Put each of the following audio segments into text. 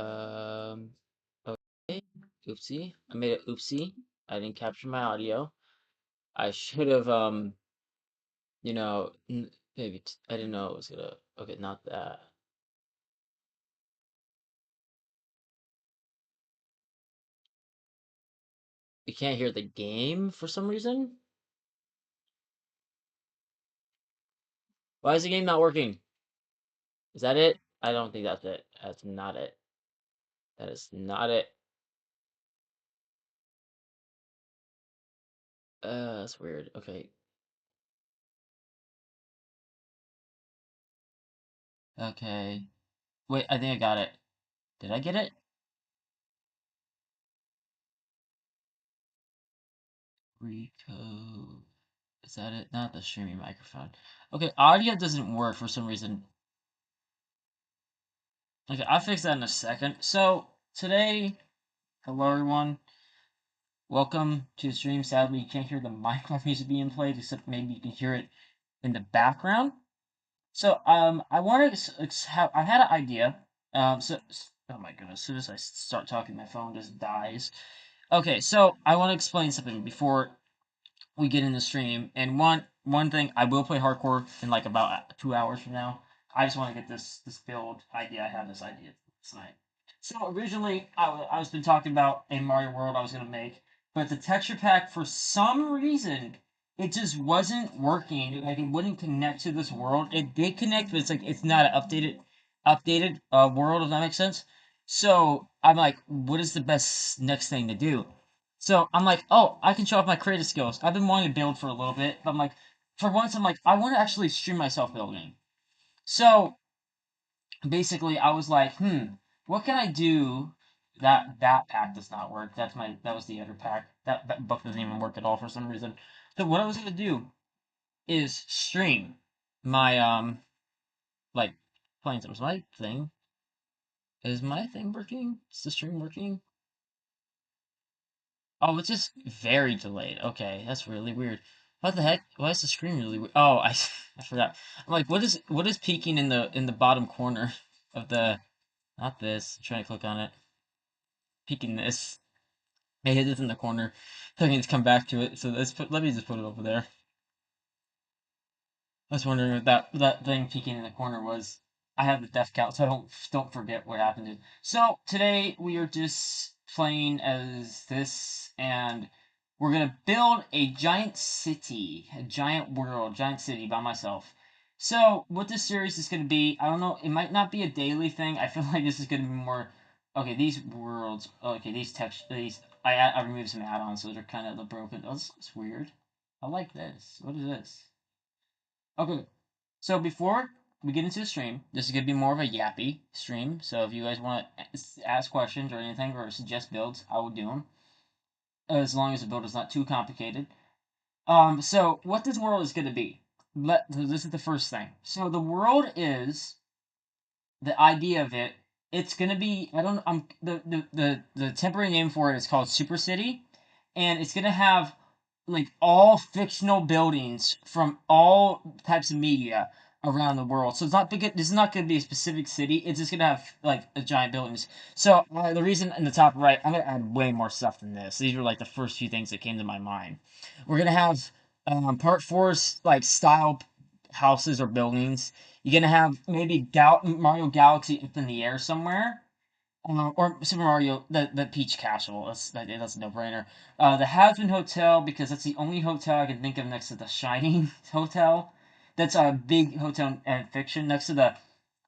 Um, okay. Oopsie. I made an oopsie. I didn't capture my audio. I should have, maybe I didn't know it was gonna. Okay, not that. You can't hear the game for some reason? Why is the game not working? Is that it? I don't think that's it. That's not it. That is not it. That's weird. Okay. Okay. Wait, I think I got it. Did I get it? Rico. Is that it? Not the streaming microphone. Okay, audio doesn't work for some reason. Okay, I'll fix that in a second. So, today, hello everyone. Welcome to the stream. Sadly, you can't hear the Minecraft music being played, except maybe you can hear it in the background. So, I wanted to have, I had an idea. Oh my goodness, as soon as I start talking, my phone just dies. Okay, so I want to explain something before we get in the stream. And one thing, I will play hardcore in like about 2 hours from now. I just want to get this build idea. I have this idea tonight. So originally, I was been talking about a Mario World I was gonna make, but the texture pack for some reason it just wasn't working. Like it wouldn't connect to this world. It did connect, but it's like it's not an updated world. If that makes sense. So I'm like, what is the best next thing to do? So I'm like, oh, I can show off my creative skills. I've been wanting to build for a little bit, but I'm like, for once, I'm like, I want to actually stream myself building. So basically, I was like, what can I do? That pack does not work. That was the other pack. That book doesn't even work at all for some reason. So what I was gonna do is stream my like playing some my thing. Is my thing working? Is the stream working? Oh, it's just very delayed. Okay, that's really weird. What the heck? Why is the screen really weird? Oh, I forgot. I'm like, what is peeking in the bottom corner of the not this. I'm trying to click on it. Peeking this. I hit this in the corner. So I can just come back to it. So let me just put it over there. I was wondering what that thing peeking in the corner was. I have the death count, so I don't forget what happened. So today we are just playing as this, and we're gonna build a giant city, a giant world, giant city by myself. So what this series is gonna be, I don't know. It might not be a daily thing. I feel like this is gonna be more. Okay, these worlds. Okay, these text. These I removed some add-ons, so they're kind of the broken. Oh, this looks weird. I like this. What is this? Okay, so before we get into the stream, this is gonna be more of a yappy stream. So if you guys want to ask questions or anything or suggest builds, I will do them as long as the build is not too complicated. So what this world is gonna be? So this is the first thing. So the world is the idea of it. It's gonna be I don't I'm the temporary name for it is called Super City, and it's gonna have like all fictional buildings from all types of media around the world. So this is not gonna be a specific city. It's just gonna have like a giant buildings. So the reason in the top right, I'm gonna add way more stuff than this. These were like the first few things that came to my mind. We're gonna have part four's like style houses or buildings. You're gonna have maybe Mario Galaxy up in the air somewhere, or Super Mario the Peach Castle. That's a no brainer. The Hasbin Hotel because that's the only hotel I can think of next to the Shining Hotel. That's a big hotel and fiction next to the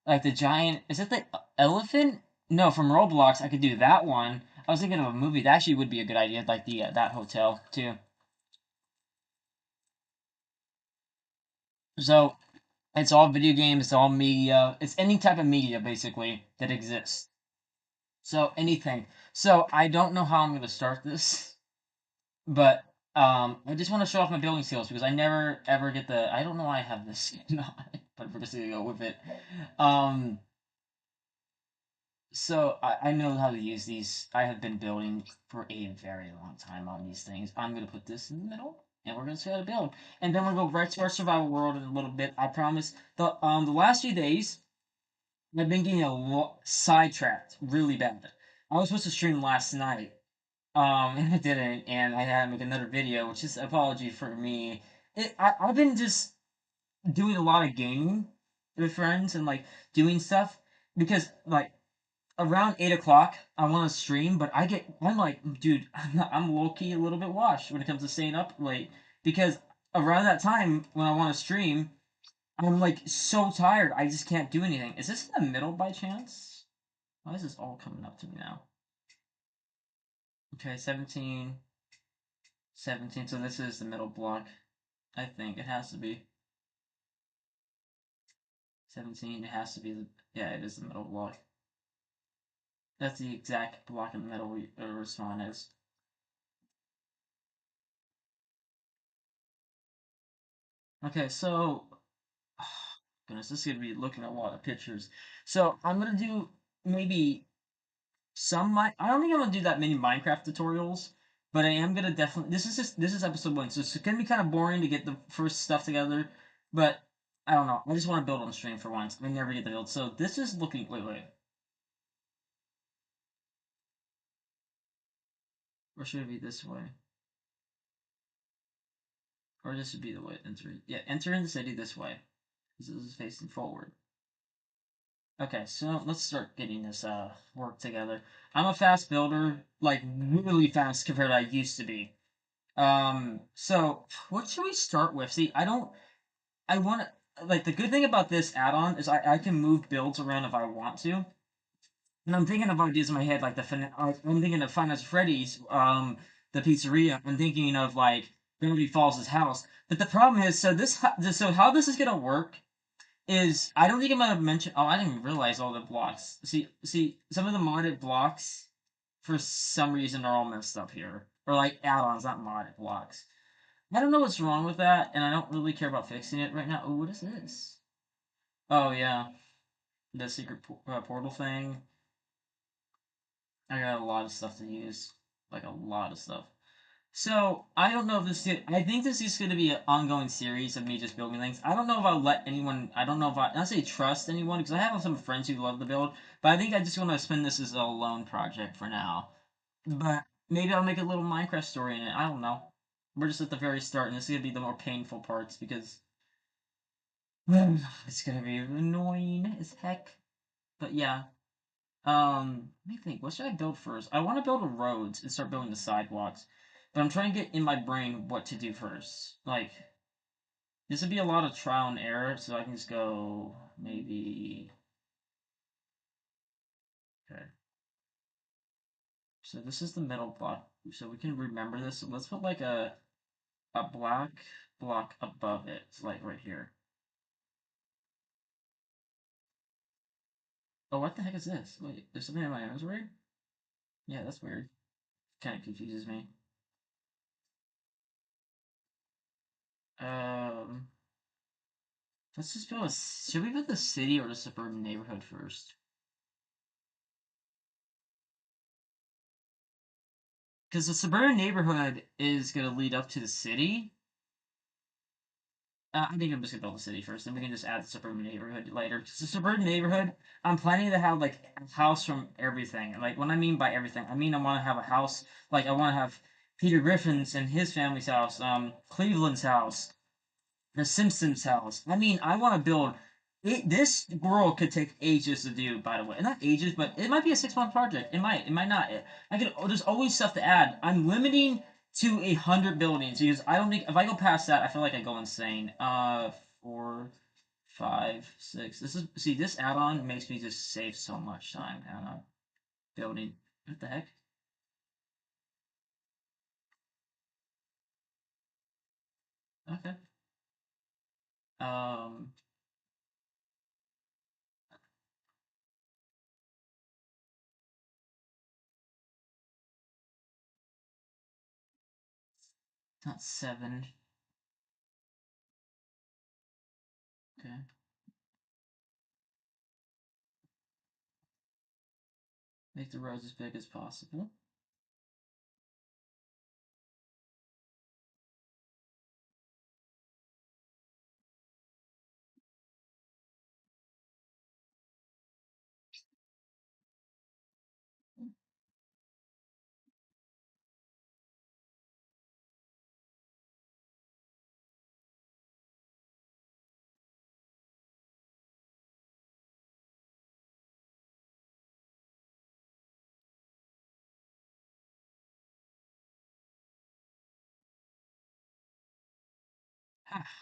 like the giant. Is it the elephant? No, from Roblox. I could do that one. I was thinking of a movie that actually would be a good idea, like the that hotel too. So it's all video games, it's all media, it's any type of media basically that exists. So anything. So I don't know how I'm gonna start this, but I just want to show off my building skills because I never ever get the. I don't know why I have this, but we're just gonna go with it. Um, so I know how to use these. I have been building for a very long time on these things. I'm gonna put this in the middle, and we're gonna see how to build, and then we'll go right to our survival world in a little bit. I promise. The last few days I've been getting sidetracked really bad. I was supposed to stream last night, and I didn't, and I had to make another video, which is apology for me. I've been just doing a lot of gaming with friends and like doing stuff because like around 8 o'clock I want to stream, but I'm like, dude, I'm low key a little bit washed when it comes to staying up late because around that time when I want to stream, I'm like so tired I just can't do anything. Is this in the middle by chance? Why is this all coming up to me now? Okay, 17, 17. So this is the middle block. I think it has to be 17. It has to be the yeah. It is the middle block. That's the exact block in the middle where spawn is. Okay, so goodness, this is gonna be looking at a lot of pictures. So I'm gonna do maybe some I don't think I'm gonna do that many Minecraft tutorials, but I am gonna definitely. This is episode 1, so it's gonna be kind of boring to get the first stuff together. But I don't know. I just want to build on stream for once. I never get to build, so this is looking. Wait. Or should it be this way? Or this should be the way enter. Yeah, enter in the city this way. This is facing forward. Okay, so let's start getting this work together. I'm a fast builder, like really fast compared to I used to be. So what should we start with? See, I want to, like the good thing about this add-on is I can move builds around if I want to. And I'm thinking of ideas in my head like I'm thinking of Five Nights at Freddy's, the pizzeria. I'm thinking of like Gravity Falls' house. But the problem is, so how this is gonna work is I don't think I'm gonna mention. Oh, I didn't even realize all the blocks. See, some of the modded blocks for some reason are all messed up here, or like add-ons, not modded blocks. I don't know what's wrong with that, and I don't really care about fixing it right now. Oh, what is this? Oh yeah, the secret portal thing. I got a lot of stuff to use, like a lot of stuff. So I don't know if I think this is going to be an ongoing series of me just building things. I don't know if I'll let anyone. I don't know if I say trust anyone because I have some friends who love the build, but I think I just want to spin this as a lone project for now. But maybe I'll make a little Minecraft story in it. I don't know. We're just at the very start, and this is gonna be the more painful parts because it's gonna be annoying as heck. But yeah. Let me think. What should I build first? I want to build a roads and start building the sidewalks, but I'm trying to get in my brain what to do first. Like this would be a lot of trial and error, so I can just go maybe. Okay. So this is the middle block, so we can remember this. So let's put like a black block above it, so like right here. Oh, what the heck is this? Wait, there's something in my nose weird? Yeah, that's weird. Kind of confuses me. Um, let's just build a. Should we build the city or the suburban neighborhood first? Because the suburban neighborhood is going to lead up to the city. I think I'm just gonna build the city first, then we can just add the suburban neighborhood later. Because the suburban neighborhood, I'm planning to have like a house from everything. Like what I mean by everything, I mean I want to have a house. Like I want to have Peter Griffin's and his family's house, Cleveland's house, the Simpsons house. I mean, I want to build. This world could take ages to do, by the way. Not ages, but it might be a 6 month project. It might. It might not. I could. There's always stuff to add. I'm limiting to 100 buildings because I don't think if I go past that, I feel like I go insane. 4, 5, 6. This is see. This add-on makes me just save so much time. Building. What the heck? Okay. Um. Not 7. Okay. Make the roads as big as possible.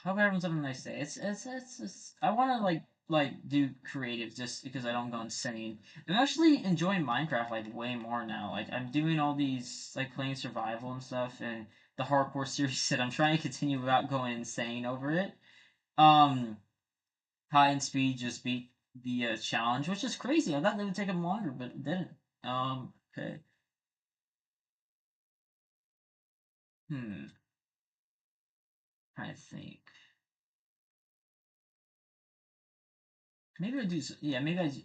Hope everyone's having a nice day. It's I want to like do creative just because I don't go insane. I'm actually enjoying Minecraft like way more now. Like I'm doing all these like playing survival and stuff and the hardcore series that I'm trying to continue without going insane over it. Um, High and speed just beat the challenge, which is crazy. I thought they would take them longer, but it didn't. Okay. Hmm. I think. Maybe I do. Yeah, maybe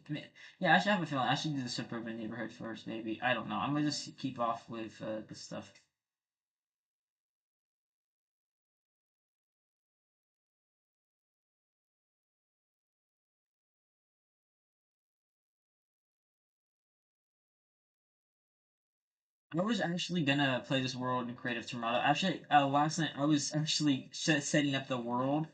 yeah, I should have a feeling. I should do the suburban neighborhood first. Maybe I don't know. I'm gonna just keep off with the stuff. I was actually gonna play this world in Creative Tomorrow. Actually, last night I was actually setting up the world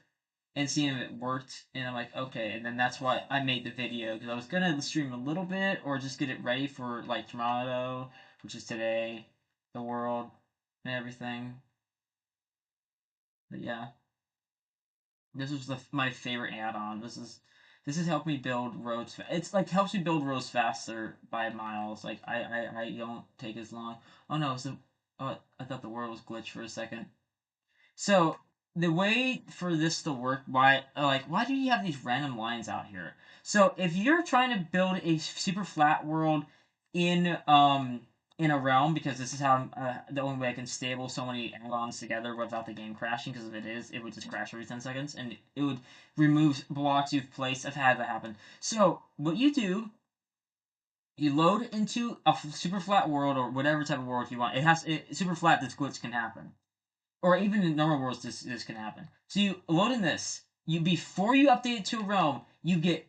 and seeing if it worked, and I'm like, okay, and then that's why I made the video because I was gonna stream a little bit or just get it ready for like tomorrow, which is today, the world and everything. But yeah. This was my favorite add-on. This has helped me build roads. It's like helps me build roads faster by miles. Like I don't take as long. Oh no, oh, I thought the world was glitched for a second. So the way for this to work, why do you have these random lines out here? So if you're trying to build a super flat world in um in a realm, because this is how the only way I can stable so many add-ons together without the game crashing, because if it would just crash every 10 seconds and it would remove blocks you've placed. I've had that happen. So what you do, you load into a super flat world or whatever type of world you want. Super flat. This glitch can happen or even in normal worlds, this can happen. So you load in this. You before you update it to a realm, you get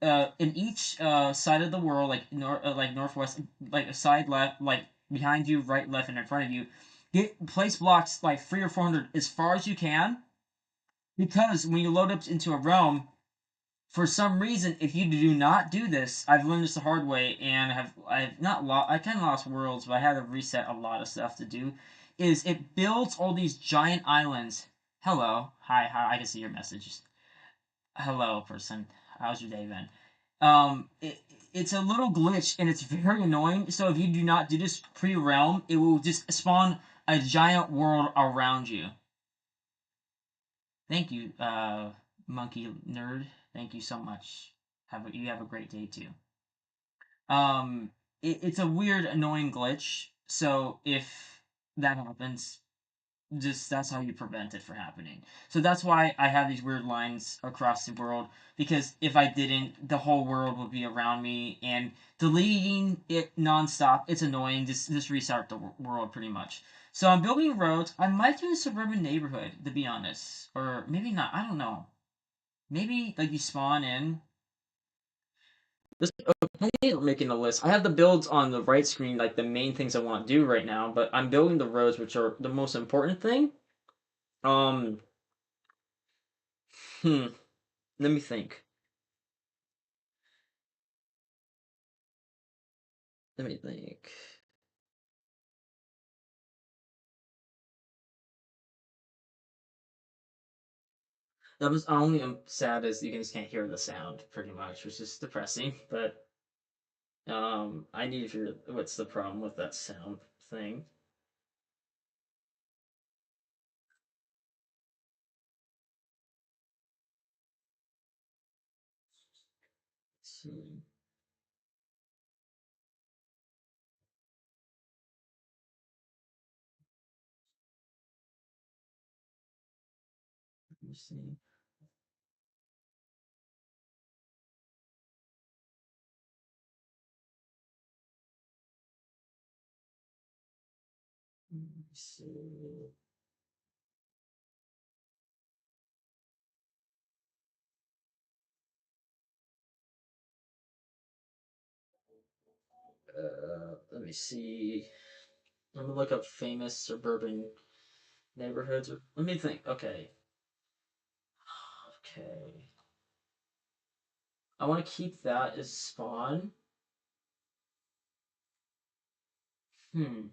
in each side of the world, like northwest, like a side left, like behind you, right, left, and in front of you. Get place blocks like 300 or 400 as far as you can, because when you load up into a realm, for some reason, if you do not do this, I've learned this the hard way, and I've not lost. I kind of lost worlds, but I had to reset a lot of stuff to do. Is it builds all these giant islands? Hello, hi, I can see your messages. Hello, person. How's your day been? It's a little glitch and it's very annoying. So if you do not do this pre-realm, it will just spawn a giant world around you. Thank you, monkey nerd. Thank you so much. You have a great day too. It's a weird, annoying glitch. So if that happens, just that's how you prevent it from happening. So that's why I have these weird lines across the world. Because if I didn't, the whole world would be around me, and deleting it nonstop, it's annoying. Just restart the world pretty much. So I'm building roads. I might do a suburban neighborhood, to be honest, or maybe not. I don't know. Maybe like you spawn in. This, I hate making a list. I have the builds on the right screen, like the main things I want to do right now, but I'm building the roads, which are the most important thing. Um, hmm. Let me think. Let me think. That was only sad as you guys can't hear the sound, pretty much, which is depressing. But I need to figure what's the problem with that sound thing. Let's see. Let me see. Let me see. Let me see. I'm gonna look up famous suburban neighborhoods. Let me think. Okay. Okay. I want to keep that as spawn. Hmm.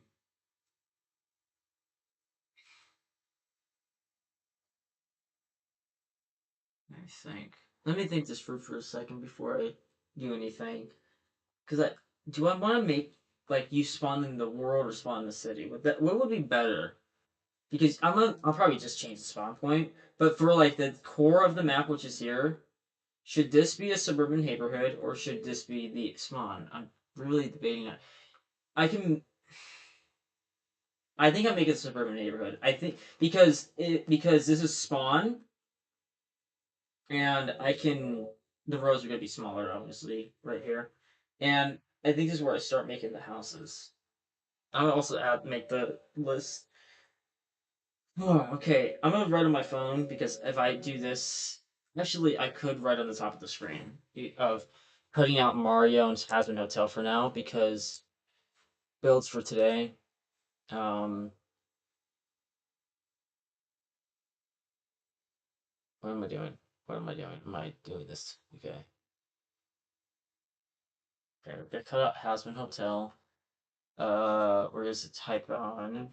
me think. Let me think this through for a second before I do anything. Because I want to make like you spawn in the world or spawn in the city? What would be better? Because I'll probably just change the spawn point. But for like the core of the map, which is here, should this be a suburban neighborhood or should this be the spawn? I'm really debating it. I can. I think I make it a suburban neighborhood. I think because this is spawn and I can. The roads are gonna be smaller, obviously, right here, and I think this is where I start making the houses. I'm gonna also make the list. Oh, okay, I'm gonna write on my phone because if I do this, actually, I could write on the top of the screen of cutting out Mario and Hazbin Hotel for now because builds for today. Um, what am I doing? What am I doing? Am I doing this? Okay. Okay, we're gonna cut out Hazbin Hotel. We're gonna type on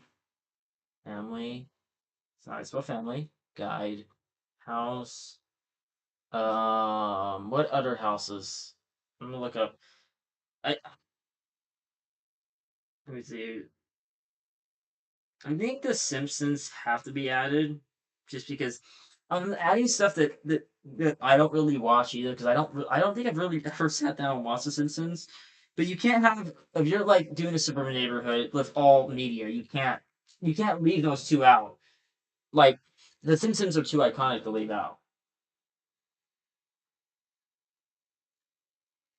family. It's not spell family. Guide. House. What other houses? I'm gonna look up. I Let me see. I think the Simpsons have to be added, just because I'm adding stuff that I don't really watch either. Because I don't think I've really ever sat down and watched the Simpsons. But you can't have if you're like doing a suburban neighborhood with all media, you can't leave those two out. Like the Simpsons are too iconic to leave out.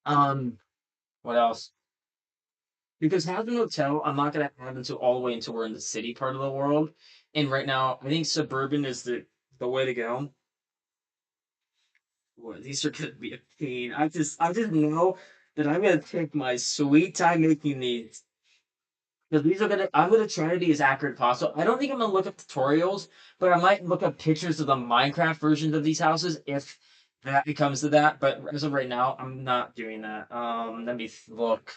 Um, what else? Because Hazbin Hotel, I'm not gonna have until all the way until we're in the city part of the world. And right now, I think suburban is the way to go. Boy, these are gonna be a pain. I just know that I'm gonna take my sweet time making these. Because these are I'm gonna try to be as accurate as possible. I don't think I'm gonna look up tutorials, but I might look up pictures of the Minecraft versions of these houses if that becomes to that. But as of right now, I'm not doing that. Let me look.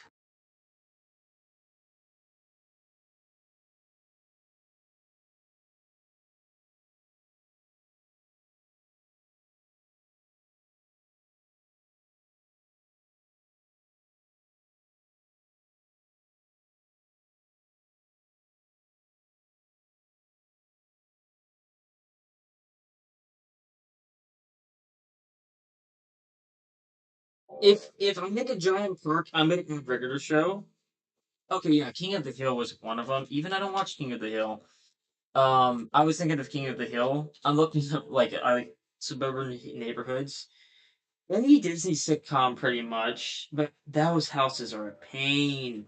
If I make a giant park, I'm gonna add regular show. Okay, yeah, King of the Hill was one of them. Even I don't watch King of the Hill. I was thinking of King of the Hill. I'm looking up like I like suburban neighborhoods. Any Disney sitcom, pretty much, but those houses are a pain.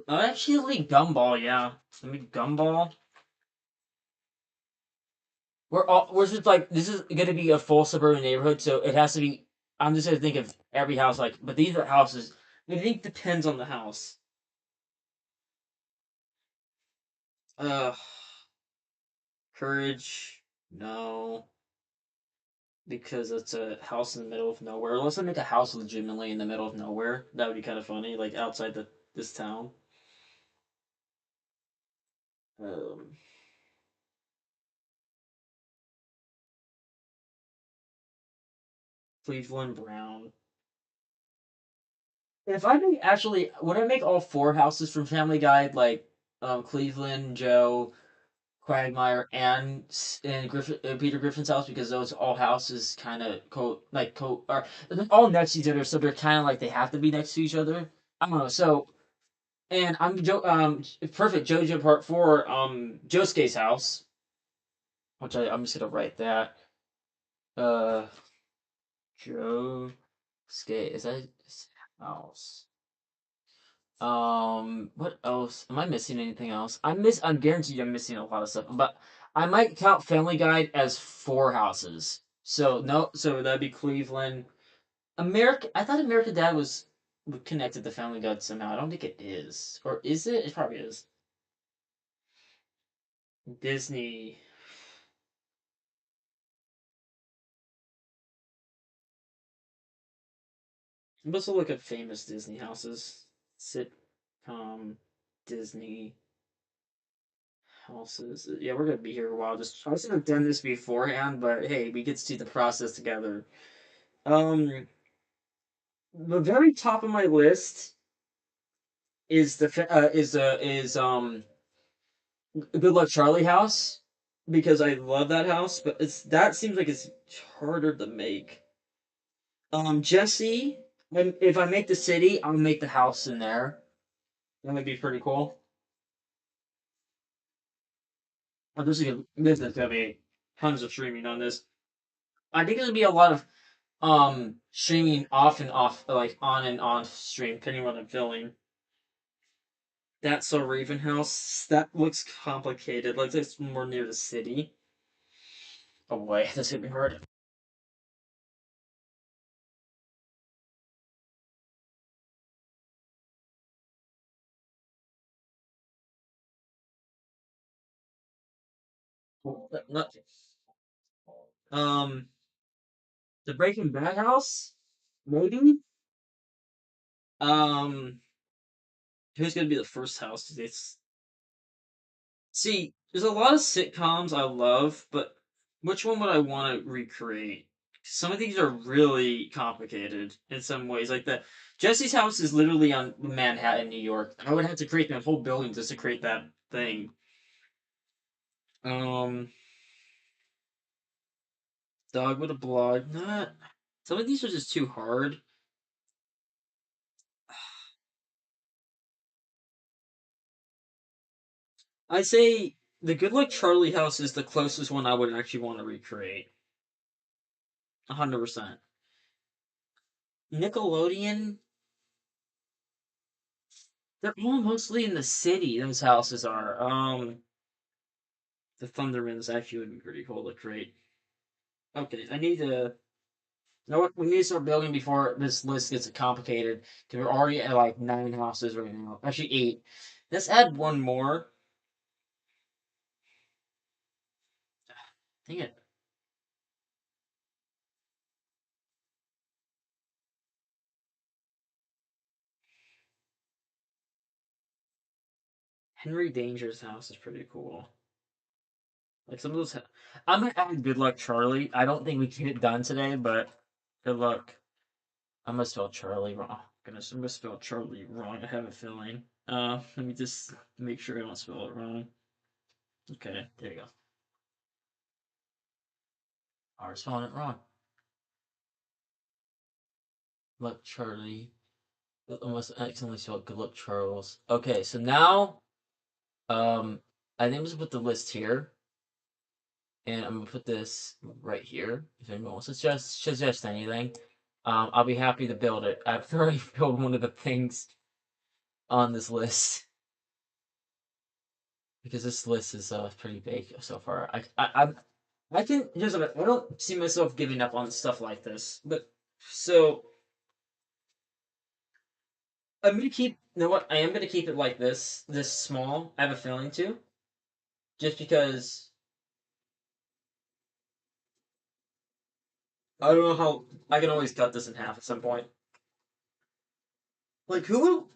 Actually, Gumball, yeah. I mean, Gumball. We're just like this is gonna be a full suburban neighborhood, so it has to be. I'm just gonna think of every house like, but these are houses. I think depends on the house. Uh, Courage, no. Because it's a house in the middle of nowhere. Unless I make a house legitimately in the middle of nowhere, that would be kind of funny, like outside this town. Um, Cleveland Brown. If I make actually, would I make all four houses from Family Guy, like Cleveland, Joe, Quagmire, and Peter Griffin's house, because those all houses kind of are they're all next to each other, so they're kind of like they have to be next to each other. I don't know. So and I'm Joe. Perfect. JoJo Part Four. Josuke's house, which I'm just gonna write that. Uh, Josuke is that his house? What else? Am I missing anything else? I'm guaranteed I'm missing a lot of stuff, but I might count Family Guide as four houses. So no, so that'd be Cleveland. America. I thought American Dad was connected to Family Guide somehow. I don't think it is, or is it? It probably is. Disney. Let's look at famous Disney houses. Sitcom Disney houses. Yeah, we're gonna be here a while. Just I should have done this beforehand, but hey, we get to see the process together. Um, the very top of my list is Good Luck Charlie house because I love that house, but it's that seems like it's harder to make. Jesse, if I make the city, I'll make the house in there. That would be pretty cool. Oh, this is gonna be tons of streaming on this. I think there's gonna be a lot of streaming off and off, like on and on stream, depending on what I'm filming. That's so Raven House. That looks complicated. Like it's more near the city. Oh boy, this is gonna be hard. Not, um, the Breaking Bad house, maybe. Um, who's gonna be the first house? It's see, there's a lot of sitcoms I love, but which one would I want to recreate? Some of these are really complicated in some ways. Like the Jesse's house is literally on Manhattan, New York. I would have to create that whole building just to create that thing. Um, Dog with a blog. Not. Some of these are just too hard. I say the Good Luck Charlie house is the closest one I would actually want to recreate. 100%. Nickelodeon, they're all mostly in the city. Those houses are. The Thundermans actually would be pretty cool to create. Okay, I need to. You know what? We need to start building before this list gets complicated. Because we're already at like 9 houses right now. Actually, 8. Let's add one more. Dang it. Henry Danger's house is pretty cool. Like some of those. I'm gonna add Good Luck Charlie. I don't think we can get it done today, but good luck. I'm gonna spell Charlie wrong. Goodness, I'm gonna spell Charlie wrong. I have a feeling. Let me just make sure I don't spell it wrong. Okay, there you go. I was spelling it wrong. Luck Charlie. Almost accidentally spelled Good Luck Charles. Okay, so now, I think I'm just put the list here, and I'm gonna put this right here. If anyone wants to suggest anything, I'll be happy to build it. I've already built one of the things on this list because this list is pretty big so far. I can here's what I don't see myself giving up on stuff like this, but so I'm gonna keep. You know what? I am gonna keep it like this small. I have a feeling to, just because I don't know how I can always cut this in half at some point. Like who?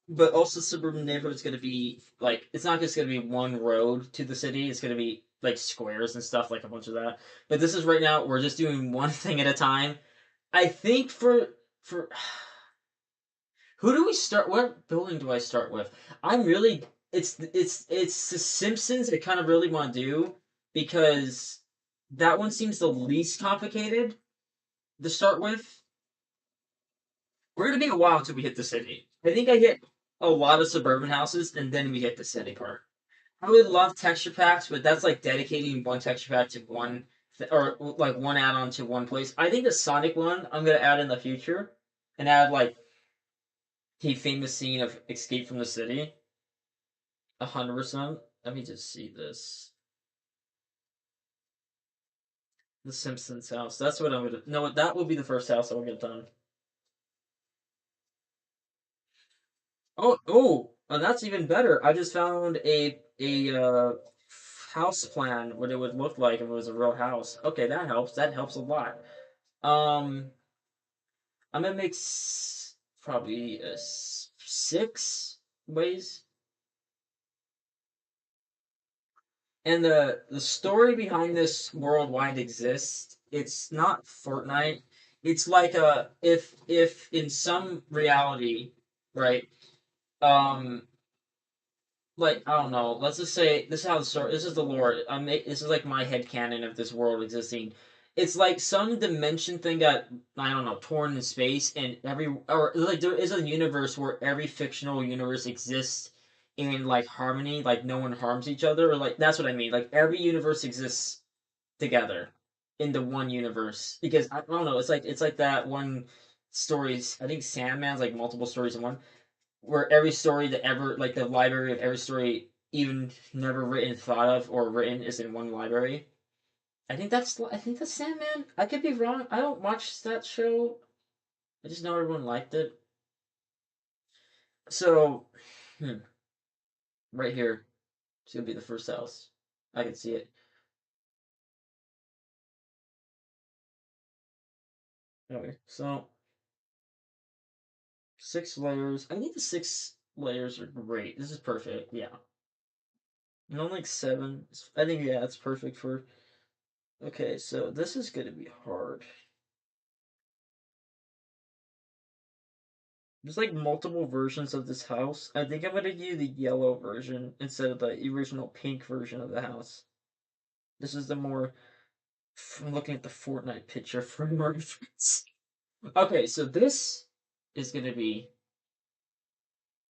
But also suburban neighborhood is gonna be like it's not just gonna be one road to the city. It's gonna be like squares and stuff, like a bunch of that. But this is right now. We're just doing one thing at a time. I think for who do we start? What building do I start with? I'm really it's the Simpsons. I kind of really want to do because that one seems the least complicated to start with. We're gonna be a while until we hit the city. I think I hit a lot of suburban houses and then we hit the city part. I would love texture packs, but that's like dedicating one texture pack to one or like one add-on to one place. I think the Sonic one I'm gonna add in the future and add like the famous scene of Escape from the City. 100%. Let me just see this. The Simpsons house. That's what I'm gonna. No, that will be the first house that will get done. Oh, that's even better. I just found a house plan what it would look like if it was a real house. Okay, that helps. That helps a lot. Um, I'm gonna make probably 6 ways. And the story behind this worldwide exists. It's not Fortnite. It's like a if in some reality, right? Um, like I don't know. Let's just say this is how the story. This is the lore. This is like my head canon of this world existing. It's like some dimension thing got I don't know torn in space, and every or like there is a universe where every fictional universe exists in like harmony, like no one harms each other, or like that's what I mean. Like every universe exists together into one universe because I don't know. It's like that one stories. I think Sandman's like multiple stories in one where every story that ever like the library of every story even never written, thought of, or written is in one library. I think that's Sandman. I could be wrong. I don't watch that show. I just know everyone liked it. So, hmm, right here, it's gonna be the first house. I can see it. Okay, so 6 layers. I think the 6 layers are great. This is perfect. Yeah, no like seven. I think yeah, it's perfect for. Okay, so this is gonna be hard. There's like multiple versions of this house. I think I'm gonna do the yellow version instead of the original pink version of the house. This is the more. I'm looking at the Fortnite picture for more reference. Okay, so this is gonna be.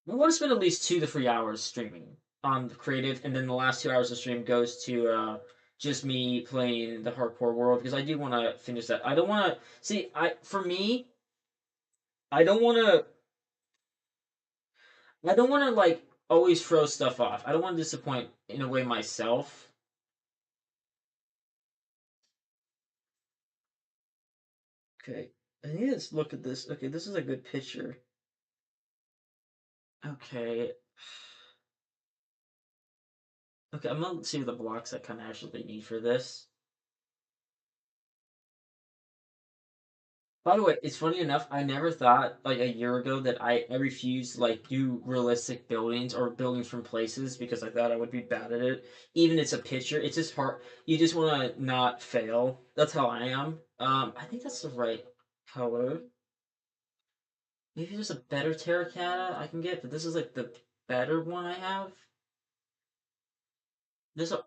We want to spend at least 2 to 3 hours streaming on the creative, and then the last 2 hours of stream goes to just me playing the hardcore world because I do want to finish that. I don't want to see. I for me, I don't want to. I don't want to like always throw stuff off. I don't want to disappoint in a way myself. Okay, I need to look at this. Okay, this is a good picture. Okay, okay, I'm gonna see the blocks I kind of actually need for this. By the way, it's funny enough. I never thought like a year ago that I refused to like do realistic buildings or buildings from places because I thought I would be bad at it. Even it's a picture, it's just hard. You just want to not fail. That's how I am. I think that's the right color. Maybe there's a better terracotta I can get, but this is like the better one I have.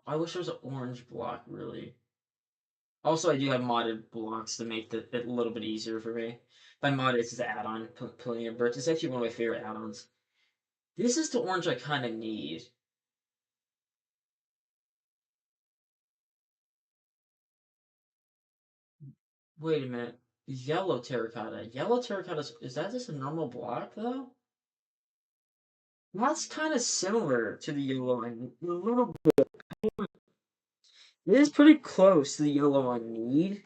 I wish there was an orange block, really. Also, I do have modded blocks to make it a little bit easier for me. By mod, it's just an add-on, Palladium Birch. It's actually one of my favorite add-ons. This is the orange I kind of need. Wait a minute. Yellow terracotta. Yellow terracotta, is that just a normal block, though? That's kind of similar to the yellow one. A little It is pretty close to the yellow I need.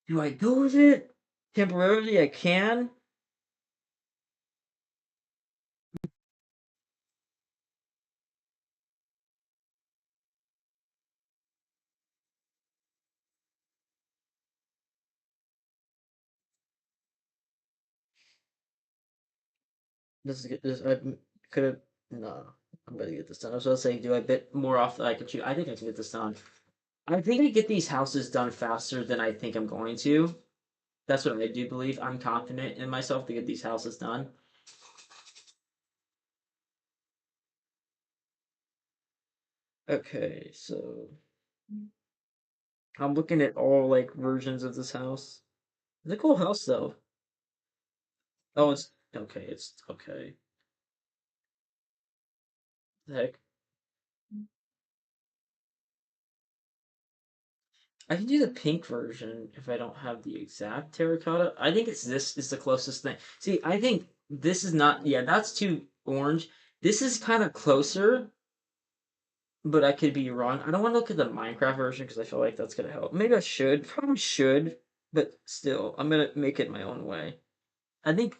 Do I go with it? Temporarily, I can. This is good. I could have. No, I'm gonna get this done. I was gonna say, do I bit more off than I could chew? I think I can get this done. I think I get these houses done faster than I think I'm going to. That's what I do believe. I'm confident in myself to get these houses done. Okay, so I'm looking at all like versions of this house. It's a cool house though. Oh, it's okay. It's okay. The heck. I can do the pink version if I don't have the exact terracotta. I think it's this is the closest thing. See, I think this is not. Yeah, that's too orange. This is kind of closer, but I could be wrong. I don't want to look at the Minecraft version because I feel like that's gonna help. Maybe I should. Probably should, but still, I'm gonna make it my own way. I think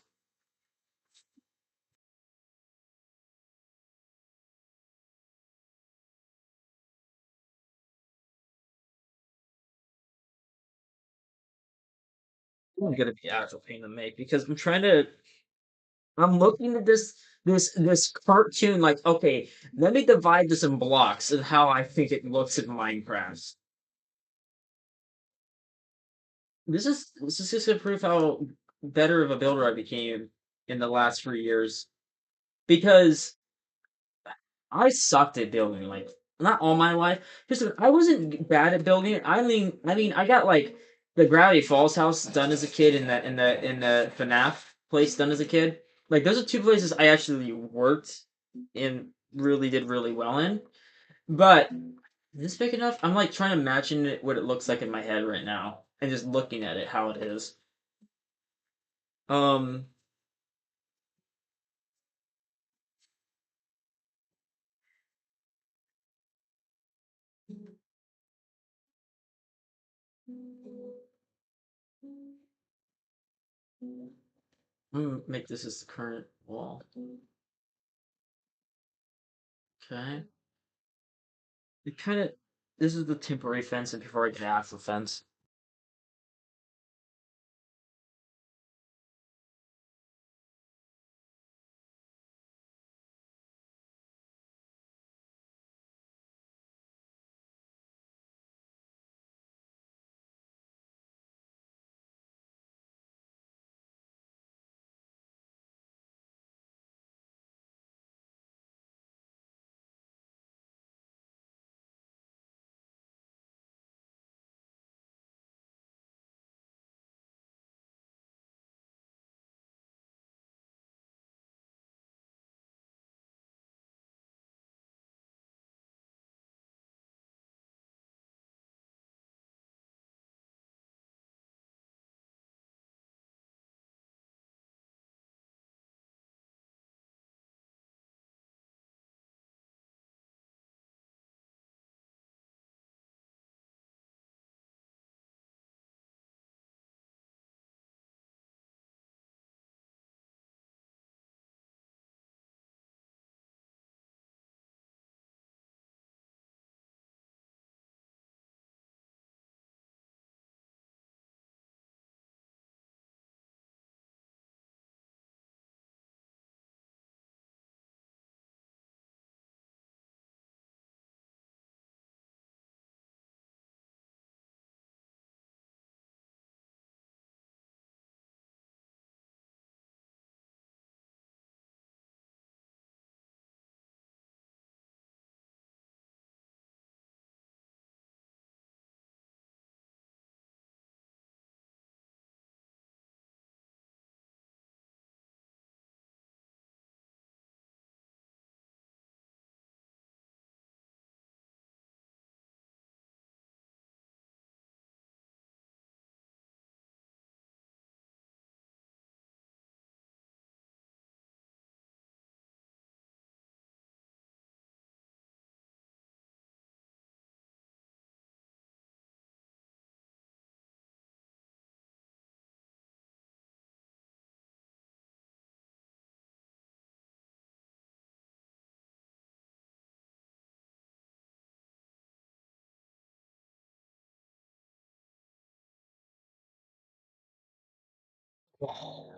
it's gonna be actual pain to make because I'm trying to. I'm looking at this cartoon like, okay, let me divide this in blocks and how I think it looks in Minecraft. This is just to prove how better of a builder I became in the last 3 years. Because I sucked at building, like not all my life. Just I wasn't bad at building it. I mean, I got like the Gravity Falls house done as a kid, in the FNAF place done as a kid. Like those are two places I actually worked and really did really well in. But is this big enough? I'm like trying to imagine what it looks like in my head right now, and just looking at it how it is. Um, I'm gonna make this as the current wall. Okay. It kind of. This is the temporary fence before I get the actual fence.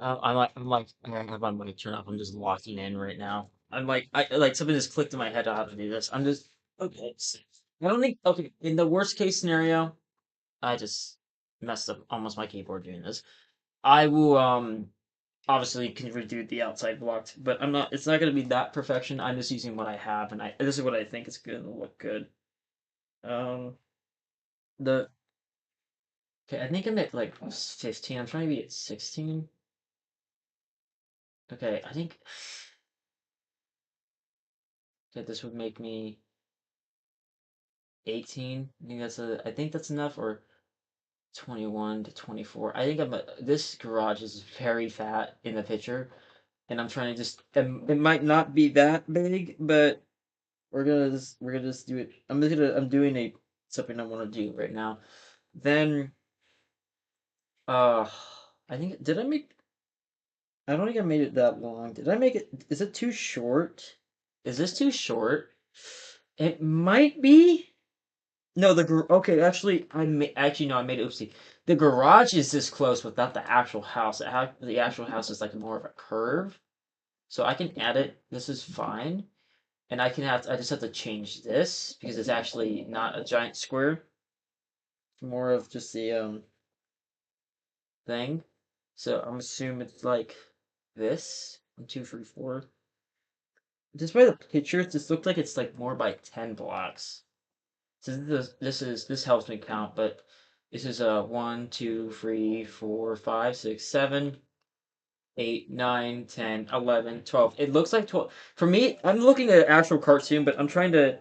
I have my mic turned off. I'm just locking in right now. I like something just clicked in my head on how to do this. I'm just okay. I don't think okay. In the worst case scenario, I just messed up almost my keyboard doing this. I will obviously can redo the outside blocked, but I'm not. It's not going to be that perfection. I'm just using what I have, and I this is what I think is going to look good. Um, the okay. I think I'm at like 15. I'm trying to be at 16. Okay, I think that this would make me 18. I think that's enough, or 21 to 24. I think this garage is very fat in the picture, and I'm trying to just it might not be that big, but we're gonna just do it. I'm doing a something I want to do right now. Then uh I think I don't think I made it that long. Did I make it is it too short? Is this too short? It might be. No, okay. Actually no. I made it. Oopsie. The garage is this close, but not the actual house. The actual house is like more of a curve. So I can add it. This is fine. And I just have to change this because it's actually not a giant square. It's more of just the thing. So I'm assuming it's like this. 1, 2, 3, 4. Just by the pictures, this looks like it's like more by 10 blocks. So this helps me count, but this is a 1, 2, 3, 4, 5, 6, 7, 8, 9, 10, 11, 12. It looks like 12. For me, I'm looking at an actual cartoon, but I'm trying to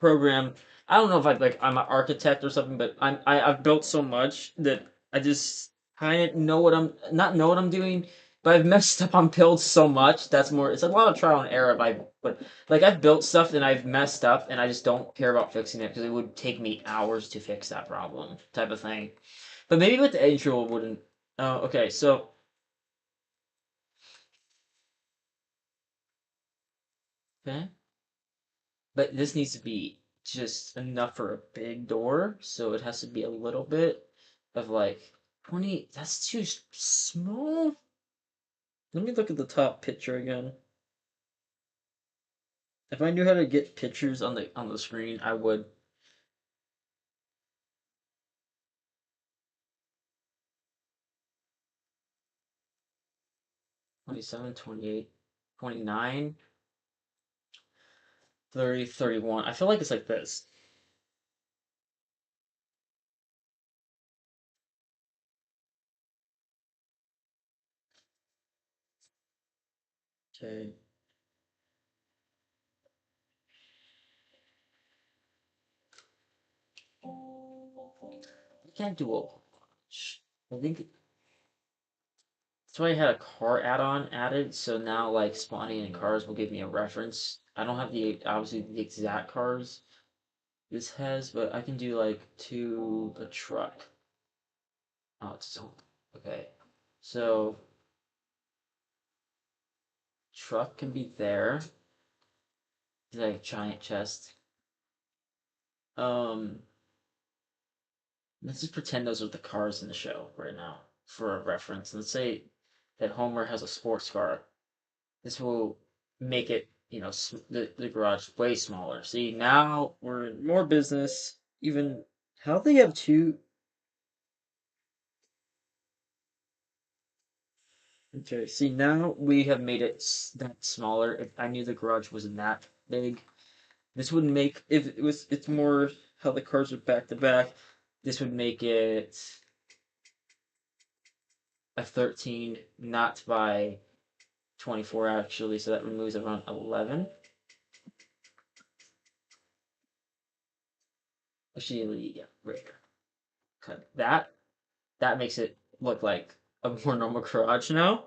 program. I don't know if I'm an architect or something, but I've built so much that I just kind of know what I'm not know what I'm doing, but I've messed up on builds so much. That's more. It's a lot of trial and error. But like I've built stuff and I've messed up, and I just don't care about fixing it because it would take me hours to fix that problem, type of thing. But maybe with the intro it wouldn't. Oh, okay. So okay, but this needs to be just enough for a big door, so it has to be a little bit of like 20. That's too small. Let me look at the top picture again. If I knew how to get pictures on the screen, I would. 27, 28, 29, 30, 31. I feel like it's like this. Okay. You can't do a bunch. I think that's why I had a car add-on added, so now like spawning in cars will give me a reference. I don't have the obviously the exact cars this has, but I can do like to the truck. Oh, it's so okay. So truck can be there. It's like giant chest. Um, let's just pretend those are the cars in the show right now for a reference. Let's say that Homer has a sports car. This will make it, the garage way smaller. See, now we're in more business. Even how they have two. Okay, see, now we have made it that smaller. If I knew the garage wasn't that big, this would make if it was. It's more how the cars are back to back. This would make it a 13, not by 24 actually. So that removes around 11. Actually, yeah, right here. Cut that. That makes it look like a more normal garage now.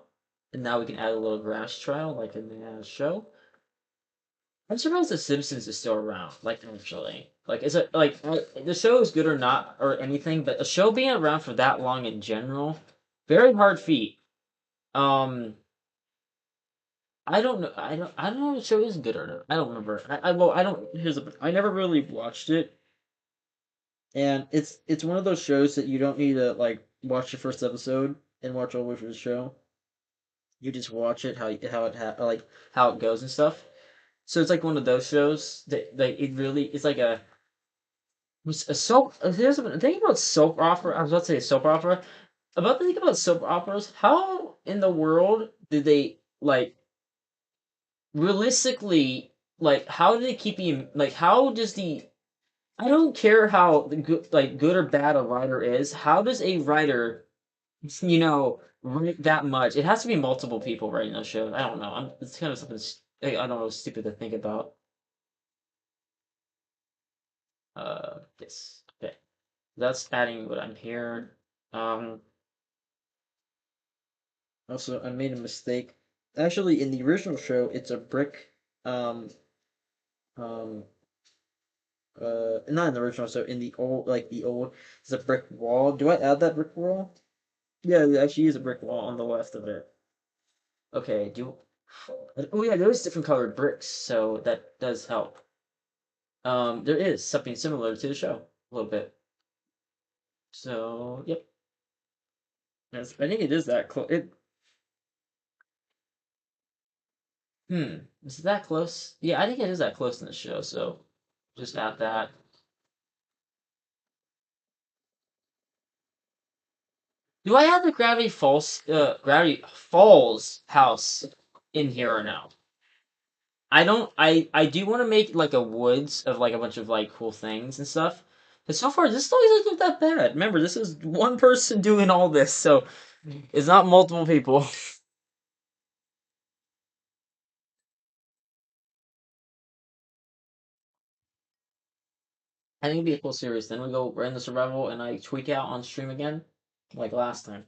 And now we can add a little grass trail like in the show. I'm surprised The Simpsons is still around. Like actually, like is it like the show is good or not or anything, but a show being around for that long in general, very hard feat. Um, I don't know. I don't know if the show is good or not. I don't remember. Well, I don't. I never really watched it, and it's one of those shows that you don't need to like watch the first episode and watch all the way through the show. You just watch it like how it goes and stuff. So it's like one of those shows that like it really it's like a soap. Here's the thing about soap opera. I was about to say soap opera. About the thing about soap operas. How in the world did they like realistically like how do they keep you like how does the I don't care how the good or bad a writer is. How does a writer write that much? It has to be multiple people writing those shows. I don't know. It's kind of something I don't know, stupid to think about. This. Okay. That's adding what I'm here. Um, Also, I made a mistake. Actually, in the original show, it's a brick. Um, um, not in the original. So in the old, it's a brick wall. Do I add that brick wall? Yeah, it actually is a brick wall on the left of it. Okay. Oh yeah, there is different colored bricks, so that does help. There is something similar to the show a little bit. So yep, yes, I think it is that close. Is it that close? Yeah, I think it is that close in the show, so just add that. Do I have the Gravity Falls house in here or no? I don't. I do want to make like a woods of like a bunch of like cool things and stuff. But so far, this story doesn't look that bad. Remember, this is one person doing all this, so it's not multiple people. I think it'd be a cool series. Then we go right into survival, and I tweak out on stream again, like last time.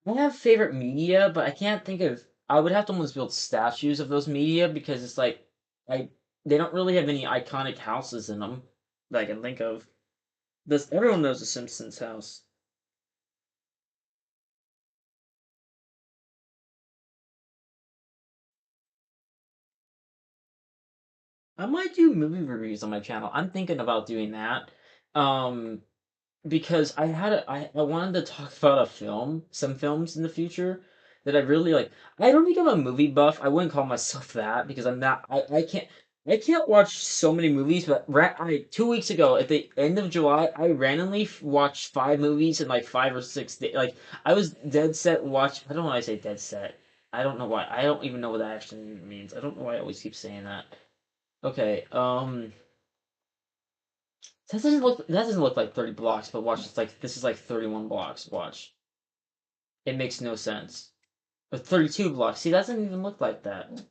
I have favorite media, but I can't think of. I would have to almost build statues of those media because it's like I they don't really have any iconic houses in them that I can think of. This everyone knows the Simpsons house. I might do movie reviews on my channel. I'm thinking about doing that. Um, because I wanted to talk about some films in the future that I really like. I don't think I'm a movie buff. I wouldn't call myself that because I'm not. I can't watch so many movies. But 2 weeks ago, at the end of July, I randomly watched 5 movies in like 5 or 6 days. Like I was dead set watch. I don't know why I say dead set. I don't know why. I don't even know what that actually means. I don't know why I always keep saying that. Okay. That doesn't look like 30 blocks, but watch, it's like this is like 31 blocks. Watch. It makes no sense. But 32 blocks. See, that doesn't even look like that.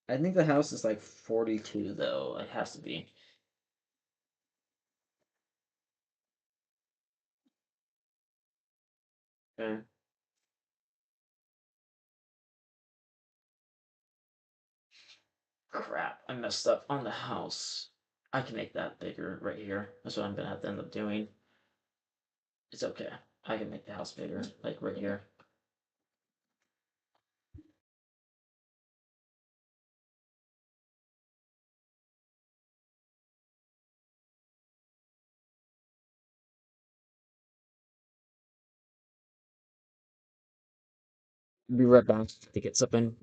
I think the house is like 42 though. It has to be. Okay. Crap. I messed up on the house. I can make that bigger right here. That's what I'm gonna have to end up doing. It's okay. I can make the house bigger, like right here. Be right back to get something.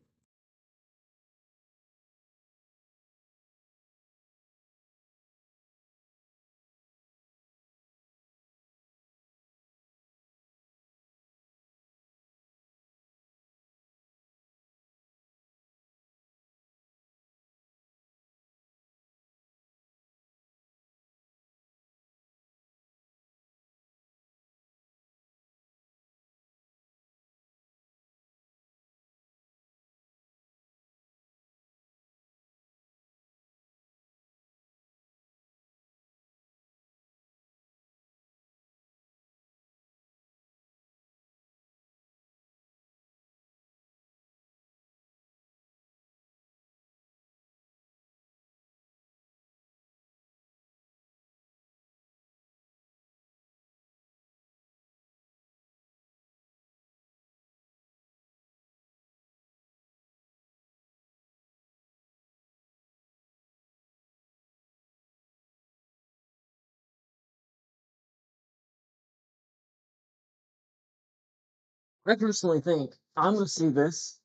I personally think I'm gonna see this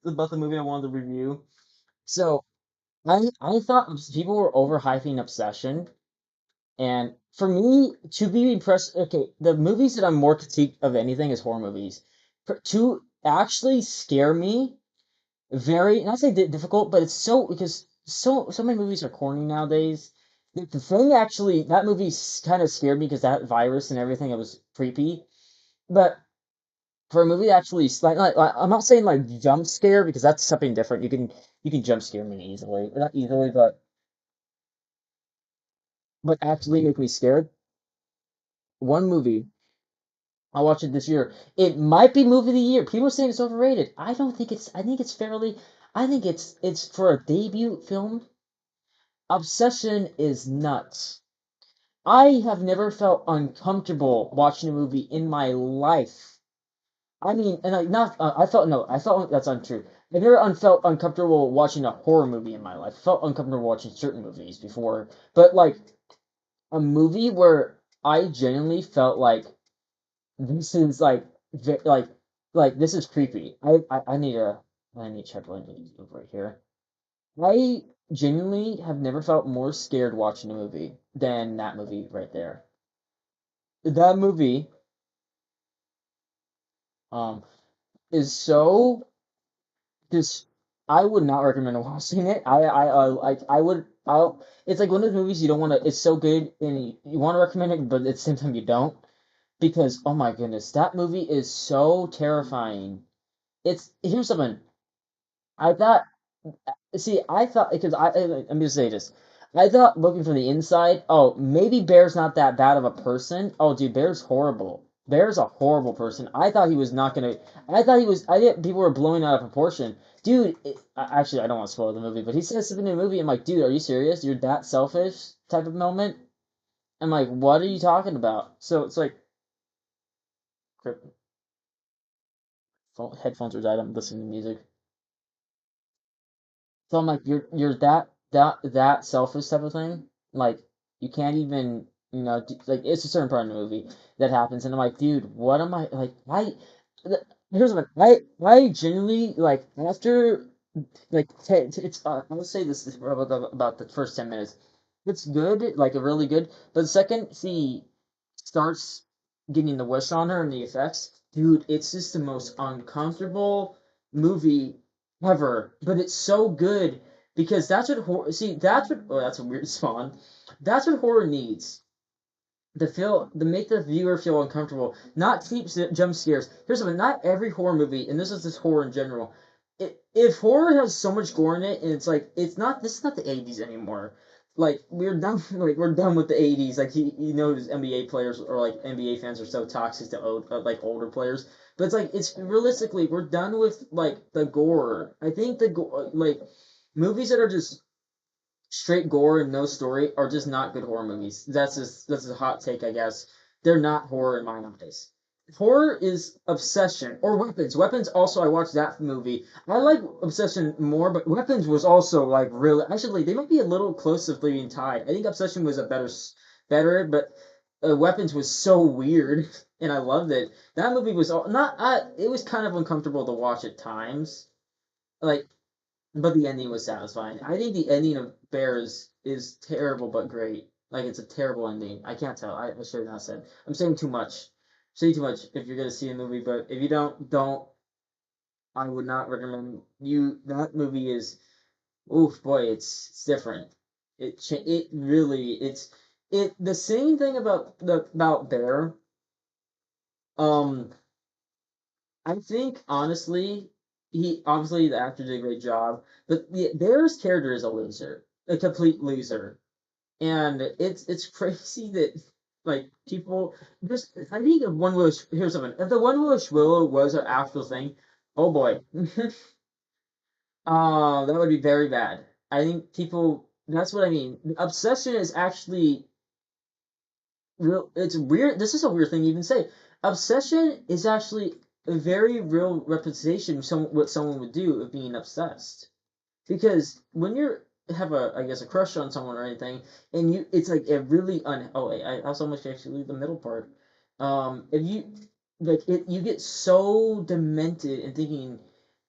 about the movie I wanted to review. So I thought people were overhyping Obsession, and for me to be impressed, okay, the movies that I'm more critique of anything is horror movies. To actually scare me, very not say difficult, but it's so because so many movies are corny nowadays. The thing actually that movie kind of scared me because that virus and everything it was creepy, but for a movie to actually I'm not saying like jump scare because that's something different. You can jump scare me easily, or not easily, but actually make me scared. One movie I watched it this year. It might be movie of the year. People are saying it's overrated. I don't think it's. I think it's fairly. I think it's for a debut film. Obsession is nuts. I have never felt uncomfortable watching a movie in my life I mean, and like not, I felt no, I felt that's untrue. I've never felt uncomfortable watching a horror movie in my life. I felt uncomfortable watching certain movies before, but like a movie where I genuinely felt like this is like like this is creepy. I need to check what I need to do right here. I genuinely have never felt more scared watching a movie than that movie right there. That movie um is so just I would not recommend watching it. Like I would I'll it's like one of those movies you don't want to it's so good and you want to recommend it but at the same time you don't because oh my goodness that movie is so terrifying. It's here's something I thought see, I thought because I'm gonna say this. I thought looking from the inside, oh, maybe Bear's not that bad of a person. Oh, dude, Bear's horrible. Bear's a horrible person. I thought he was not gonna. I thought he was. I thought people were blowing out of proportion, dude. Actually, I don't want to spoil the movie, but he says something in the movie. I'm like, dude, are you serious? You're that selfish? Type of moment. I'm like, what are you talking about? So it's like, headphones are died. I'm listening to music. So I'm like, you're that selfish type of thing. Like you can't even like it's a certain part of the movie that happens, and I'm like, dude, what am I like? Why? Here's what I genuinely like after like it's I would say this about the first 10 minutes. It's good, like a really good, but the second she starts getting the wish on her and the effects, dude, it's just the most uncomfortable movie ever. But it's so good because that's what horror. See, that's what. Oh, that's a weird spawn. That's what horror needs to make the viewer feel uncomfortable, not keep jump scares. Here's something: not every horror movie, and this is just horror in general. If horror has so much gore in it, and it's like it's not this is not the '80s anymore. Like we're done, like we're done with the '80s. Like you know, NBA players or like NBA fans are so toxic to like older players. But it's like it's realistically we're done with like the gore. I think the gore like movies that are just straight gore and no story are just not good horror movies. That's a hot take, I guess. They're not horror in my eyes. Horror is Obsession or Weapons. Weapons also I watched that movie. I like Obsession more, but Weapons was also like really actually they might be a little close to being tied. I think Obsession was a better, but Weapons was so weird and I loved it. That movie was all, not it was kind of uncomfortable to watch at times. Like but the ending was satisfying. I think the ending of Bears is terrible but great. Like it's a terrible ending. I can't tell. I should have not said. I'm saying too much. Saying too much if you're gonna see a movie, but if you don't. I would not recommend you. That movie is. Oof, boy, it's different. It really it the same thing about Bear. Um, I think honestly, he obviously the actor did a great job, but Bear's character is a loser, a complete loser, and it's crazy that like people just. I think if One Wish here's something. If the One Wish Willow was an actual thing, oh boy, that would be very bad. I think people. That's what I mean. Obsession is actually real. It's weird. This is a weird thing to even say. Obsession is actually a very real representation of what someone would do of being obsessed. Because when you're have a I guess a crush on someone or anything, and you it's like a really oh I also almost actually leave the middle part. If you like it, you get so demented in thinking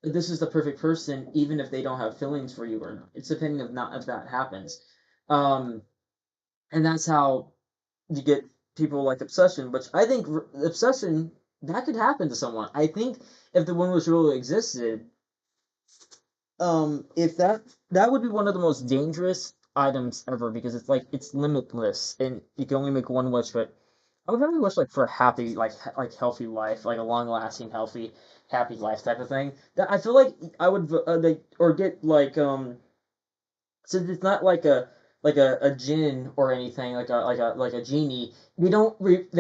that this is the perfect person, even if they don't have feelings for you or not. It's depending of not if that happens. Um, and that's how you get people like obsession, which I think obsession that could happen to someone. I think if the one was really existed, if that would be one of the most dangerous items ever because it's like it's limitless and you can only make one wish. But I would really wish like for a happy, like healthy life, like a long lasting, healthy, happy life type of thing. That I feel like I would like or get since it's not like a djinn or anything like a genie. They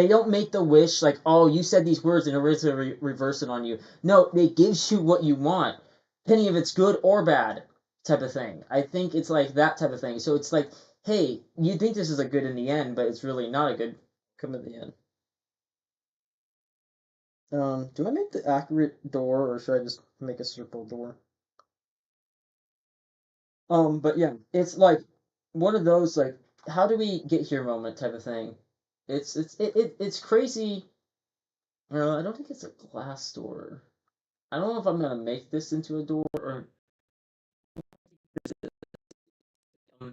don't make the wish like oh you said these words and order to reverse it on you. No, they gives you what you want, depending if it's good or bad type of thing. I think it's like that type of thing. So it's like hey you think this is a good in the end, but it's really not a good come in the end. Do I make the accurate door or should I just make a circle door? But yeah, it's like one of those like how do we get here moment type of thing. It's crazy. I don't think it's a glass door. I don't know if I'm gonna make this into a door or I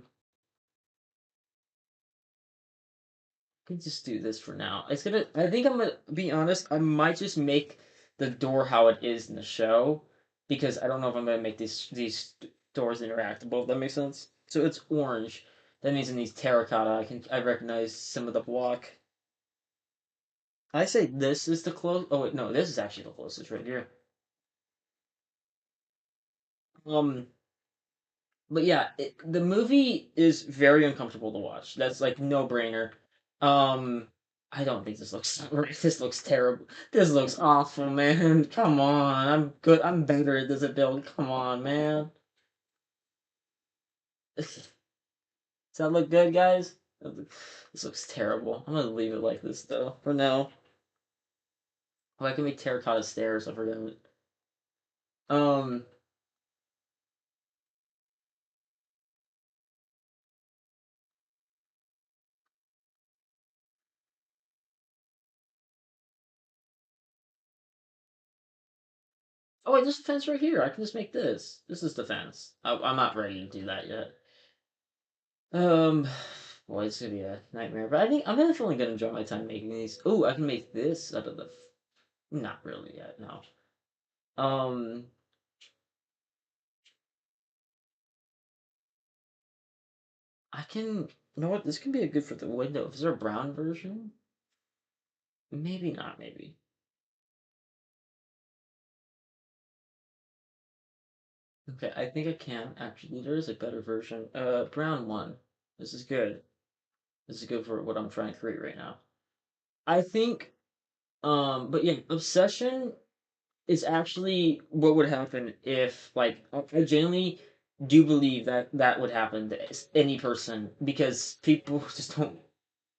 can just do this for now. It's gonna. I think I'm gonna be honest. I might just make the door how it is in the show because I don't know if I'm gonna make these doors interactable. If that makes sense. So it's orange. That means in these terracotta, I recognize some of the block. I say this is the close. Oh wait, no, this is actually the closest right here. Um, but yeah, the movie is very uncomfortable to watch. That's like no brainer. Um, I don't think this looks this looks terrible. This looks awful, man. Come on, I'm good. I'm better at this build. Come on, man. Does that look good, guys? This looks terrible. I'm gonna leave it like this though for now. Oh, I can make terracotta stairs. I forgot. Um. Oh wait, there's a fence right here. I can just make this. This is the fence. I'm not ready to do that yet. Um, boy, it's gonna be a nightmare. But I think I'm definitely gonna enjoy my time making these. Ooh, I can make this out of the. Not really yet. No. Um, I can. You know what? This can be a good for the window. Is there a brown version? Maybe not. Maybe. Okay, I think I can actually. There is a better version. Brown one. This is good. This is good for what I'm trying to create right now. I think. But yeah, obsession is actually what would happen if like I genuinely do believe that that would happen to any person because people just don't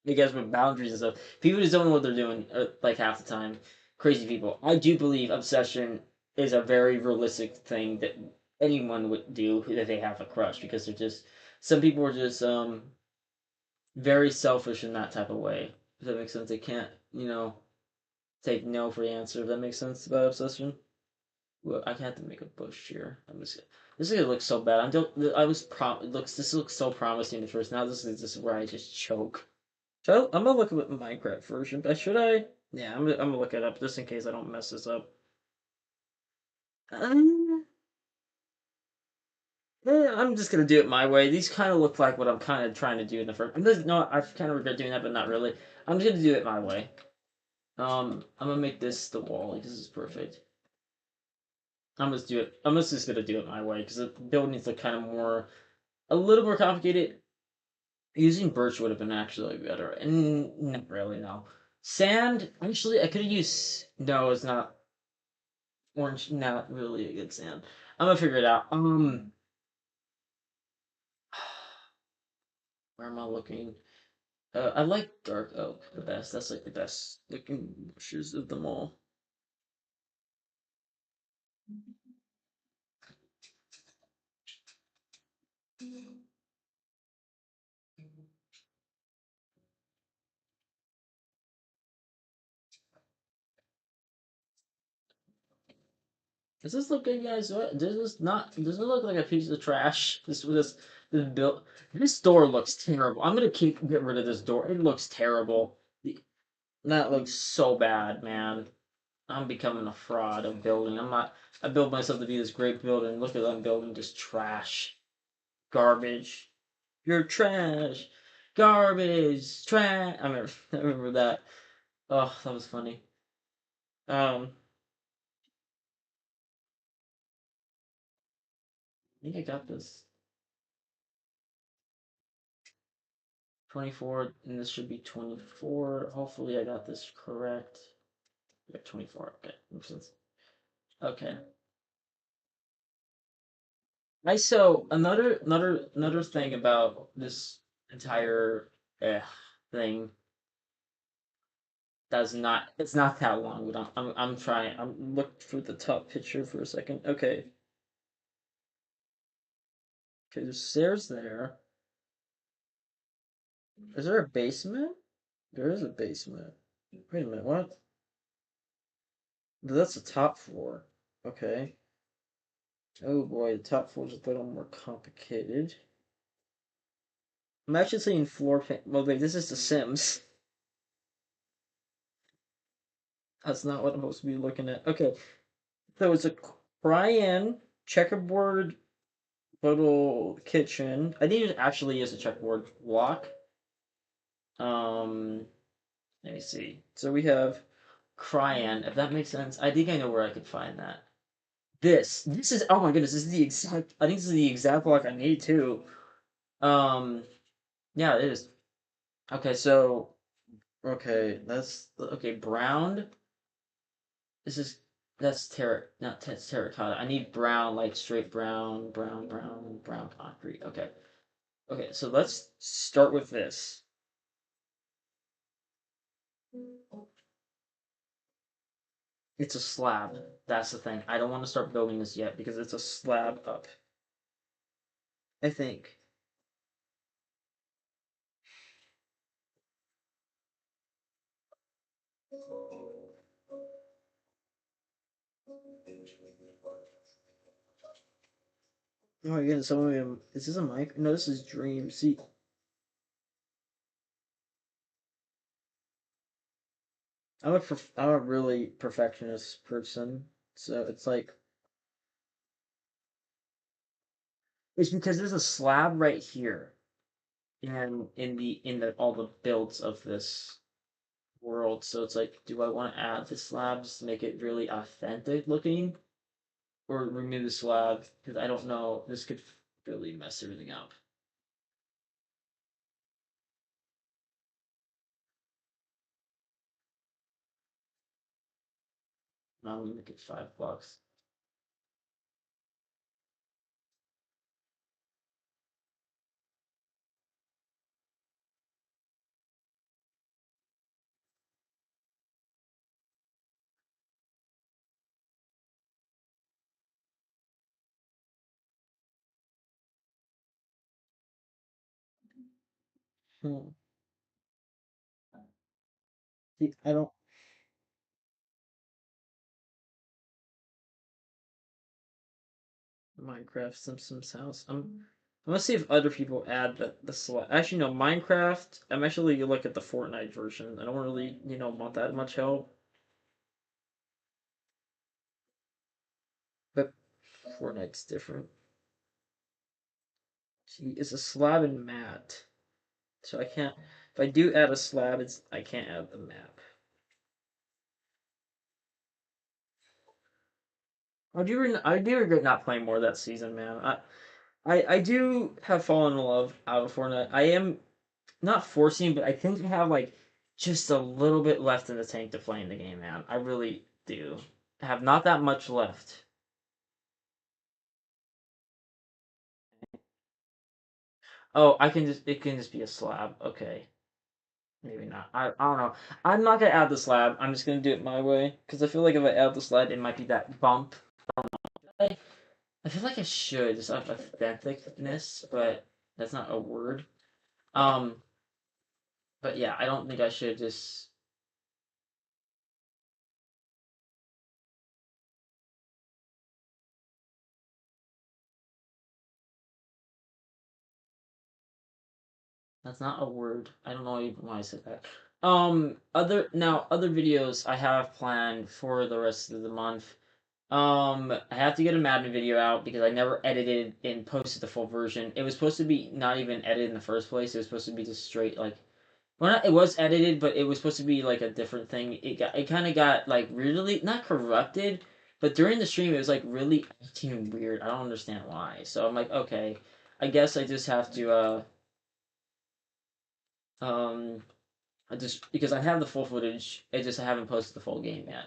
I guess with boundaries and stuff people just don't know what they're doing like half the time crazy people I do believe obsession is a very realistic thing that anyone would do if they have a crush because they're just some people are just very selfish in that type of way if that makes sense they can't take no for the answer if that makes sense about obsession. Well, I have to make a bush here. This is gonna look so bad. I don't. I was prom. It looks. This looks so promising at first. Now this is where I just choke. So I'm gonna look at the Minecraft version. But should I? Yeah, I'm gonna look it up just in case I don't mess this up. Um, I'm just gonna do it my way. These kind of look like what I'm kind of trying to do in the first. I'm just no. I kind of regret doing that, but not really. I'm just gonna do it my way. I'm gonna make this the wall. Like, this is perfect. I'm just do it. I'm just gonna do it my way because the build needs to kind of more a little more complicated. Using birch would have been actually better, and not really. No, sand. Actually, I could have used. No, it's not orange. Not really a good sand. I'm gonna figure it out. Where am I looking? I like dark oak the best. That's like the best looking bushes of them all. Does this look good, guys? Does this not? Does it look like a piece of trash? This build. This door looks terrible. I'm gonna get rid of this door. It looks terrible. That looks so bad, man. I'm becoming a fraud of building. I'm not. I built myself to be this great builder, and look at I'm building just trash, garbage. You're trash, garbage, trash. I remember that. Oh, that was funny. I think I got this. 24, and this should be 24. Hopefully, I got this correct. Yeah, 24. Okay, makes sense. Okay. I so another thing about this entire thing That's not. It's not that long, but I'm trying. I'm looking for the top picture for a second. Okay. Okay. There's stairs there. Is there a basement? There is a basement. Wait a minute. What? That's the top floor. Okay. Oh boy, the top floor is a little more complicated. I'm actually seeing floor plan. Well, wait, this is The Sims. That's not what I'm supposed to be looking at. Okay, so it's a cry-in checkerboard little kitchen. I think it actually is a checkerboard block. Um, Let me see. So we have cry-in. If that makes sense, I think I know where I could find that. This is oh my goodness, this is the exact. I think this is the exact block I need too. Um, yeah, it is. Okay, so okay, that's okay. Brown. This is that's not terracotta. I need brown, like straight brown, brown concrete. Okay, okay. So let's start with this. It's a slab. That's the thing. I don't want to start building this yet because it's a slab up. I think. Oh my goodness! Someone is this a mic? No, this is Dream. See, I'm a really perfectionist person, so it's like it's because there's a slab right here, and in the all the builds of this world. So it's like, do I want to add the slabs to make it really authentic looking, or remove the slab? Because I don't know. This could really mess everything up. I'm gonna make it $5. Hmm. See, I don't Minecraft Simpsons house. I'm gonna see if other people add the slab. Actually, no, Minecraft. I'm actually gonna look at the Fortnite version. I don't really want that much help, but Fortnite's different. See, it's a slab and mat. So I can't. If I do add a slab, I can't add the map. I do regret not playing more that season, man. I do have fallen in love out of Fortnite. I am not forcing, but I think I have like just a little bit left in the tank to play in the game, man. I really do. I have not that much left. Oh, it can just be a slab. Okay. Maybe not. I don't know. I'm not gonna add the slab. I'm just gonna do it my way because I feel like if I add the slab, it might be that bump. I feel like I should just have authenticness, but that's not a word. Um, but yeah, I don't think I should just. That's not a word. I don't know even why I said that. Other videos I have planned for the rest of the month. I have to get a Madden video out because I never edited and posted the full version. It was supposed to be not even edited in the first place. It was supposed to be just straight like well, not, it was edited, but it was supposed to be like a different thing. It kind of got like really not corrupted, but during the stream it was like really acting weird. I don't understand why. So I'm like, okay, I guess I just have to um I just because I have the full footage, I just haven't posted the full game yet.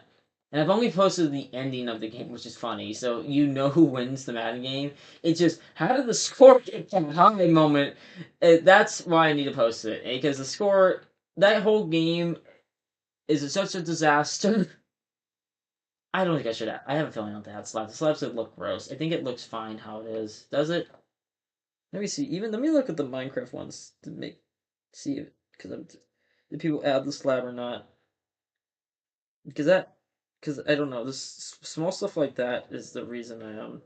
And I've only posted the ending of the game, which is funny. So you know who wins the Madden game. It's just how did the score get that high moment? That's why I need to post it because the score that whole game Is it such a disaster? I don't think I should. I have a feeling I don't have slabs. The slabs would look gross. I think it looks fine how it is. Does it? Let me see. Even let me look at the Minecraft ones to make see if because did people add the slab or not? Because that because I don't know. This small stuff like that is the reason I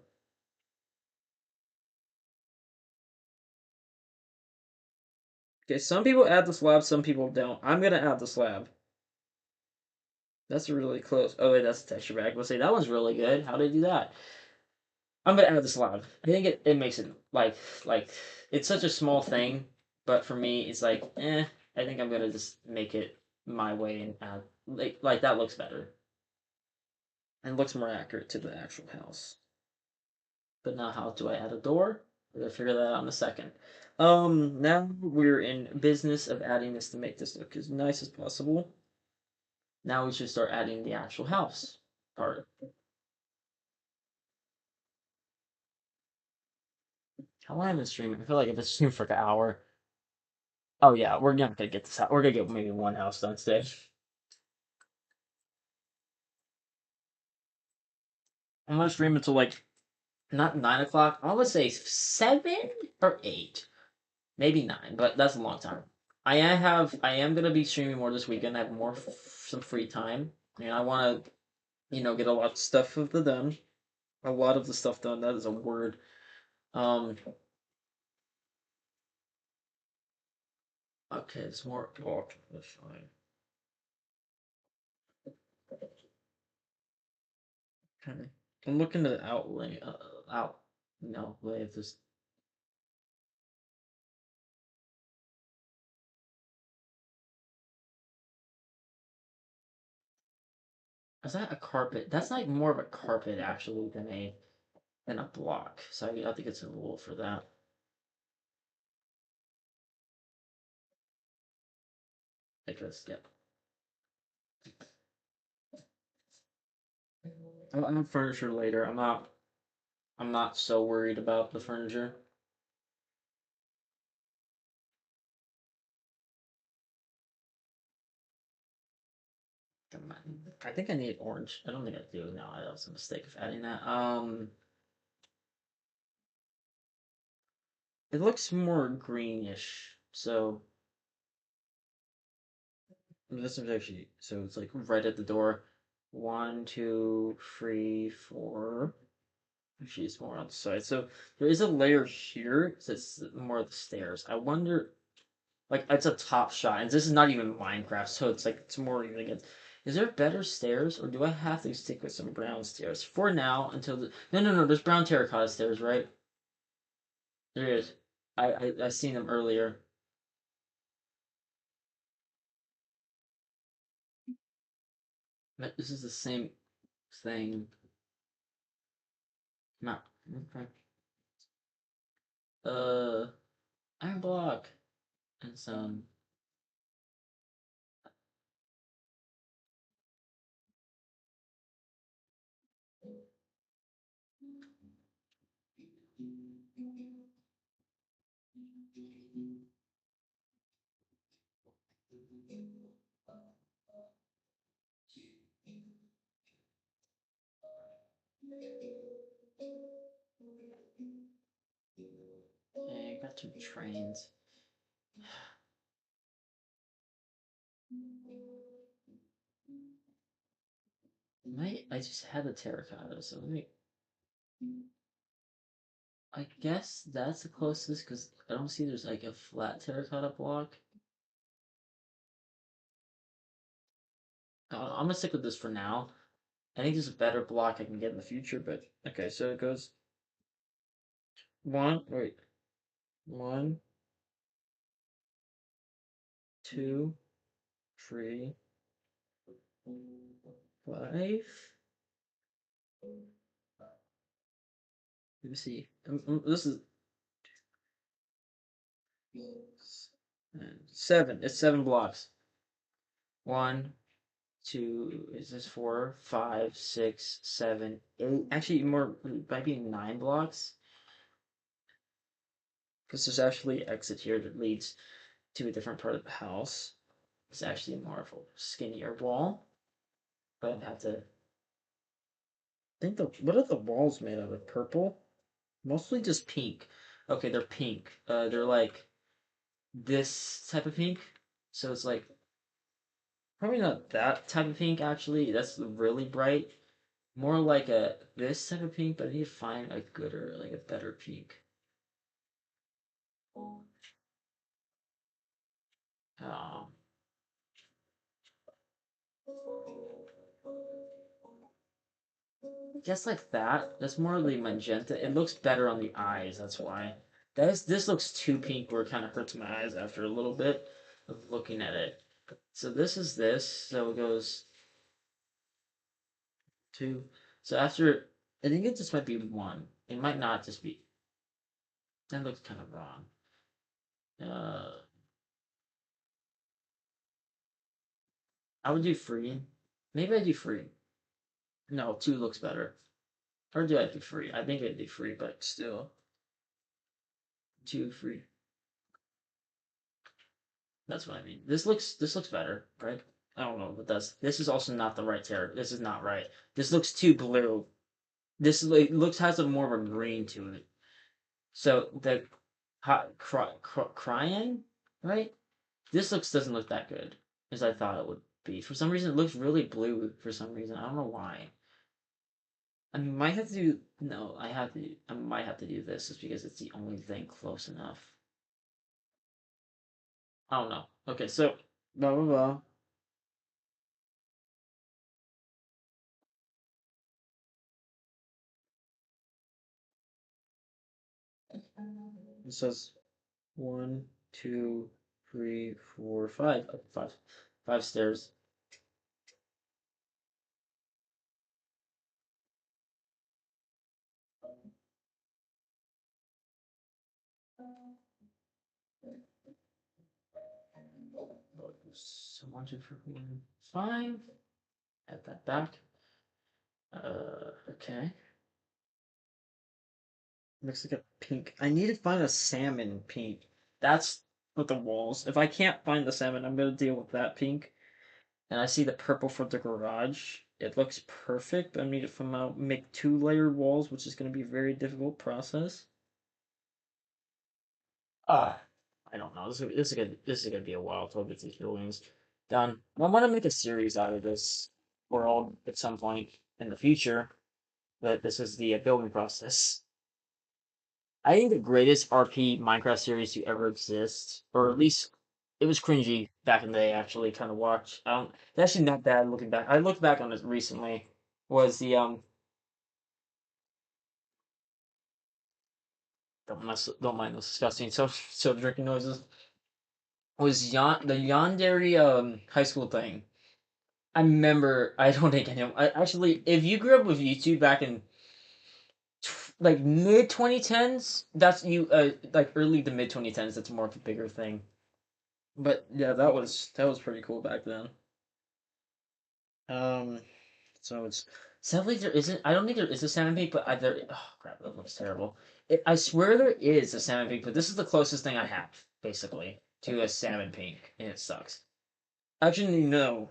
Okay, some people add the slab, some people don't. I'm gonna add the slab. That's really close. Oh wait, that's a texture bag. Let's say that one's really good. How did I do that? I'm gonna add the slab. I think it makes it like it's such a small thing, but for me it's like I think I'm gonna just make it my way and add like that looks better and looks more accurate to the actual house. But now how do I add a door? We're gonna figure that out in a second. Now we're in business of adding this to make this look as nice as possible. Now we should start adding the actual house part. How long have I been streaming? I feel like I've been streaming for like an hour. Oh yeah, we're not gonna get this out. We're gonna get maybe one house done today. I'm gonna stream until like not 9 o'clock. I would say 7 or 8, maybe 9, but that's a long time. I am gonna be streaming more this weekend. I have more some free time, and I want to get a lot of stuff of the done. A lot of the stuff done. That is a word. Um. Okay, it's more. Oh, that's fine. Okay. I'm looking at the outlay. Out. No, way of this. Is that a carpet? That's like more of a carpet actually than a block. So I think it's a rule for that. Because yeah, I'll have furniture later. I'm not so worried about the furniture. I think I need orange. I don't think I do. No, that was a mistake of adding that. It looks more greenish. So this is actually so it's like right at the door. One, two, three, four. Actually, it's more on the side. So there is a layer here that's more of the stairs. I wonder, like, it's a top shot, and this is not even Minecraft, so it's like it's more even against. Is there better stairs, or do I have to stick with some brown stairs for now until the? No, no, no. There's brown terracotta stairs, right? There is. I seen them earlier. But this is the same thing. No. Okay. Uh, iron block and some. Okay, got two trains. I just had the terracotta, so let me. I guess that's the closest because I don't see there's like a flat terracotta block. I'm gonna stick with this for now. I think there's a better block I can get in the future, but okay, so it goes wait, one, two, three, five. Let me see. This is seven. It's 7 blocks. One, two. Is this 4, 5, 6, 7, 8? Actually, more might be 9 blocks because there's actually an exit here that leads to a different part of the house. It's actually more of a skinnier wall, but I have to think the what are the walls made of? Like purple? Mostly just pink. Okay, they're pink. They're like this type of pink. So it's like probably not that type of pink actually. That's really bright. More like a this type of pink, but I need to find a gooder, like a better pink. Um, just like that. That's more of the magenta. It looks better on the eyes. That's why. This looks too pink, where it kind of hurts my eyes after a little bit of looking at it. So this is this. So it goes two. So after, I think it just might be one. It might not just be. That looks kind of wrong. Uh, I would do free. Maybe I do free. No, two looks better. Or do I do free? I think I do free, but still, two free. That's what I mean. This looks better, right? I don't know, but this is also not the right terror. This is not right. This looks too blue. This like, looks has a more of a green to it. So the crying, right? This looks doesn't look that good as I thought it would be. For some reason, it looks really blue. For some reason, I don't know why. I might have to do no. I have to. I might have to do this just because it's the only thing close enough. I don't know. Okay, so blah blah blah. It says one, two, three, four, five. Oh, five. Five stairs. So one, two, three, four, five. Add that back. Okay. Looks like a pink. I need to find a salmon pink. That's with the walls. If I can't find the salmon, I'm gonna deal with that pink. And I see the purple for the garage. It looks perfect, but I need to somehow make two-layer walls, which is gonna be a very difficult process. Uh, I don't know. This is gonna be a while till I get these buildings done. I want to make a series out of this world at some point in the future. But this is the building process. I think the greatest RP Minecraft series to ever exist, or at least it was cringy back in the day. Actually, kind of watch. It's actually not bad looking back. I looked back on it recently. Was the don't mind those disgusting so drinking noises. Was the Yandere high school thing. I remember. I don't think anyone. Actually, if you grew up with YouTube back in like mid 2010s, that's you like early to mid 2010s. That's more of a bigger thing. But yeah, that was pretty cool back then. Um, so it's sadly there isn't. I don't think there is a salmon pig, but there. Oh crap, that looks terrible. I swear there is a salmon pig, but this is the closest thing I have basically to a salmon pink, and it sucks. Actually, no.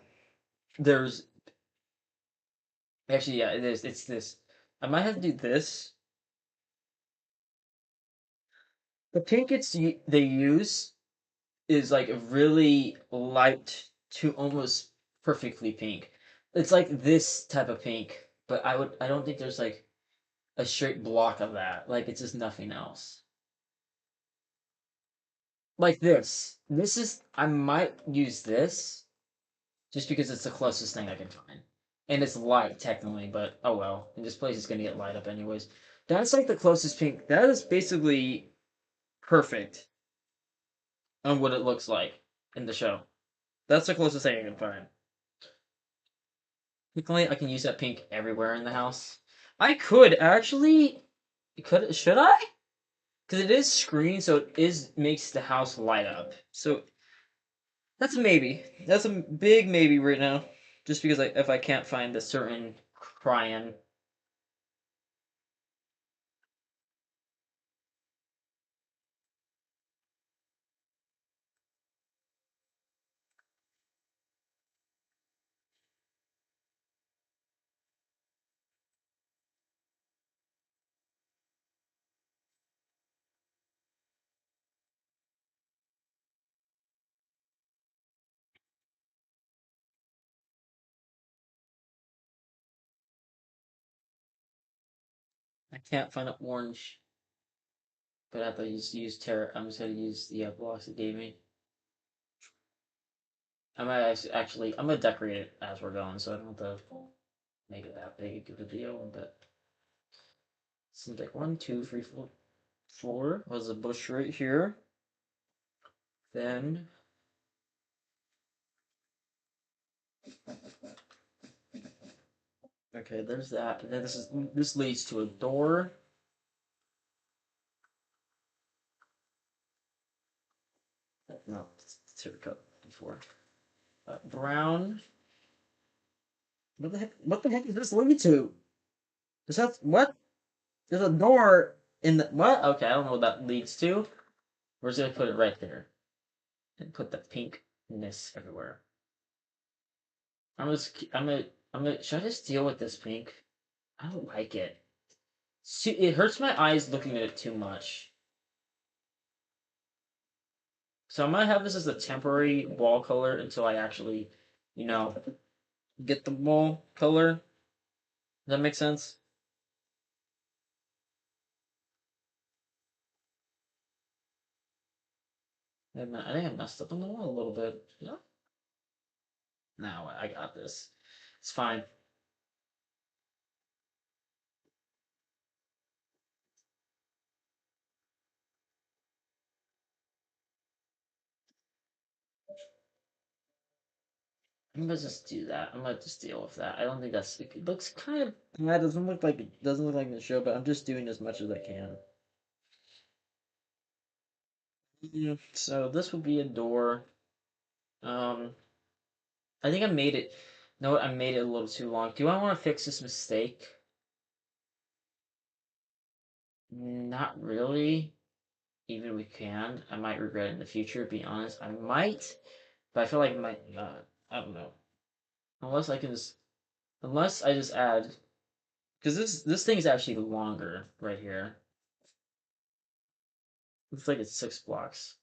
There's actually yeah, it is. It's this. I might have to do this. The pink they use is like really light to almost perfectly pink. It's like this type of pink, but I don't think there's like a straight block of that. Like it's just nothing else. Like this. This is I might use this just because it's the closest thing I can find. And it's light technically, but oh well. And this place is gonna get light up anyways. That's like the closest pink. That is basically perfect on what it looks like in the show. That's the closest thing I can find. Technically, I can use that pink everywhere in the house. I could actually. Could should I? Because it is screen, so it is makes the house light up. So that's a maybe. That's a big maybe right now. Just because if I can't find a certain crayon. I can't find an orange, but I have to use terra. I'm just gonna use the blocks it gave me. I might actually, I'm gonna decorate it as we're going, so I don't have to make it that big of a deal. But seems like 1, 2, 3, 4 was a bush right here. Then okay, there's that. And then this leads to a door. No, it's here cut before. Brown. What the heck? What the heck does this lead to? Is that what? There's a door in the what? Okay, I don't know what that leads to. We're just gonna put it right there and put the pinkness everywhere. Should I just deal with this pink? I don't like it. See, it hurts my eyes looking at it too much. So I might have this as a temporary wall color until I actually, you know, get the wall color. Does that make sense? I think I messed up on the wall a little bit. Yeah. No, I got this. It's fine. I'm gonna just do that. I'm gonna just deal with that. I don't think that's. It looks kind of. That doesn't look like the show, but I'm just doing as much as I can. So this would be a door. Um, I think I made it. No, what? I made it a little too long. Do I want to fix this mistake? Not really. Even if we can, I might regret it in the future. To be honest, I might, but I feel like I might not. I don't know. Unless I can just, unless I just add, because this thing is actually longer right here. Looks like it's 6 blocks.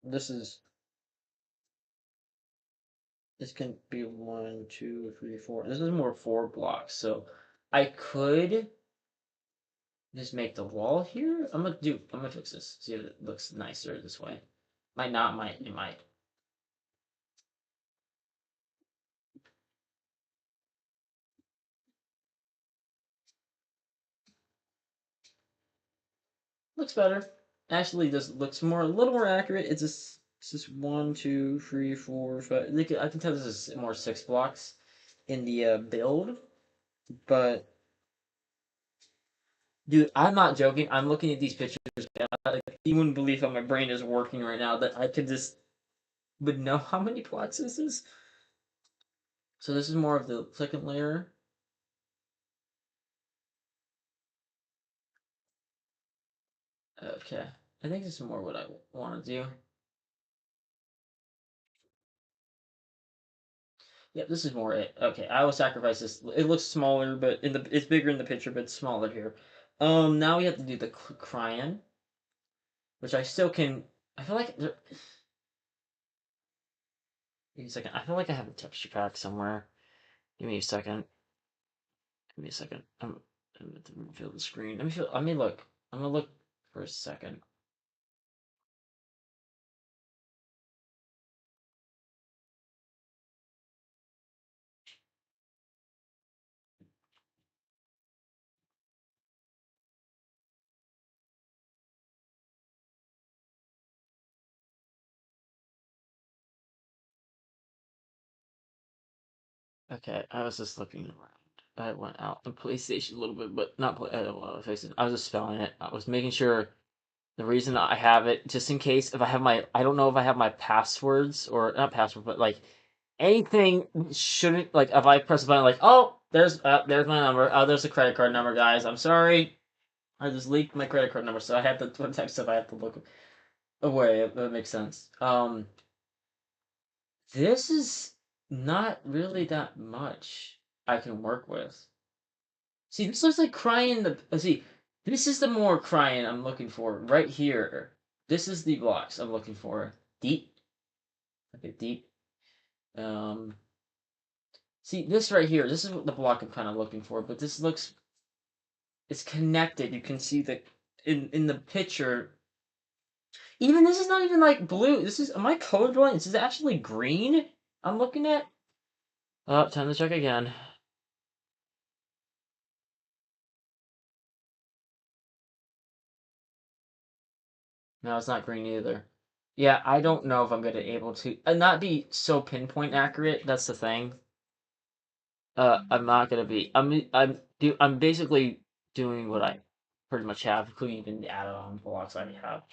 This is this can be 1, 2, 3, 4. This is more 4 blocks, so I could just make the wall here. I'm gonna fix this. See if it looks nicer this way. Might not, might it might. Looks better. Actually, this looks a little more accurate. It's just 1, 2, 3, 4, 5. I can tell this is more 6 blocks in the build, but dude, I'm not joking. I'm looking at these pictures. You wouldn't believe how my brain is working right now. That I could just would know how many blocks this is. So this is more of the second layer. Okay, I think this is more what I want to do. Yep, this is more it. Okay, I will sacrifice this. It looks smaller, but it's bigger in the picture, but it's smaller here. Now we have to do the crayon, which I still can. I feel like. Give me a second. I feel like I have a texture pack somewhere. Give me a second. Give me a second. I'm gonna fill the screen. Let me feel. Let me look. I'm gonna look for a second. Okay, I was just looking around. I went out on PlayStation a little bit, but not play. Well, I was just spelling it. I was making sure the reason I have it, just in case if I have I don't know if I have my passwords or not password, but like anything shouldn't like if I press a button like there's my number, there's the credit card number, guys. I'm sorry, I just leaked my credit card number, so I have to when text stuff I have to look away. If that makes sense. This is not really that much I can work with. See, this looks like crying. See, this is the more crying I'm looking for right here. This is the blocks I'm looking for. Deep, okay, deep. Um, See, this right here, this is what the block I'm kind of looking for, but this looks, it's connected. You can see the, in the picture, even this is not even like blue. This is, am I colorblind? This is actually green I'm looking at. Oh, time to check again. No, it's not green either. Yeah, I don't know if I'm gonna able to not be so pinpoint accurate. That's the thing. I'm not gonna be. I'm basically doing what I pretty much have, including even the add-on blocks I have.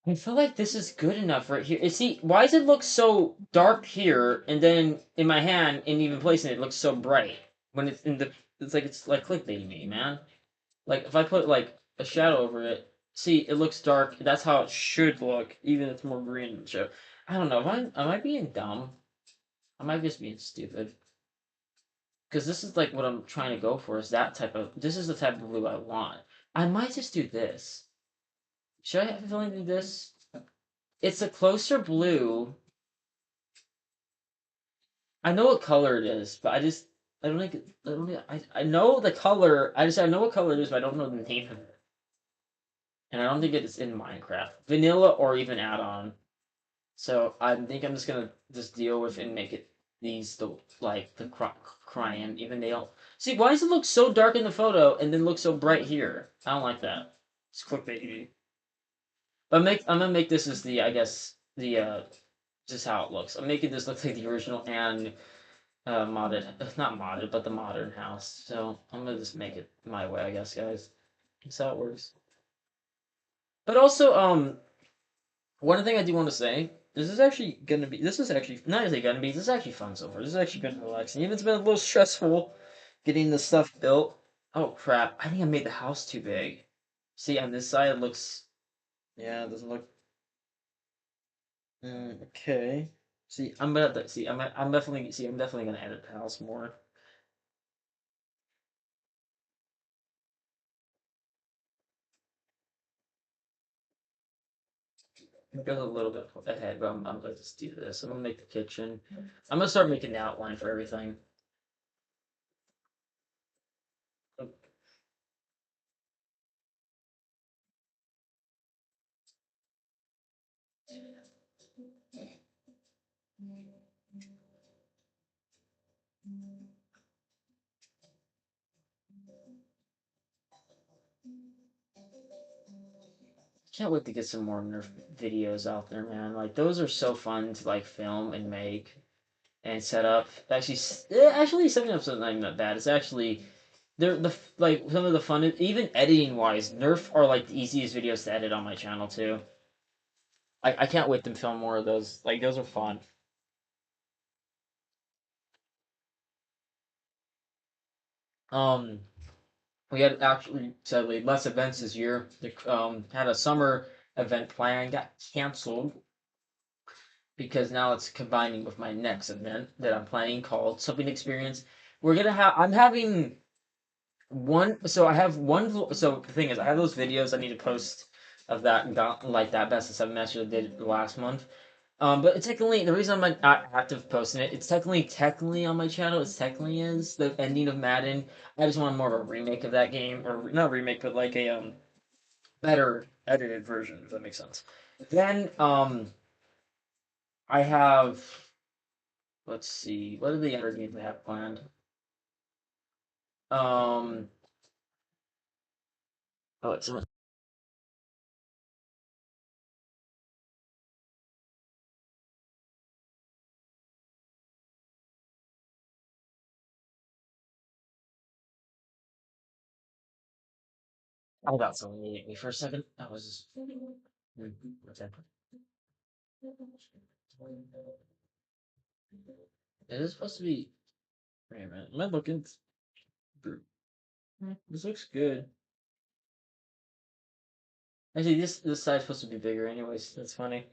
I feel like this is good enough right here. See, why does it look so dark here, and then in my hand, and even placing it, it looks so bright when it's in the. It's like clickbaiting me, man. Like if I put like a shadow over it, see, it looks dark. That's how it should look, even if it's more green in the show. I don't know. Am I being dumb? I might just being stupid. Because this is like what I'm trying to go for. Is that type of? This is the type of blue I want. I might just do this. Should I have a feeling to do this? It's a closer blue. I know what color it is, but I don't think I don't think, I know the color. I know what color it is, but I don't know the name of it. And I don't think it's in Minecraft, vanilla or even add-on. So I think I'm just gonna just deal with and make it these the like the crying even they don't see why does it look so dark in the photo and then look so bright here? I don't like that. It's clickbait. But I'm gonna make this as the I guess the just how it looks. I'm making this look like the original and modded, not modded, but the modern house. So I'm gonna just make it my way, I guess, guys. That's how it works. But also, one thing I do want to say, this is actually, not is it gonna be, this is actually fun so far. This has actually been relaxing. Even it's been a little stressful getting the stuff built. Oh crap, I think I made the house too big. See, on this side it looks, yeah, it doesn't look, okay. See, I'm definitely gonna edit the house more. It goes a little bit ahead, but I'm gonna just do this. I'm gonna make the kitchen. I'm gonna start making the outline for everything. Can't wait to get some more Nerf videos out there, man. Like those are so fun to like film and make and set up. Actually, setting up something not even that bad. It's actually they're like some of the fun, even editing wise. Nerf are like the easiest videos to edit on my channel too. I can't wait to film more of those. Like those are fun. Um, we had actually sadly less events this year. Had a summer event planned, got canceled because now it's combining with my next event that I'm planning called Something Experience. I'm having one, so I have one, so the thing is, I have those videos I need to post of like that Best of 7 match I did last month. But it's technically, the reason I'm not active posting it, it's technically on my channel, it's technically is the ending of Madden. I just want more of a remake of that game, or not a remake, but like a, better edited version, if that makes sense. Then, I have, let's see, what are the other games I have planned? Um, oh, it's I got someone needing me for a second. I was just. Okay. It is supposed to be. Wait a minute. Am I looking through? This looks good. Actually, this side's supposed to be bigger, anyways. That's funny.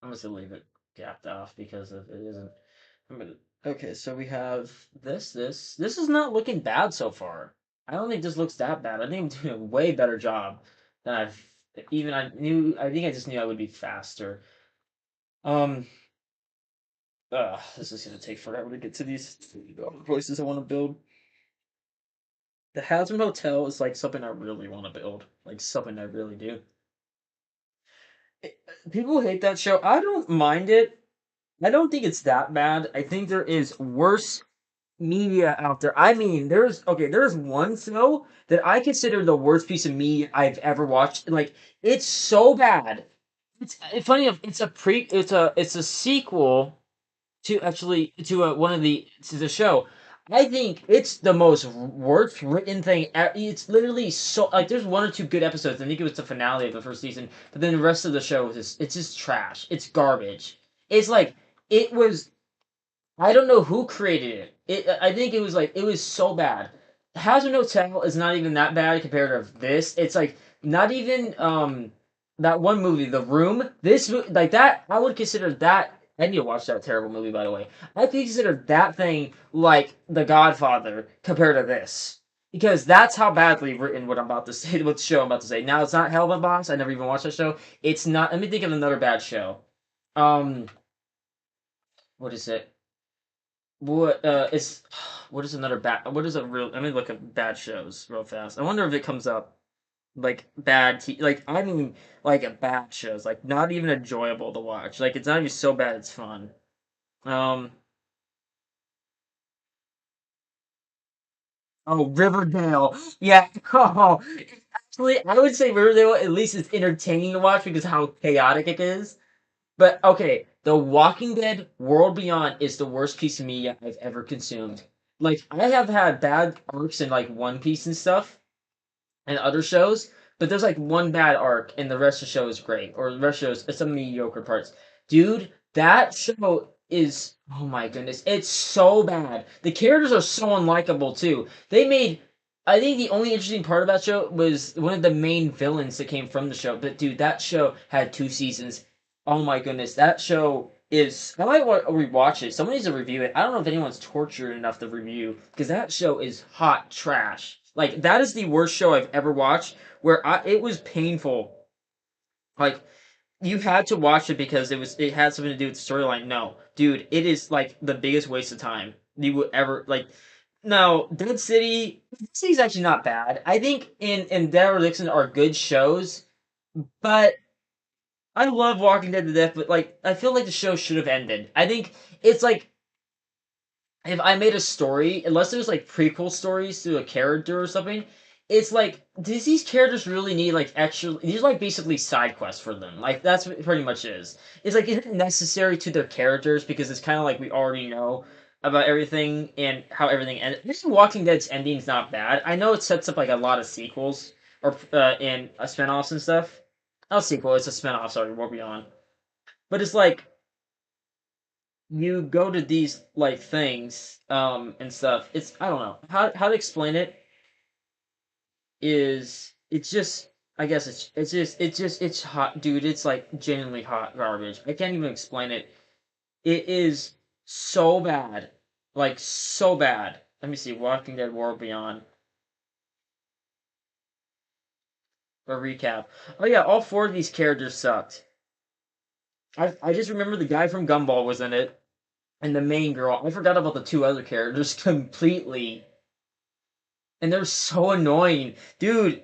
I'm just gonna leave it gapped off because if it isn't. I'm gonna. Okay, so we have this is not looking bad so far. I don't think this looks that bad. I think I'm doing a way better job than I think I just knew I would be faster. Um, This is gonna take forever to get to these places I want to build. The Hazard Hotel is like something I really want to build, like something I really do. It- People hate that show. I don't mind it. I don't think it's that bad. I think there is worse media out there. I mean, there's one show that I consider the worst piece of media I've ever watched. Like, it's so bad. It's funny enough. It's a sequel to actually to one of the show. I think it's the most worst written thing. It's literally so like there's one or two good episodes. I think it was the finale of the first season, but then the rest of the show is it's just trash. It's garbage. It's like it was I don't know who created it. I think it was so bad. House of No Tell is not even that bad compared to this. It's like not even that one movie, The Room. Like that, I would consider that. I need to watch that terrible movie, by the way. I consider that thing like The Godfather compared to this because that's how badly written what I'm about to say. What show I'm about to say. Now it's not Hell of a Boss. I never even watched that show. It's not. Let me think of another bad show. Um, what is it? What is what is another bad? What is a real? Let me look at bad shows real fast. I wonder if it comes up like like I mean like a bad shows like not even enjoyable to watch. Like it's not even so bad it's fun. Um. Oh, Riverdale. Yeah. Oh, actually, I would say Riverdale at least is entertaining to watch because how chaotic it is. But okay, The Walking Dead World Beyond is the worst piece of media I've ever consumed. Like I have had bad arcs in like One Piece and stuff and other shows, but there's like one bad arc and the rest of the show is great, or the rest of the show is some mediocre parts. Dude, that show is oh my goodness, it's so bad. The characters are so unlikable too. They made I think the only interesting part of that show was one of the main villains that came from the show. But dude, that show had two seasons. Oh my goodness, that show is. I might want to rewatch it. Someone needs to review it. I don't know if anyone's tortured enough to review because that show is hot trash. Like that is the worst show I've ever watched. Where it was painful. Like you had to watch it because it had something to do with the storyline. No, dude, it is like the biggest waste of time you would ever like. No, Dead City's actually not bad. I think in Dead or Dixon are good shows, but I love Walking Dead to death. But like, I feel like the show should have ended. I think it's like if I made a story, unless there's like prequel stories to a character or something, it's like, does these characters really need like extra? These are like basically side quests for them. Like that's what it pretty much is. It's like is it necessary to their characters because it's kind of like we already know about everything and how everything ends. This Walking Dead's ending is not bad. I know it sets up like a lot of sequels or and spinoffs and stuff. Not a sequel, it's a spinoff. Sorry, War Beyond. But it's like you go to these like things and stuff. It's I don't know how to explain it is it's just I guess it's hot dude. It's like genuinely hot garbage. I can't even explain it. It is so bad. Like so bad. Let me see Walking Dead World Beyond a recap. Oh yeah, all four of these characters sucked. I just remember the guy from Gumball was in it and the main girl. I forgot about the two other characters completely. And they're so annoying. Dude,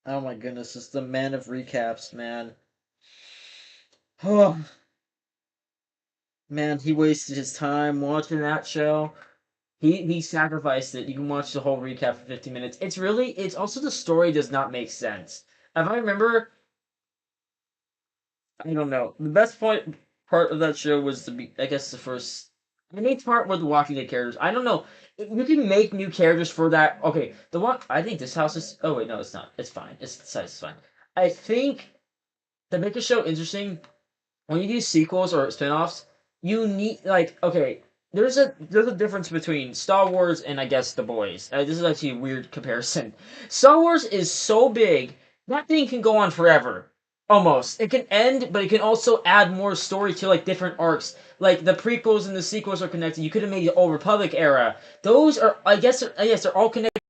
oh my goodness, it's the man of recaps, man. Oh, man, he wasted his time watching that show. He sacrificed it. You can watch the whole recap for 15 minutes. It's also the story does not make sense. If I remember, I don't know. The best part of that show was I guess the first the main part were the Walking Dead characters. I don't know. You can make new characters for that. Okay, the one I think this house is. Oh wait, no, it's not. It's fine. It's the size is fine. I think to make a show interesting, when you do sequels or spin-offs, you need like okay, there's a difference between Star Wars and I guess The Boys. This is actually a weird comparison. Star Wars is so big that thing can go on forever. Almost. It can end, but it can also add more story to like different arcs. Like the prequels and the sequels are connected. You could have made the Old Republic era. Those are, I guess, yes, they're all connected.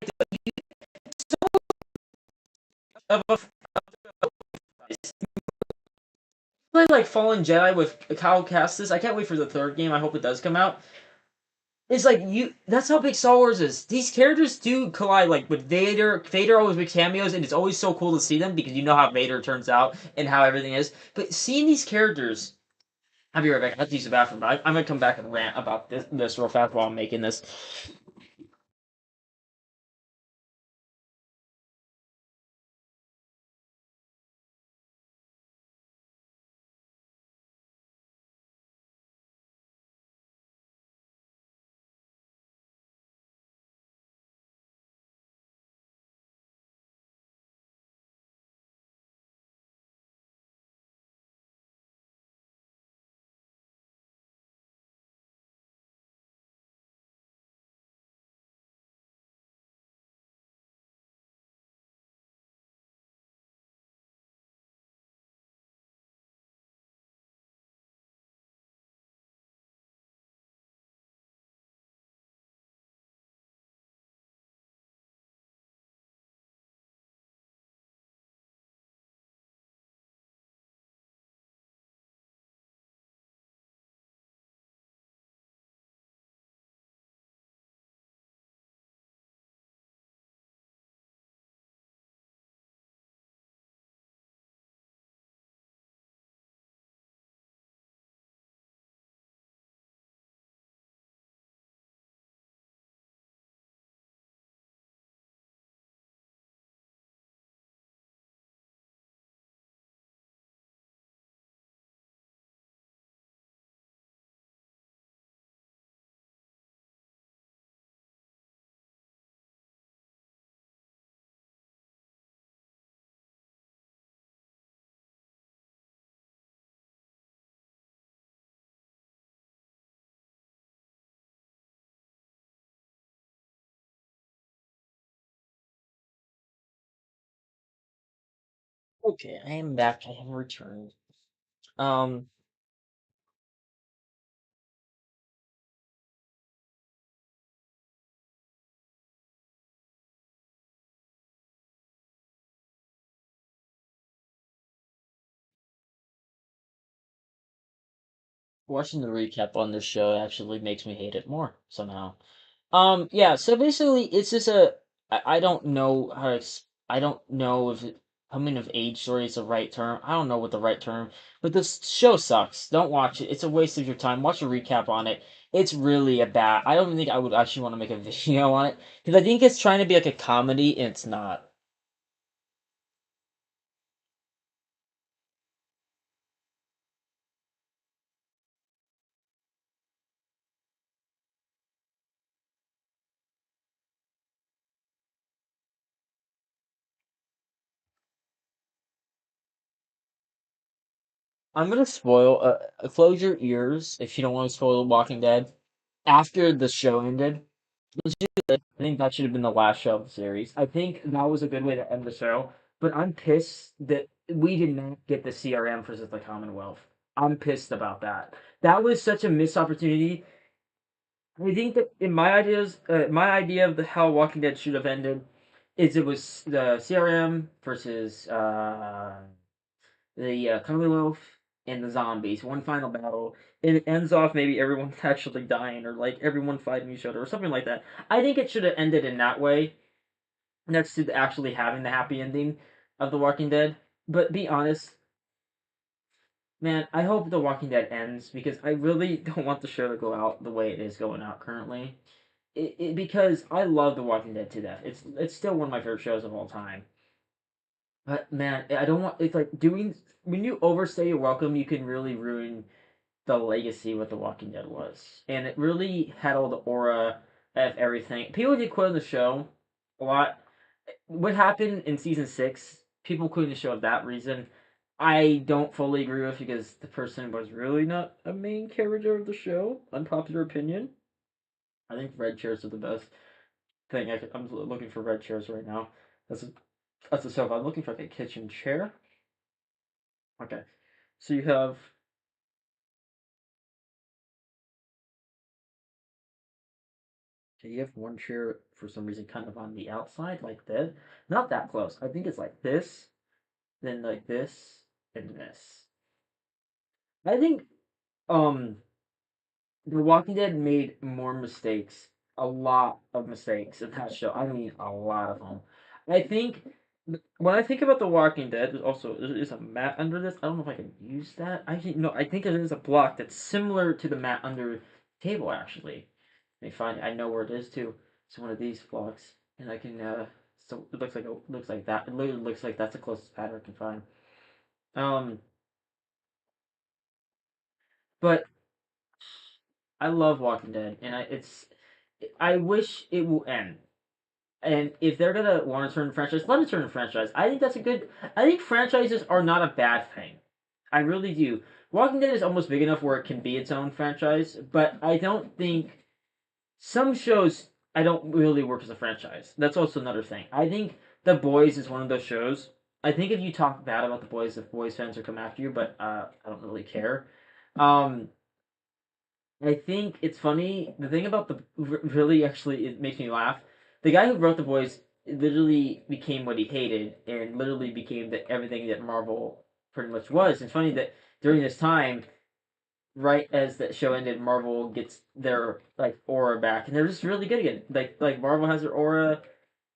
Of a, play like Fallen Jedi with Kyle Kestis. I can't wait for the third game. I hope it does come out. It's like you. That's how big Star Wars is. These characters do collide. Like with Vader, Vader always makes cameos, and it's always so cool to see them because you know how Vader turns out and how everything is. But seeing these characters, I'll be right back. I have to use the bathroom, but I'm gonna come back and rant about this real fast while I'm making this. Okay, I am back. I have returned. Um, Watching the recap on this show actually makes me hate it more somehow. Yeah. So basically, it's just a. I don't know how to. I don't know if coming of age story is the right term. I don't know what the right term. But this show sucks. Don't watch it. It's a waste of your time. Watch a recap on it. It's really a bad. I don't even think I would actually want to make a video on it because I think it's trying to be like a comedy and it's not. I'm gonna spoil. Close your ears if you don't want to spoil The Walking Dead. After the show ended, I think that should have been the last show of the series. I think that was a good way to end the show. But I'm pissed that we did not get the CRM versus the Commonwealth. I'm pissed about that. That was such a missed opportunity. I think that in my idea of the how Walking Dead should have ended is it was the CRM versus the Commonwealth and the zombies. One final battle. It ends off maybe everyone actually dying or like everyone fighting each other or something like that. I think it should have ended in that way. Next to actually having the happy ending of The Walking Dead. But be honest, man, I hope The Walking Dead ends because I really don't want the show to go out the way it is going out currently. Because I love The Walking Dead to death. It's still one of my favorite shows of all time. But man, I don't want it's like doing when you overstay your welcome, you can really ruin the legacy what The Walking Dead was, and it really had all the aura of everything. People did quote the show a lot. What happened in season 6? People quoting the show of that reason. I don't fully agree with because the person was really not a main character of the show. Unpopular opinion. I think red chairs are the best thing. I'm looking for red chairs right now. That's a, that's a sofa. I'm looking for like a kitchen chair. Okay. So you have one chair for some reason kind of on the outside, like this. Not that close. I think it's like this, then like this, and this. I think um The Walking Dead made more mistakes, a lot of mistakes in that show. I mean, a lot of them. I think when I think about The Walking Dead, there's also there's a mat under this. I don't know if I can use that. Actually, no. I think there is a block that's similar to the mat under the table. Actually, let me find. I know where it is too. It's one of these blocks, and I can. So it looks like that. It literally looks like that's the closest pattern I can find. Um, but I love Walking Dead, and I wish it will end. And if they're gonna want to turn a franchise, let it turn a franchise. I think that's a good. I think franchises are not a bad thing. I really do. Walking Dead is almost big enough where it can be its own franchise, but I don't think some shows I don't really work as a franchise. That's also another thing. I think The Boys is one of those shows. I think if you talk bad about The Boys, the Boys fans will come after you, but I don't really care. Um, I think it's funny. The thing about really actually it makes me laugh. The guy who wrote the voice literally became what he hated, and literally became everything that Marvel pretty much was. It's funny that during this time, right as that show ended, Marvel gets their like aura back, and they're just really good again. Like Marvel has their aura.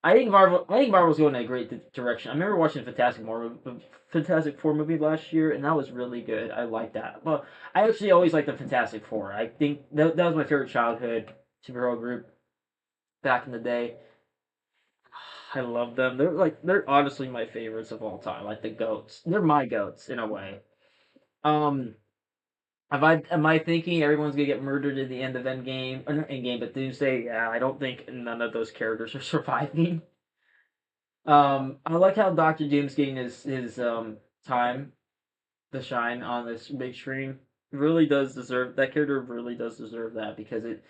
I think Marvel's going in a great direction. I remember watching Fantastic Four movie last year, and that was really good. I like that. Well, I actually always liked the Fantastic Four. I think that was my favorite childhood superhero group back in the day. I love them. They're honestly my favorites of all time. Like the goats. They're my goats in a way. Um, am I thinking everyone's gonna get murdered at the end of Endgame? Or not Endgame, but Doomsday? Yeah, I don't think none of those characters are surviving. I like how Doctor Doom's getting his time to shine on this big screen. Really does deserve that character. Really does deserve that because it.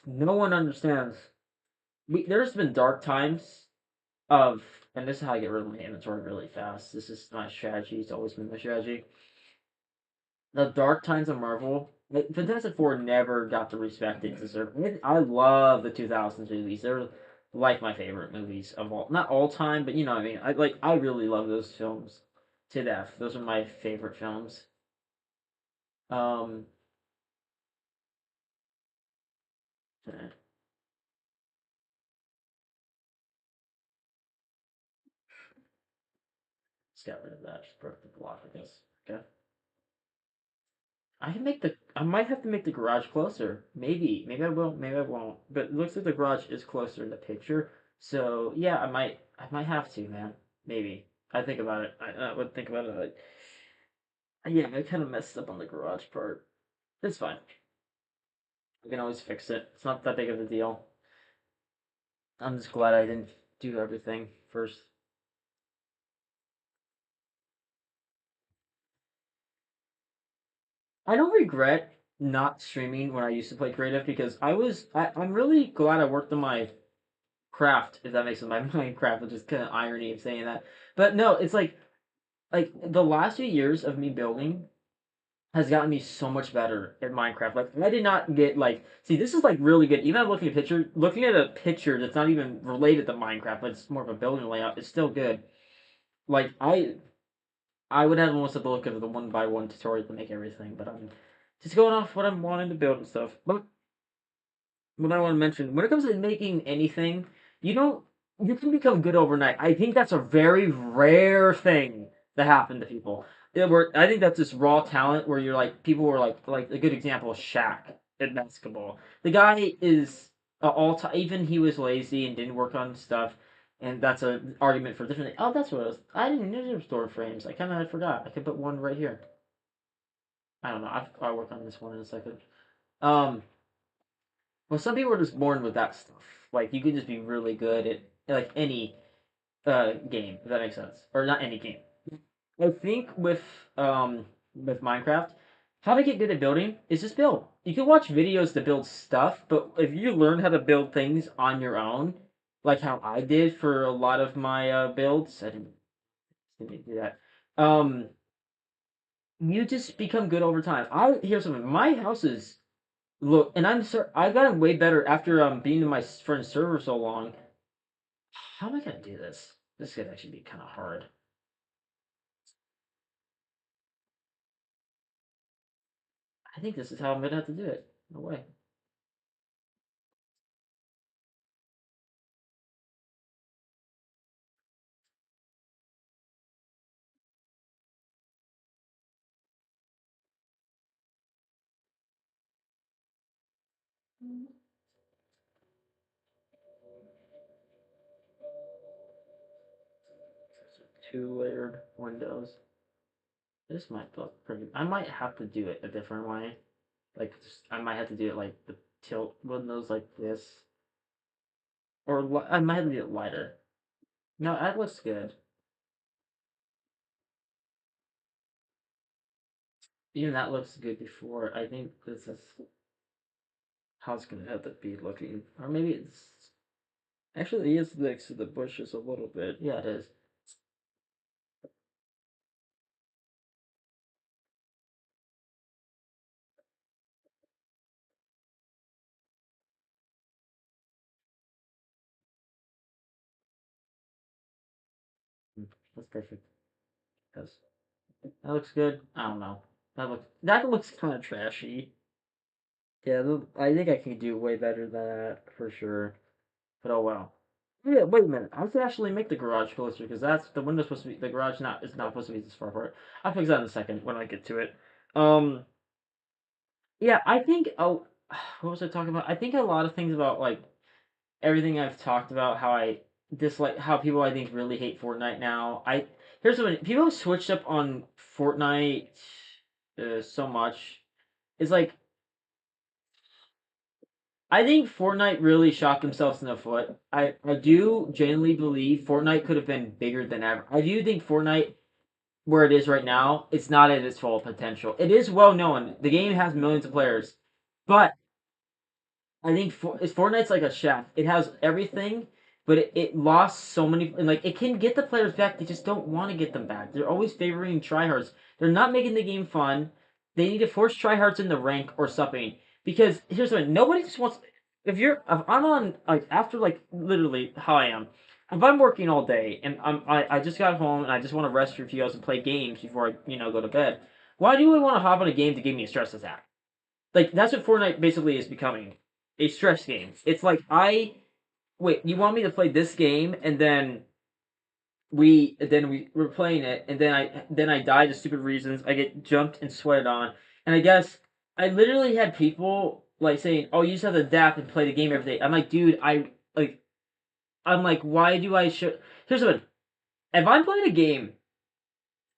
No one understands. There's been dark times of, and this is how I get rid of my inventory really fast. This is my strategy. It's always been my strategy. The dark times of Marvel. Like, Fantastic Four never got the respect it deserved. I love the 2000s movies. They're like my favorite movies of all, not all time, but you know what I mean. I really love those films to death. Those are my favorite films. Um, let's get rid of that. Just broke the block, I guess. Okay. I might have to make the garage closer. Maybe I will. Maybe I won't. But it looks like the garage is closer in the picture. So yeah, I might have to, man. Maybe. I think about it. I would think about it. Like, yeah, I kind of messed up on the garage part. It's fine. I can always fix it. It's not that big of a deal. I'm just glad I didn't do everything first. I don't regret not streaming when I used to play creative because I'm really glad I worked on my craft, if that makes sense. My Minecraft, which is kind of irony of saying that. But no, it's like the last few years of me building has gotten me so much better at Minecraft. Like I did not get like see this is like really good. Even looking at a picture that's not even related to Minecraft, but it's more of a building layout. It's still good. Like I would have almost have to look at the one by one tutorial to make everything, but I'm just going off what I'm wanting to build and stuff. But what I want to mention when it comes to making anything, you don't you can become good overnight. I think that's a very rare thing that happen to people. I think that's just raw talent where you're like people were like a good example is Shaq in basketball. The guy is all time. Even he was lazy and didn't work on stuff, and that's an argument for different. Oh, that's what it was. I didn't know there were store frames. I kind of forgot. I could put one right here. I don't know. I'll work on this one in a second. Um, well, some people are just born with that stuff. Like you can just be really good at like any game, if that makes sense, or not any game. I think with Minecraft, how to get good at building is just build. You can watch videos to build stuff, but if you learn how to build things on your own, like how I did for a lot of my builds, I didn't do that. Um, you just become good over time. I here's something. My house is look, and I've gotten way better after being in my friend's server so long. How am I gonna do this? This could actually be kind of hard. I think this is how I'm gonna have to do it. No way. 2 layered windows. This might look pretty. I might have to do it a different way. Like I might have to do it like the tilt windows like this, or I might have to do it lighter. No, that looks good. Even that looks good before. I think this is how it's gonna have to be looking, or maybe it's actually it is next to the bushes a little bit. Yeah, it is. That's perfect. Yes, that looks good. I don't know. That looks kind of trashy. Yeah, I think I can do way better than that for sure. But oh well. Yeah, wait a minute. I could actually make the garage closer because that's the window's supposed to be the garage not is not supposed to be this far apart. I'll fix that in a second when I get to it. Um, yeah, I think what was I talking about? I think a lot of things about like everything I've talked about how I dislike how people I think really hate Fortnite now. Here's what people have switched up on Fortnite so much. It's like I think Fortnite really shot themselves in the foot. I do genuinely believe Fortnite could have been bigger than ever. I do think Fortnite, where it is right now, it's not at its full potential. It is well known. The game has millions of players. But I think Fortnite's like a chef. It has everything, but it lost so many. And like it can get the players back. They just don't want to get them back. They're always favoring tryhards. They're not making the game fun. They need to force tryhards in the rank or something. Because here's the thing: nobody just wants. If I'm on like after like literally how I am. If I'm working all day and I just got home and I just want to rest for a few hours and play games before I go to bed. Why do I want to hop on a game to give me a stress attack? Like that's what Fortnite basically is becoming, a stress game. It's like I wait, you want me to play this game and we're playing it and then I die to stupid reasons. I get jumped and sweated on, and I guess I literally had people like saying, "Oh, you just have to adapt and play the game every day." I'm like, dude, I'm like, why do I should? Here's what: if I'm playing a game,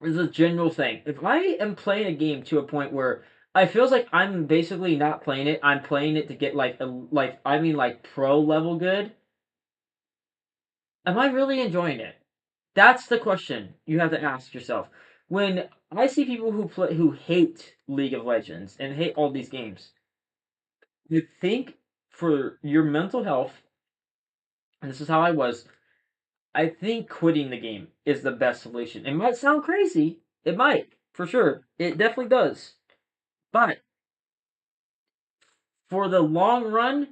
this is a general thing. If I am playing a game to a point where I feels like I'm basically not playing it, I'm playing it to get like pro level good. Am I really enjoying it? That's the question you have to ask yourself. When I see people who hate League of Legends and hate all these games, you think for your mental health, and this is how I was, I think quitting the game is the best solution. It might sound crazy. It might, for sure. It definitely does. But for the long run,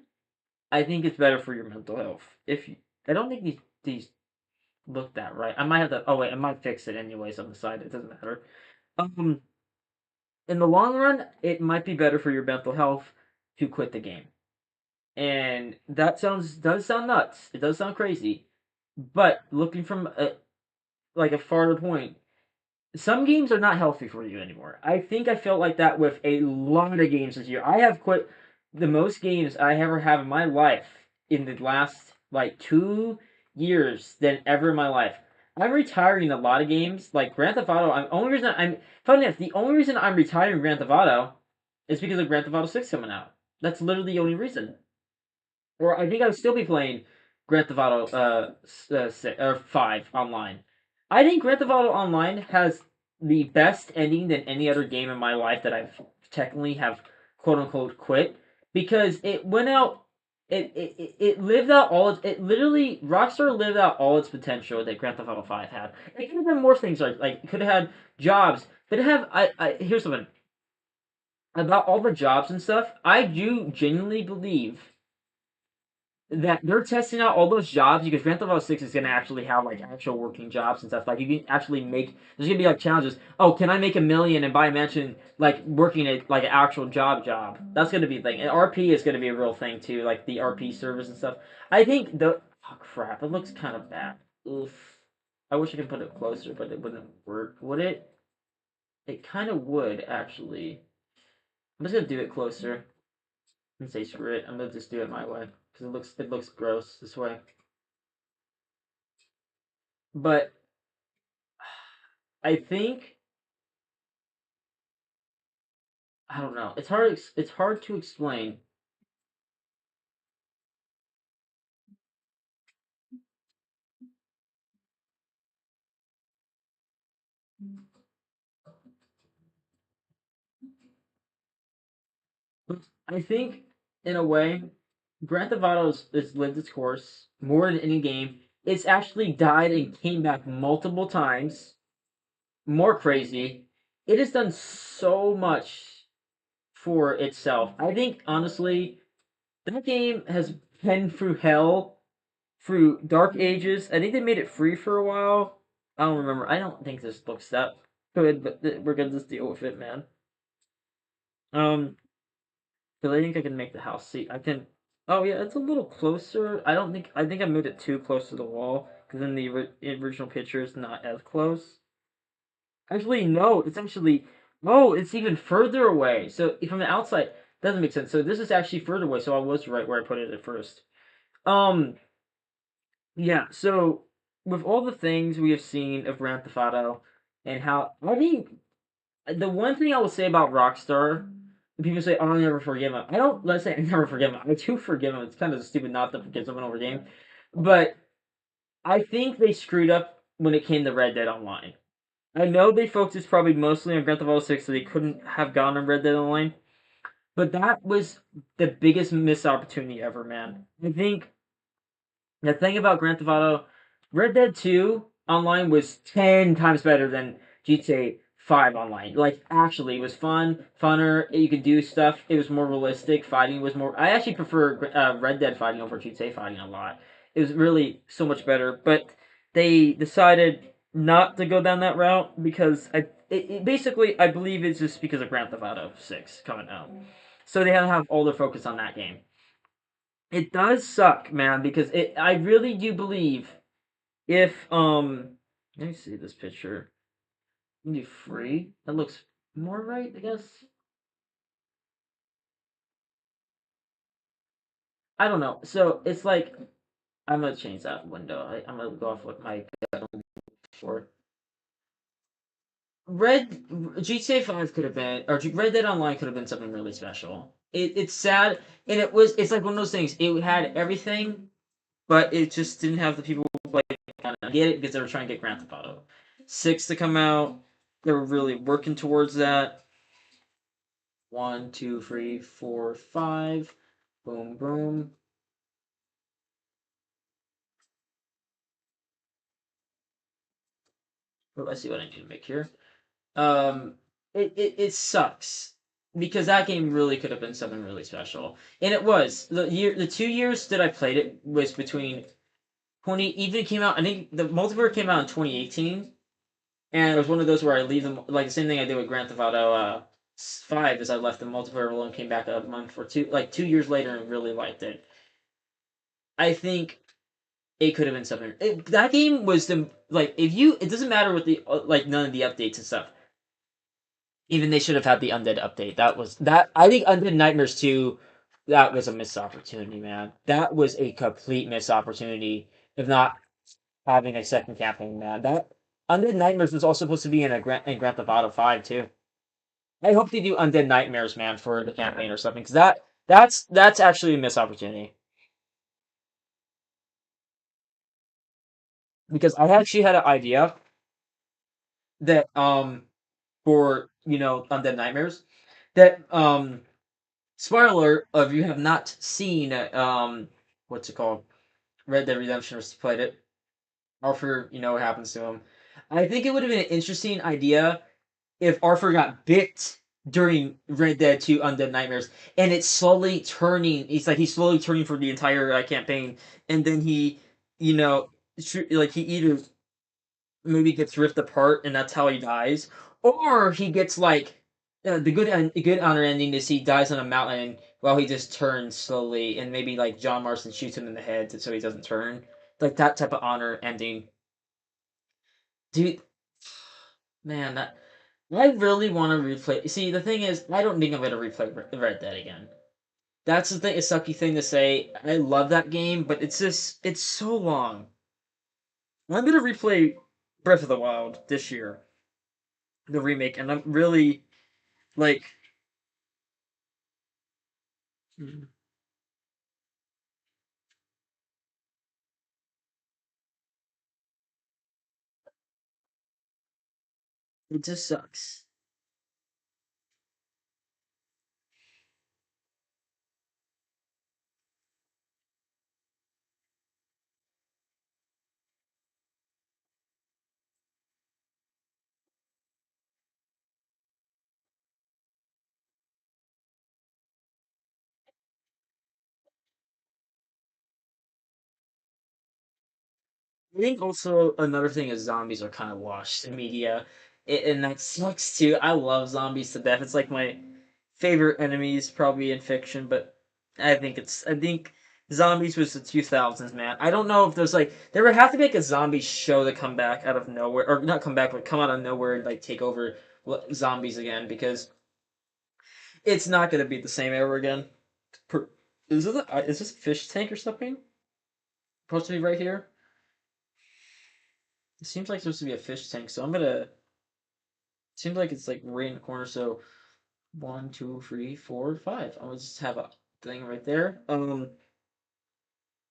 I think it's better for your mental health. If you, I don't think these look that right. I might have to. Oh wait, I might fix it anyways on the side. It doesn't matter. Um, in the long run, it might be better for your mental health to quit the game. And that does sound nuts. It does sound crazy. But looking from a farther point, some games are not healthy for you anymore. I think I felt like that with a lot of games this year. I have quit the most games I ever have in my life in the last like 2 years than ever in my life. I'm retiring a lot of games like Grand Theft Auto. I'm funny enough. The only reason I'm retiring Grand Theft Auto is because of Grand Theft Auto 6 coming out. That's literally the only reason. Or I think I would still be playing Grand Theft Auto 5 online. I think Grand Theft Auto Online has the best ending than any other game in my life that I've technically have quote unquote quit because it went out. it lived out all it literally Rockstar lived out all its potential that Grand Theft Auto 5 had. It could have done more things like it could have had jobs, but it have I here's something about all the jobs and stuff. I do genuinely believe that they're testing out all those jobs because Grand Theft Auto 6 is gonna actually have like actual working jobs and stuff. Like you can actually make there's gonna be like challenges. Oh, can I make 1 million and buy a mansion like working at like an actual job? That's gonna be the thing. And RP is gonna be a real thing too, like the RP servers and stuff. I think the oh crap, it looks kind of bad. Oof. I wish I could put it closer, but it wouldn't work, would it? It kind of would actually. I'm just gonna do it closer and say screw it. I'm gonna just do it my way because it looks gross this way. But I think I don't know. It's hard. It's hard to explain. But I think in a way, Grand Theft Auto's has lived its course more than any game. It's actually died and came back multiple times. More crazy. It has done so much for itself. I think honestly, that game has been through hell, through dark ages. I think they made it free for a while. I don't remember. I don't think this looks that good, but we're gonna just deal with it, man. Um, because I think I can make the house see. I can. Oh yeah, it's a little closer. I don't think. I think I moved it too close to the wall because in the original picture it's not as close. Actually, no. It's actually. Oh, it's even further away. So from the outside, doesn't make sense. So this is actually further away. So I was right where I put it at first. Um. Yeah. So with all the things we have seen of Grand Theft Auto and how I mean the one thing I will say about Rockstar, people say, "Oh, I'll never forgive him." I don't. Let's say I never forgive him. I do forgive him. It's kind of stupid not to forgive someone over a game, but I think they screwed up when it came to Red Dead Online. I know they focused probably mostly on Grand Theft Auto 6, so they couldn't have gone on Red Dead Online, but that was the biggest missed opportunity ever, man. I think the thing about Grand Theft Auto, Red Dead 2 online was 10 times better than GTA 5 online. Like, actually, it was funner. You could do stuff. It was more realistic. Fighting was more. I actually prefer Red Dead fighting over GTA fighting a lot. It was really so much better. But they decided not to go down that route because basically, I believe it's just because of Grand Theft Auto 6 coming out. So they had to have all their focus on that game. It does suck, man, because I really do believe if let me see this picture. Can do free. That looks more right, I guess. I don't know. So it's like I'm gonna change that window. I'm gonna go off what my for Red GTA 5 could have been or Red Dead Online could have been something really special. It's sad and it's like one of those things. It had everything, but it just didn't have the people like kind of get it because they were trying to get Grand Theft Auto 6 to come out. They were really working towards that. One, two, three, four, five. Boom, boom. Oh, let's see what I need to make here. Um, it sucks because that game really could have been something really special, and it was. The 2 years that I played it was between 20 even came out. I think the multiplayer came out in 2018, and it was one of those where I leave them like the same thing I did with Grand Theft Auto 5 is I left the multiplayer alone, came back a month or two, like 2 years later, and really liked it. I think it could have been something. That game was the like if you it doesn't matter with the like none of the updates and stuff. Even they should have had the undead update. That was that. I think Undead Nightmares 2. That was a missed opportunity, man. That was a complete missed opportunity. If not having a second campaign, man. That Undead Nightmares was also supposed to be in Grand Theft Auto 5 too. I hope they do Undead Nightmares, man, for the campaign or something, because that's actually a missed opportunity. Because I actually had an idea that for Undead Nightmares that Spoiler alert, if you have not seen what's it called? Red Dead Redemption or played it, Arthur, you know what happens to him. I think it would have been an interesting idea if Arthur got bit during Red Dead 2 Undead Nightmares, and it's slowly turning. He's slowly turning for the entire campaign, and then he, you know, like he either maybe gets ripped apart, and that's how he dies, or he gets like the good honor ending is he dies on a mountain while he just turns slowly, and maybe like John Marston shoots him in the head so he doesn't turn, like that type of honor ending. Dude, man, that I really want to replay. See, the thing is, I don't think I'm gonna replay Red Dead again. That's the thing, a sucky thing to say. I love that game, but it's so long. I'm gonna replay Breath of the Wild this year, the remake, and I'm really like, mm, it just sucks. I think also another thing is zombies are kind of washed in media, and that sucks too. I love zombies to death. It's like my favorite enemies probably in fiction, but I think zombies was the 2000s, man. I don't know if there's like they would have to make a zombie show to come back out of nowhere, or not come back, but come out of nowhere and like take over zombies again, because it's not gonna be the same ever again. Is this a fish tank or something? Supposed to be right here. It seems like supposed to be a fish tank, so I'm gonna. Seems like it's like right in the corner. So one, two, three, four, five. I'm gonna just have a thing right there.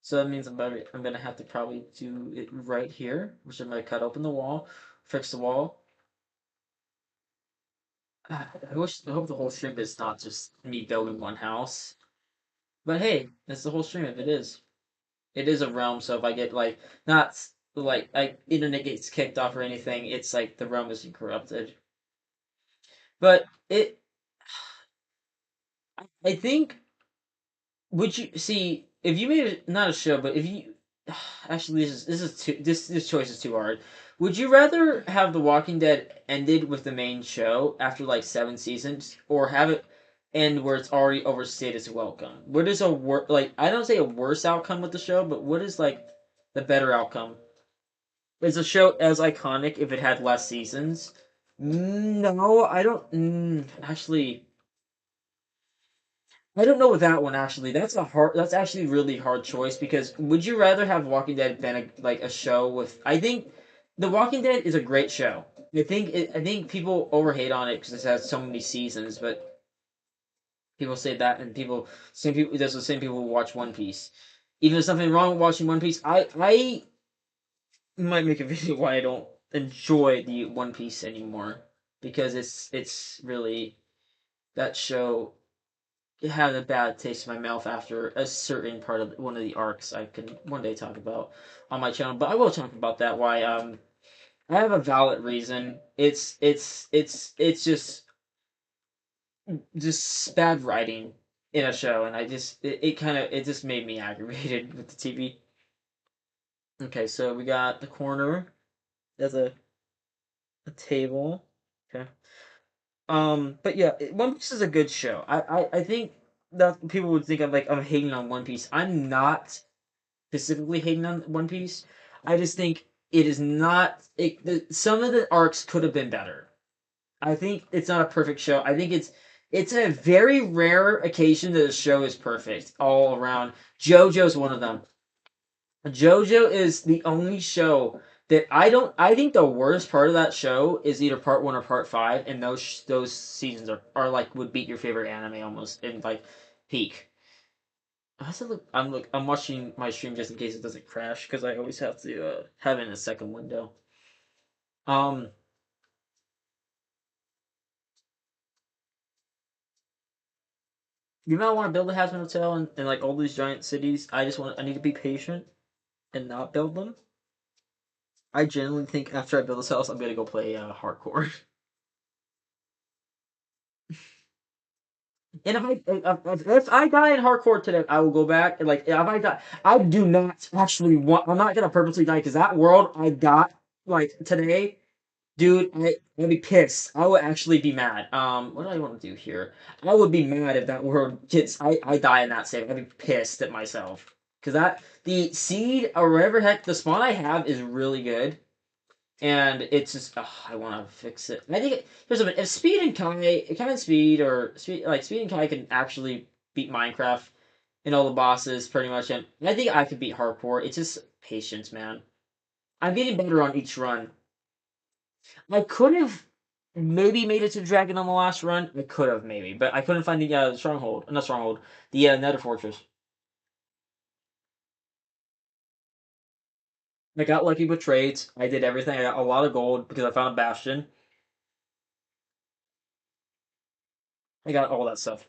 So that means I'm gonna have to probably do it right here, which I'm gonna cut open the wall, fix the wall. I hope the whole stream is not just me building one house. But hey, that's the whole stream if it is. It is a realm, so if I get like not like internet gets kicked off or anything, it's like the realm isn't corrupted. But I think would you see if you made it not a show, but if you actually this choice is too hard. Would you rather have The Walking Dead ended with the main show after like 7 seasons, or have it end where it's already overstayed its welcome? What is a like? I don't say a worse outcome with the show, but what is like the better outcome? Is the show as iconic if it had less seasons? No, I don't. Actually, I don't know with that one actually. That's a hard. That's actually a really hard choice because would you rather have Walking Dead than like a show with? I think The Walking Dead is a great show. I think people overhate on it because it has so many seasons, but people say that, and same people. There's the same people who watch One Piece. Even there's nothing wrong with watching One Piece. I might make a video why I don't enjoy the One Piece anymore because it's really that show had a bad taste in my mouth after a certain part of one of the arcs I can one day talk about on my channel. But I will talk about that. Why I have a valid reason. It's just bad writing in a show, and it kind of it just made me aggravated with the TV. Okay, so we got the corner. There's a table. Okay. But yeah, One Piece is a good show. I think that people would think I'm hating on One Piece. I'm not specifically hating on One Piece. I just think it is not. Some of the arcs could have been better. I think it's not a perfect show. I think it's a very rare occasion that a show is perfect all around. JoJo's one of them. JoJo is the only show that I don't. I think the worst part of that show is either part one or part five, and those seasons are like would beat your favorite anime almost in like peak. I'm watching my stream just in case it doesn't crash because I always have to have it in a second window. Um, You might want to build a hazmat hotel in like all these giant cities. I need to be patient and not build them. I genuinely think after I build this house, I'm gonna go play hardcore. And if I die in hardcore today, I will go back and like if I die, I do not actually want. I'm not gonna purposely die because that world I got like today, dude. I'd be pissed. I would actually be mad. What do I want to do here? I would be mad if that world gets. I die in that save. I'd be pissed at myself because that the seed or whatever heck the spawn I have is really good. And it's just I want to fix it. I think here's something. If Speed and Kai, Kevin Speed or Speed and Kai can actually beat Minecraft and all the bosses pretty much, and I think I could beat Hardcore. It's just patience, man. I'm getting better on each run. I could have maybe made it to Dragon on the last run. I could have maybe, but I couldn't find the stronghold. Not stronghold. The Nether Fortress. I got lucky with trades. I did everything. I got a lot of gold because I found a bastion. I got all that stuff.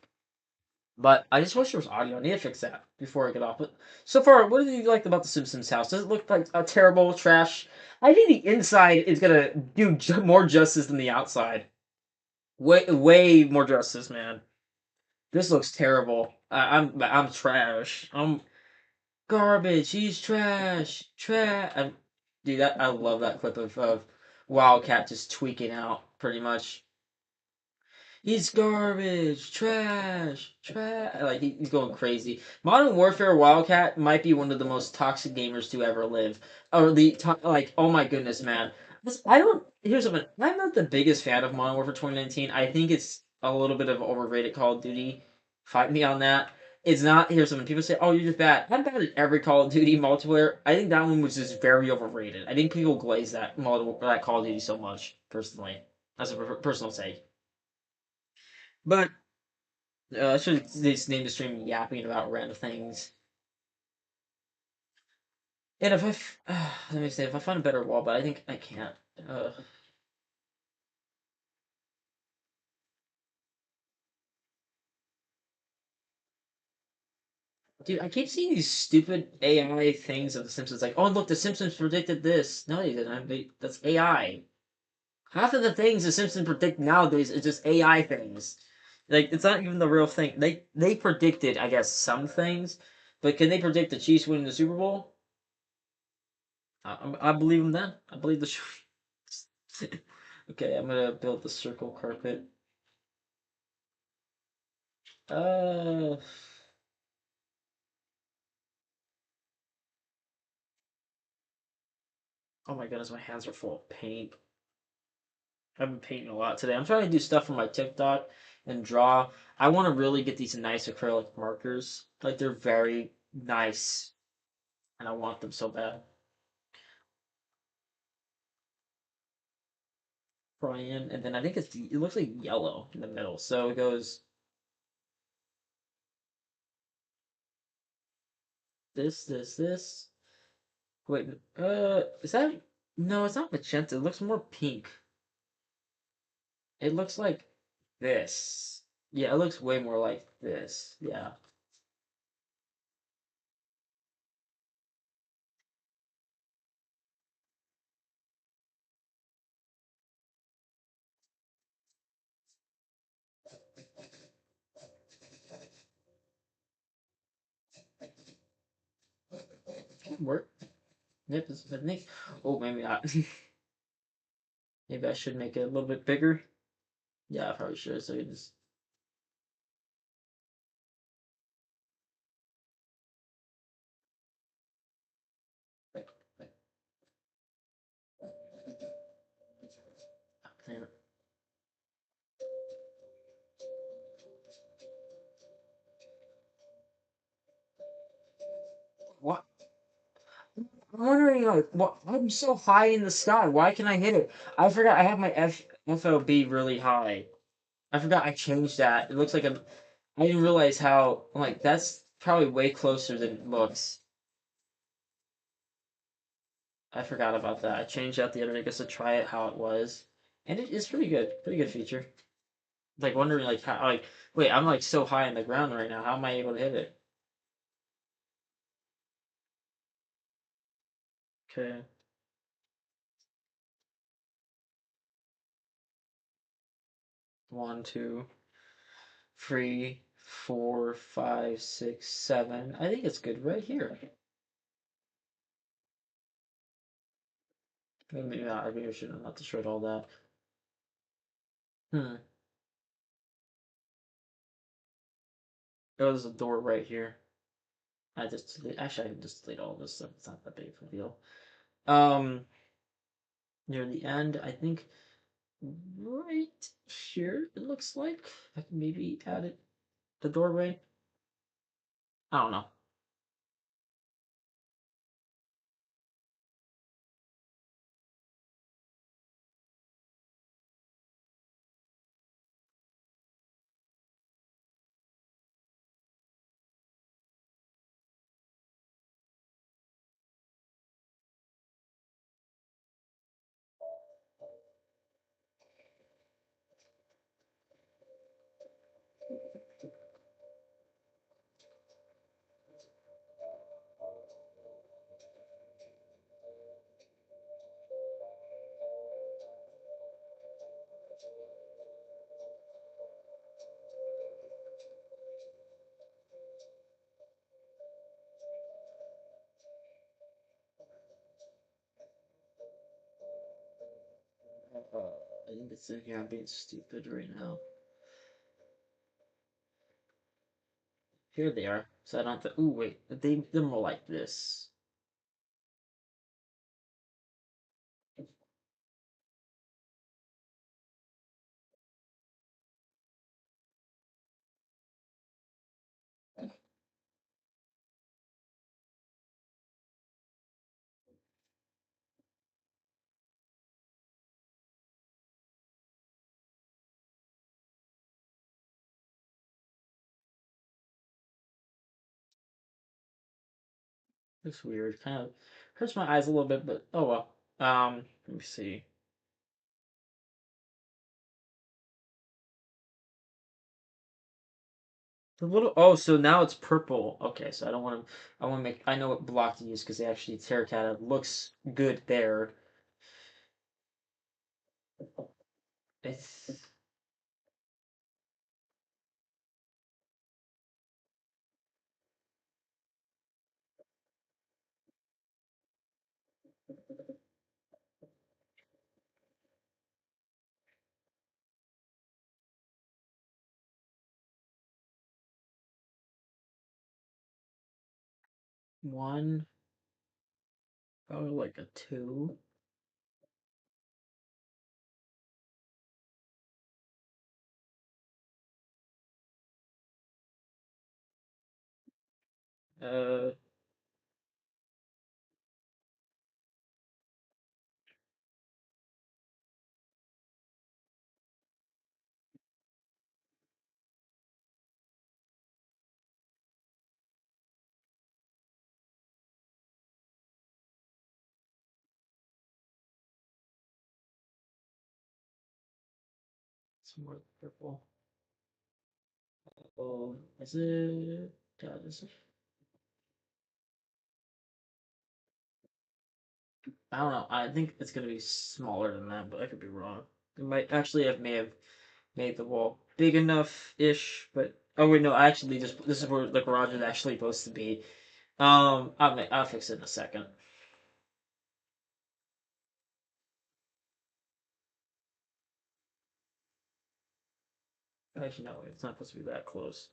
But I just wish there was audio. I need to fix that before I get off. But so far, what do you like about the Simpsons house? Does it look like a terrible trash? I think the inside is gonna do more justice than the outside. Way more justice, man. This looks terrible. I'm trash. I'm garbage. He's trash. Trash. Dude, that I love that clip of Wildcat just tweaking out pretty much. He's garbage, trash, trash. Like he's going crazy. Modern Warfare Wildcat might be one of the most toxic gamers to ever live. Or like, oh my goodness, man. I don't. Here's something. I'm not the biggest fan of Modern Warfare 2019. I think it's a little bit of overrated Call of Duty. Fight me on that. It's not. Here's something. People say, "Oh, you're just bad." I'm bad at every Call of Duty multiplayer. I think that one was just very overrated. I think people glaze that Call of Duty so much. Personally, that's a personal take. But I should just name the stream yapping about random things. And if let me say, if I find a better wall, but I think I can't. Uh, dude, I keep seeing these stupid AI things of The Simpsons. Like, oh look, The Simpsons predicted this. No, they didn't. That's AI. Half of the things The Simpsons predict nowadays is just AI things. Like, it's not even the real thing. They predicted, I guess, some things, but can they predict the Chiefs winning the Super Bowl? I believe them then. I believe the. Okay, I'm gonna build the circle carpet. Uh, oh my goodness, my hands are full of paint. I've been painting a lot today. I'm trying to do stuff for my TikTok and draw. I want to really get these nice acrylic markers. Like they're very nice, and I want them so bad. Brian, and then I think it looks like yellow in the middle. So it goes this. Wait, is that? No, it's not magenta. It looks more pink. It looks like this. Yeah, it looks way more like this. Yeah. Work. Yep, I think. Oh, maybe not. Maybe I should make it a little bit bigger. Yeah, I probably should. So you just. What? I'm wondering, like, what? I'm so high in the sky. Why can I hit it? I forgot I have my FOB really high. I forgot I changed that. It looks like I'm. I didn't realize how. Like, that's probably way closer than it looks. I forgot about that. I changed that the other day just to try it how it was. And it is pretty good. Pretty good feature. Like wondering like how like wait, I'm like so high in the ground right now. How am I able to hit it? Okay. 1, 2, 3, 4, 5, 6, 7. I think it's good right here. Maybe not. Maybe I should have not destroyed all that. Hmm. Oh, there's a door right here. Actually I can just delete all this stuff. It's not that big of a deal. Um, near the end, I think right here it looks like I can maybe add it the doorway. I don't know. I think it's in here. I'm being stupid right now. Here they are. So I don't have to. Ooh, wait. They're more like this. Looks weird. Kind of hurts my eyes a little bit, but oh well. Let me see. The little. Oh, so now it's purple. Okay, so I don't want to. I want to make. I know what block to use because they actually terracotta looks good there. It's 1, probably like a 2. Uh, it's more purple. Oh, is it? God, is it? I don't know. I think it's gonna be smaller than that, but I could be wrong. It might actually have may have made the wall big enough ish, but oh wait, no. I actually just this is where the garage is actually supposed to be. I'll fix it in a second. Actually, no, it's not supposed to be that close.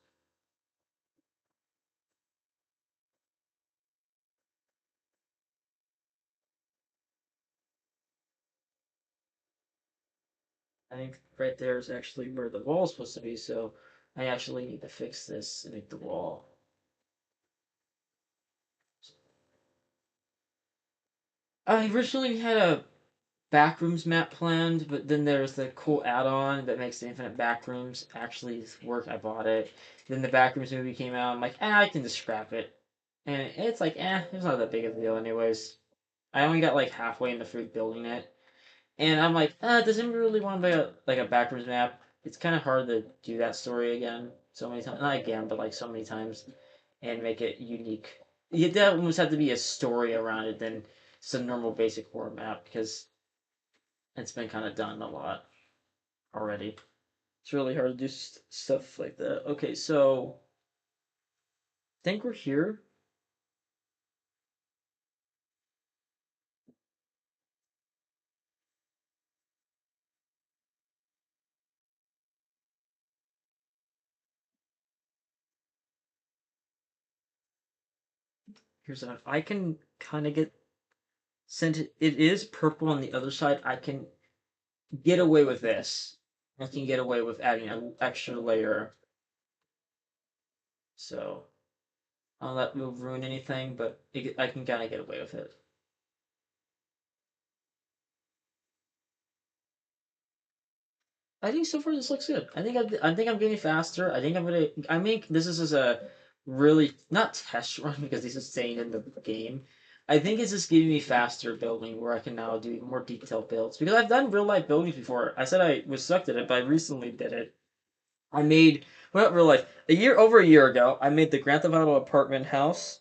I think right there is actually where the wall is supposed to be, so I actually need to fix this and make the wall. I originally had a backrooms map planned, but then there's the cool add-on that makes the infinite backrooms actually work. I bought it. Then the backrooms movie came out. I'm like, I can just scrap it. And it's like, it's not that big of a deal anyways. I only got like halfway in the fruit building it. And I'm like, does anybody really want to buy like a backrooms map? it's kind of hard to do that story again so many times. Not again, but like so many times, and make it unique. You that almost have to be a story around it than just a normal basic horror map because it's been kind of done a lot already. It's really hard to do stuff like that. Okay, so I think we're here. Here's a. I can kind of get since it is purple on the other side. I can get away with this. I can get away with adding an extra layer. So I'll let move ruin anything, but I can kind of get away with it. I think so far this looks good. I think I'm getting faster. I think I'm gonna. I make this is a really not test run because this is staying in the game. I think it's just giving me faster building where I can now do more detailed builds because I've done real life buildings before. I said I was sucked at it, but I recently did it. I made well not real life a year ago. I made the Grand Theft Auto apartment house,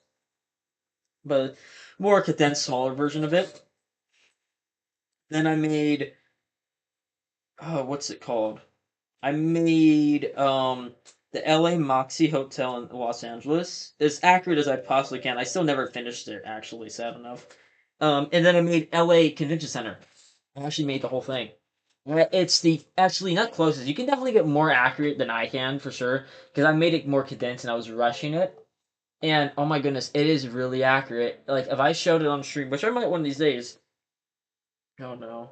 but more condensed, smaller version of it. Then I made what's it called? I made the LA Moxie Hotel in Los Angeles as accurate as I possibly can. I still never finished it actually, sad enough. And then I made LA Convention Center. I actually made the whole thing. It's the actually not closest. You can definitely get more accurate than I can for sure because I made it more condensed and I was rushing it. And oh my goodness, it is really accurate. Like if I showed it on stream, which I might one of these days. Oh no.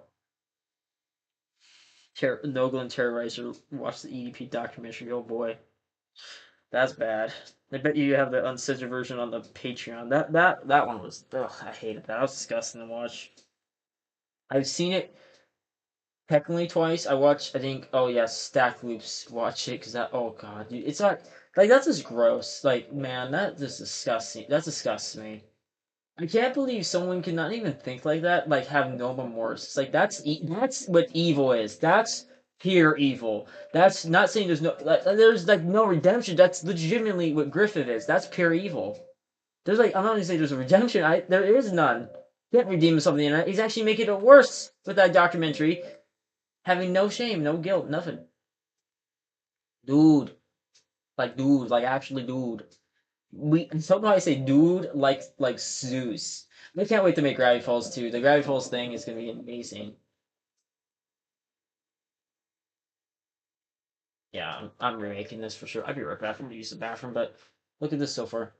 Noglan Terrorizer watch the EDP documentary. Oh boy. That's bad. I bet you have the uncensored version on the Patreon. That one was. Ugh, I hated that. That was disgusting to watch. I've seen it technically twice. I watched. I think. Oh yeah, Stack Loops. Watch it because that. Oh god, dude, it's not like that's just gross. Like man, that just disgusting. That disgusts me. I can't believe someone can not even think like that. Like have no remorse. It's like that's what evil is. That's pure evil. That's not saying there's like no redemption. That's legitimately what Griffith is. That's pure evil. There's like I'm not gonna say there's a redemption. There is none. He can't redeem himself on the internet. He's actually making it worse with that documentary, having no shame, no guilt, nothing. Dude, like actually, dude. We somehow I say dude like Zeus. I can't wait to make Gravity Falls 2. The Gravity Falls thing is gonna be amazing. Yeah, I'm remaking this for sure. I'll be right back. I'm gonna use the bathroom, but look at this so far.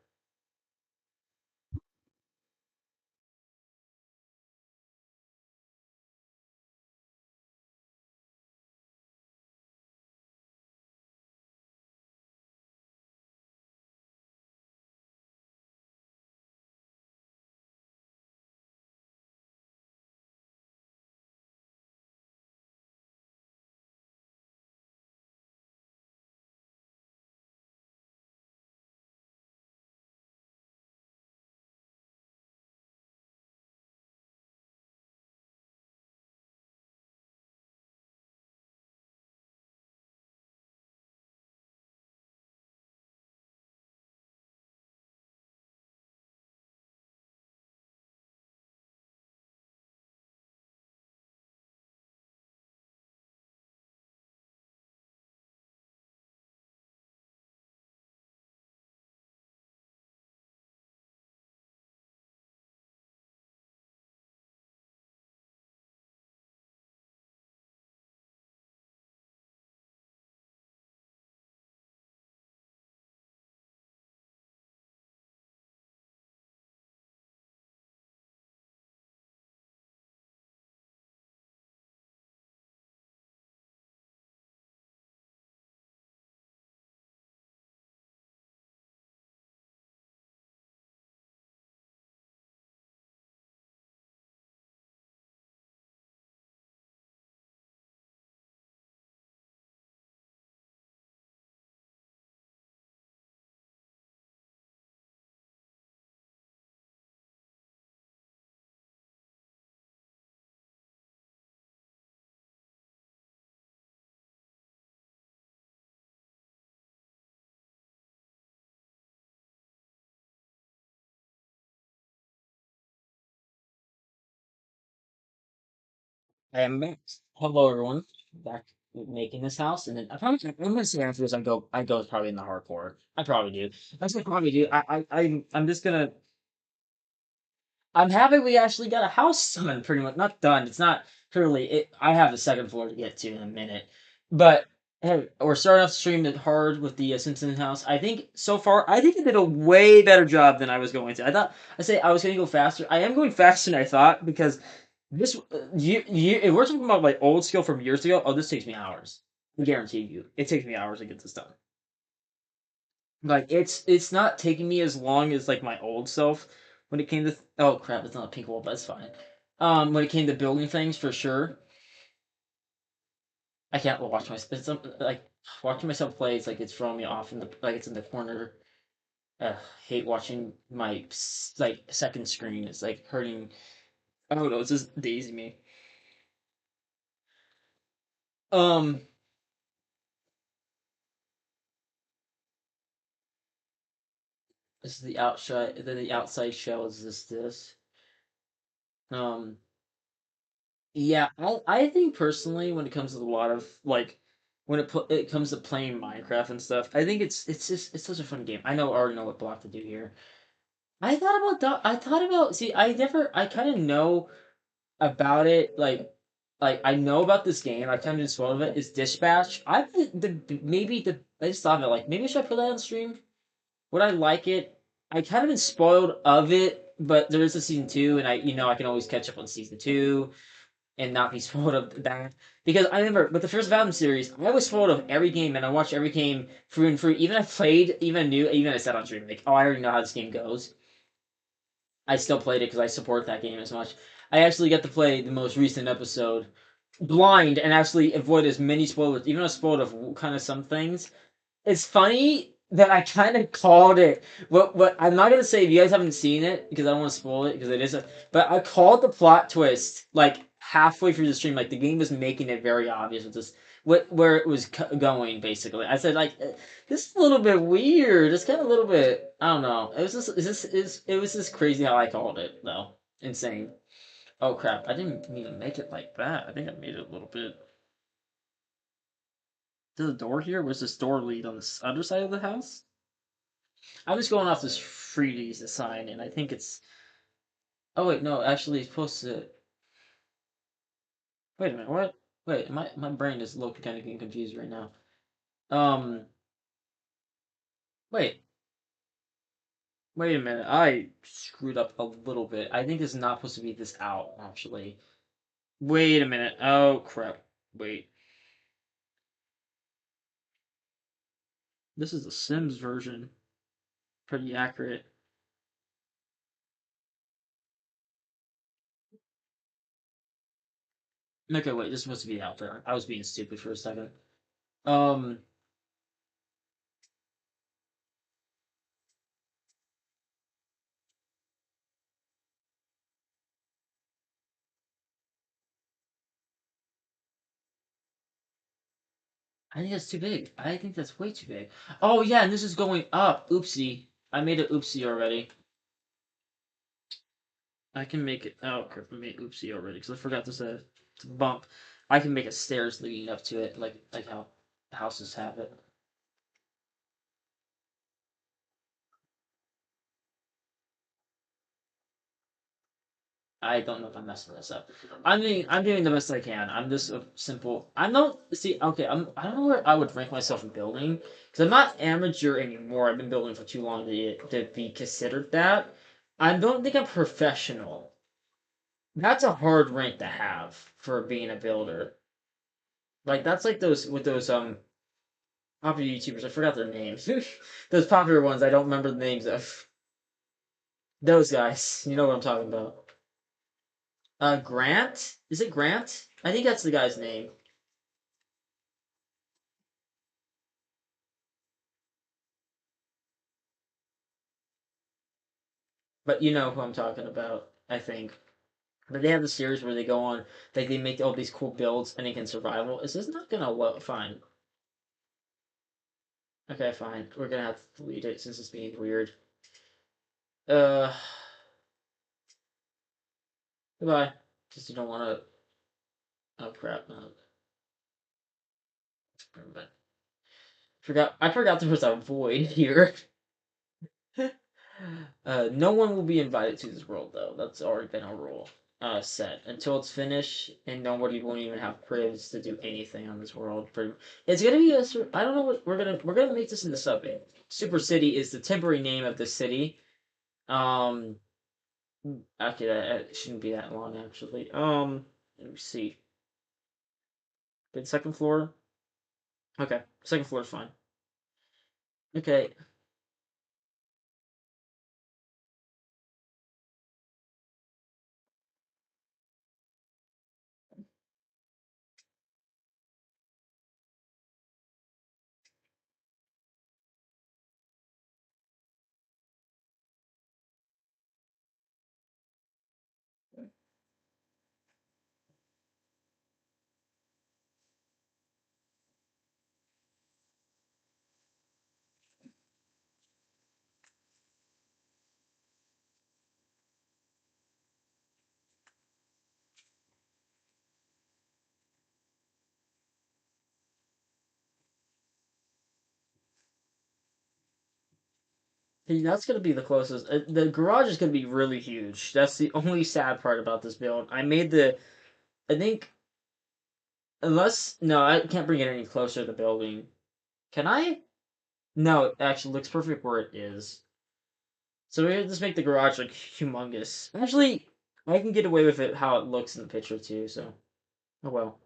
I am back. Hello, everyone. Back making this house, and then I'm gonna say after this, I go probably in the hardcore. I probably do. I say probably do. I'm just gonna. I'm happy we actually got a house done. Pretty much not done. It's not truly. I have the second floor to get to in a minute, but hey, we're starting off the stream it hard with the Simpson house. I think so far, I think I did a way better job than I was going to. I say I was going to go faster. I am going faster than I thought because this if we're talking about like old skill from years ago, oh, this takes me hours. I guarantee you, it takes me hours to get this done. Like it's not taking me as long as like my old self when it came to oh crap, it's not a pink wall, but it's fine. When it came to building things for sure, I can't watch myself. It's like watching myself play. It's like it's throwing me off in the like it's in the corner. Hate watching my like second screen. It's like hurting. Oh no, it's just daisy me. Um, this is the outside. The outside shell is this. Um, Yeah, I think personally, when it comes to a lot of like, when it comes to playing Minecraft and stuff, I think it's just it's such a fun game. I already know what block to do here. I thought about that. I thought about see. I kind of know about it. Like I know about this game. I kind of just spoiled of it. Is Dispatch? Maybe the I just thought of it like maybe should I put that on stream? Would I like it? I kind of been spoiled of it, but there is a season two, and I can always catch up on season two and not be spoiled of that. Because I remember with the first Valheim series, I was spoiled of every game, and I watched every game through and through. Even I played, even I said on stream, like, oh, I already know how this game goes. I still played it because I support that game as much. I actually got to play the most recent episode blind and actually avoid as many spoilers, even though I was spoiled of kind of some things. It's funny that I kind of called it. What I'm not gonna say if you guys haven't seen it because I don't want to spoil it because it is. But I called the plot twist like halfway through the stream. Like the game was making it very obvious with this where it was going. Basically, I said like this is a little bit weird. It's kind of a little bit. I don't know. It was just it was just crazy how I called it though. Insane. Oh crap! I didn't mean to make it like that. I think I made it a little bit. To the door here? Where's this door lead on the other side of the house? I'm just going off this Freedy's design, and I think it's. Oh wait, no, actually, it's supposed to. Wait a minute, what? Wait, my brain is low kind of getting confused right now. Um, wait, wait a minute. I screwed up a little bit. I think it's not supposed to be this out, actually. Wait a minute. Oh crap. Wait. This is the Sims version. Pretty accurate. Okay, wait. This is supposed to be out there. I was being stupid for a second. Um, I think that's too big. I think that's way too big. Oh yeah, and this is going up. Oopsie. I made an oopsie already. I can make it. Oh crap! I made oopsie already because I forgot to bump. I can make a stairs leading up to it, like how houses have it. I don't know if I'm messing this up. I'm doing the best I can. I'm just a simple. I'm not see. Okay, I don't know where I would rank myself in building because I'm not amateur anymore. I've been building for too long to be considered that. I don't think I'm professional. That's a hard rank to have for being a builder. Like that's like those with those popular YouTubers. I forgot their names. Those popular ones. I don't remember the names of those guys. You know what I'm talking about. Grant? Is it Grant? I think that's the guy's name. But you know who I'm talking about. I think. But they have the series where they go on, like they make all these cool builds and they can survival. Is this not gonna work? Fine. Okay, fine. We're gonna have to delete it since it's being weird. Uh, goodbye. Just you don't want to Oh crap! No, never mind. Forgot. I forgot there was a void here. No one will be invited to this world though. That's already been a rule. Set until it's finished, and nobody won't even have privileges to do anything on this world. It's gonna be a. I don't know what we're gonna make this in the subway. Super City is the temporary name of the city. Um, actually, that shouldn't be that long actually. Let me see. Good second floor. Okay, second floor is fine. Okay, hey, that's gonna be the closest. The garage is gonna be really huge. That's the only sad part about this build. I made the. I think unless no, I can't bring it any closer to the building. Can I? No, it actually looks perfect where it is. So we just make the garage like humongous. Actually, I can get away with it how it looks in the picture too. So oh well.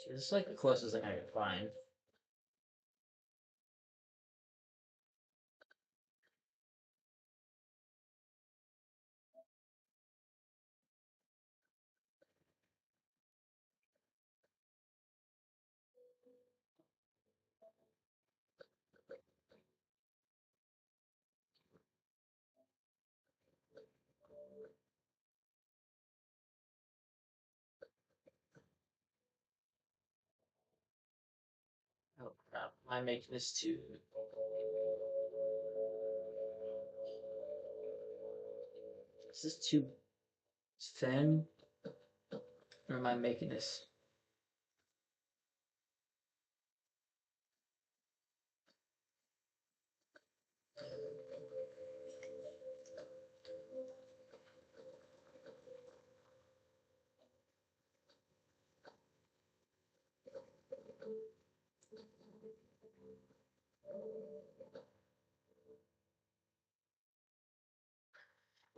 This is like the closest thing I can find. Oh crap! Am I making this too? Is this too thin? Or am I making this?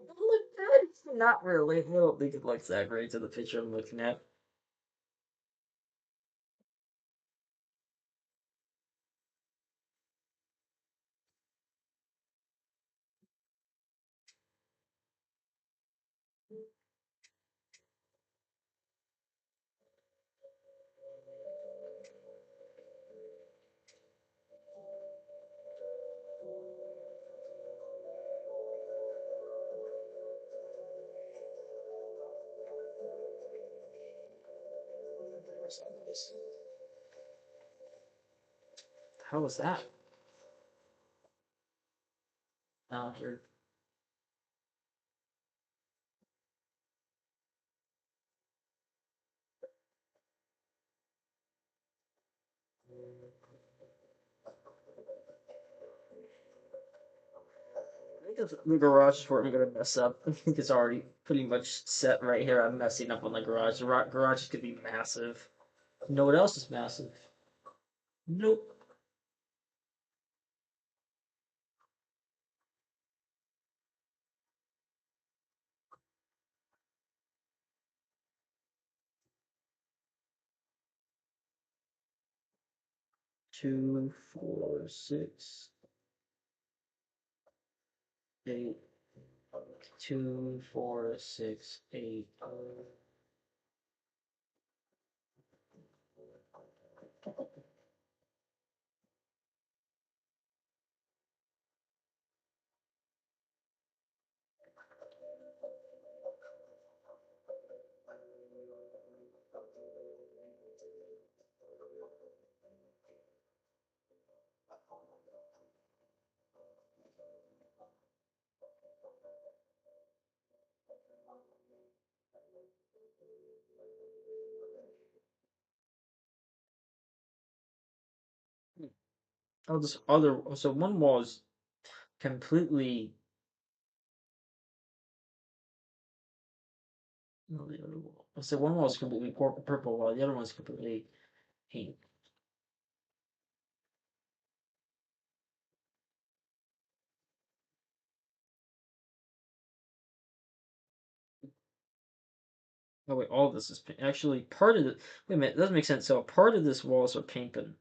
Look good. Not really. I don't think it looks that great to the picture I'm looking at. How was that? Here. I think the garage is where I'm gonna mess up. I think it's already pretty much set right here. I'm messing up on the garage. The garage is gonna be massive. You know what else is massive? Nope. 2, 4, 6, 8. 2, 4, 6, 8. Oh, this other. So one wall is completely. No, the other wall. So one wall is completely purple, while the other one's completely pink. Oh wait, all of this is pink. Actually, part of the. Wait a minute, that doesn't make sense. So part of this walls are painted.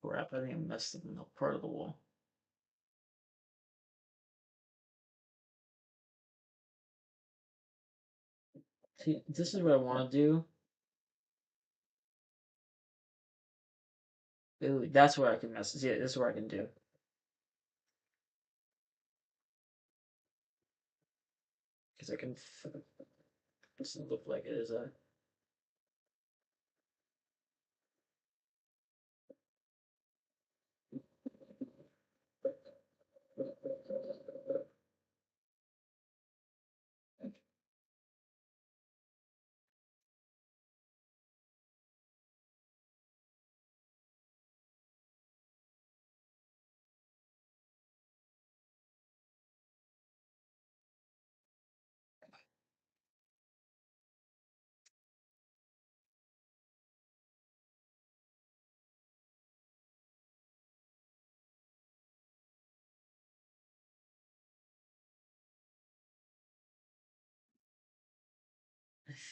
Crap, I think I messed up in part of the wall. See, this is what I want to do. Ooh, that's where I can mess. Yeah, this is where I can do. Because I can. Doesn't look like it is a.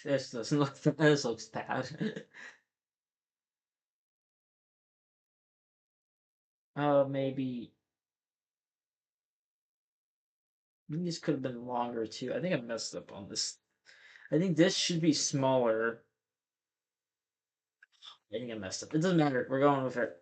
This doesn't look. This looks bad. Maybe these could have been longer too. I think I messed up on this. I think this should be smaller. I think I messed up. It doesn't matter. We're going with it.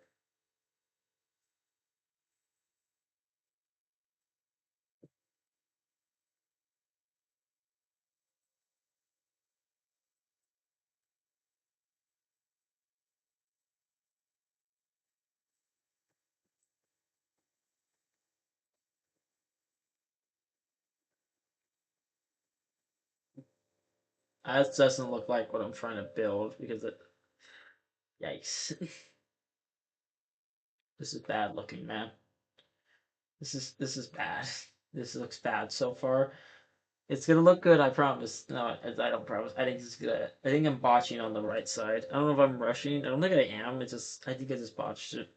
That doesn't look like what I'm trying to build because it. Yikes! This is bad looking, man. This is bad. This looks bad so far. It's gonna look good, I promise. No, I don't promise. I think it's good. I think I'm botching on the right side. I don't know if I'm rushing. I don't think I am. It's just I think I just botched it.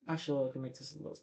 Actually, I can make this a little.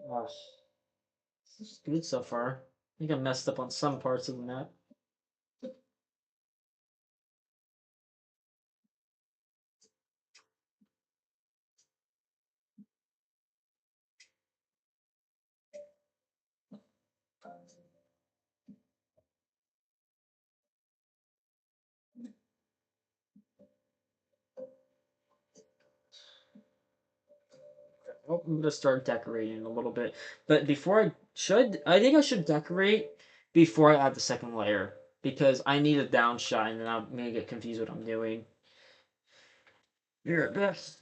Gosh, this is good so far. I think I messed up on some parts of the map. Oh, I'm gonna start decorating a little bit, but I think I should decorate before I add the second layer because I need a downshine, and I'm gonna get confused what I'm doing. You're at best.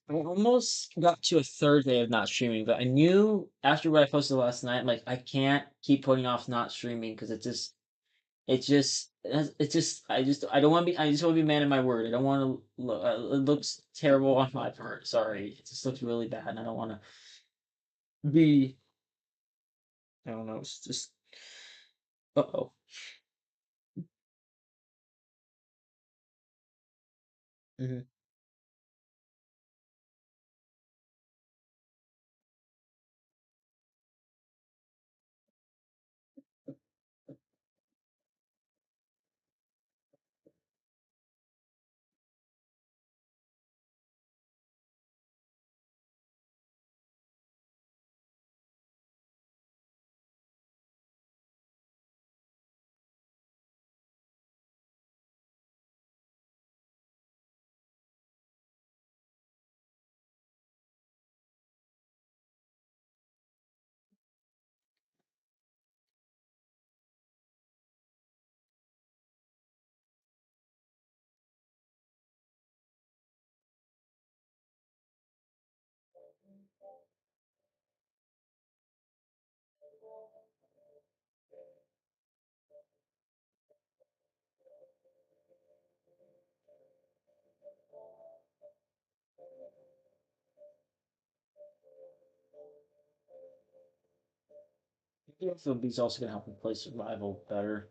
I almost got to a third day of not streaming, but I knew after what I posted last night, like I can't keep putting off not streaming because it just I don't want to be. I just want to be a man of my word. I don't want to. It looks terrible on my part. Sorry, it just looks really bad, and I don't want to be. I don't know. It's just. Uh oh. Hmm. I feel these also gonna help me play survival better.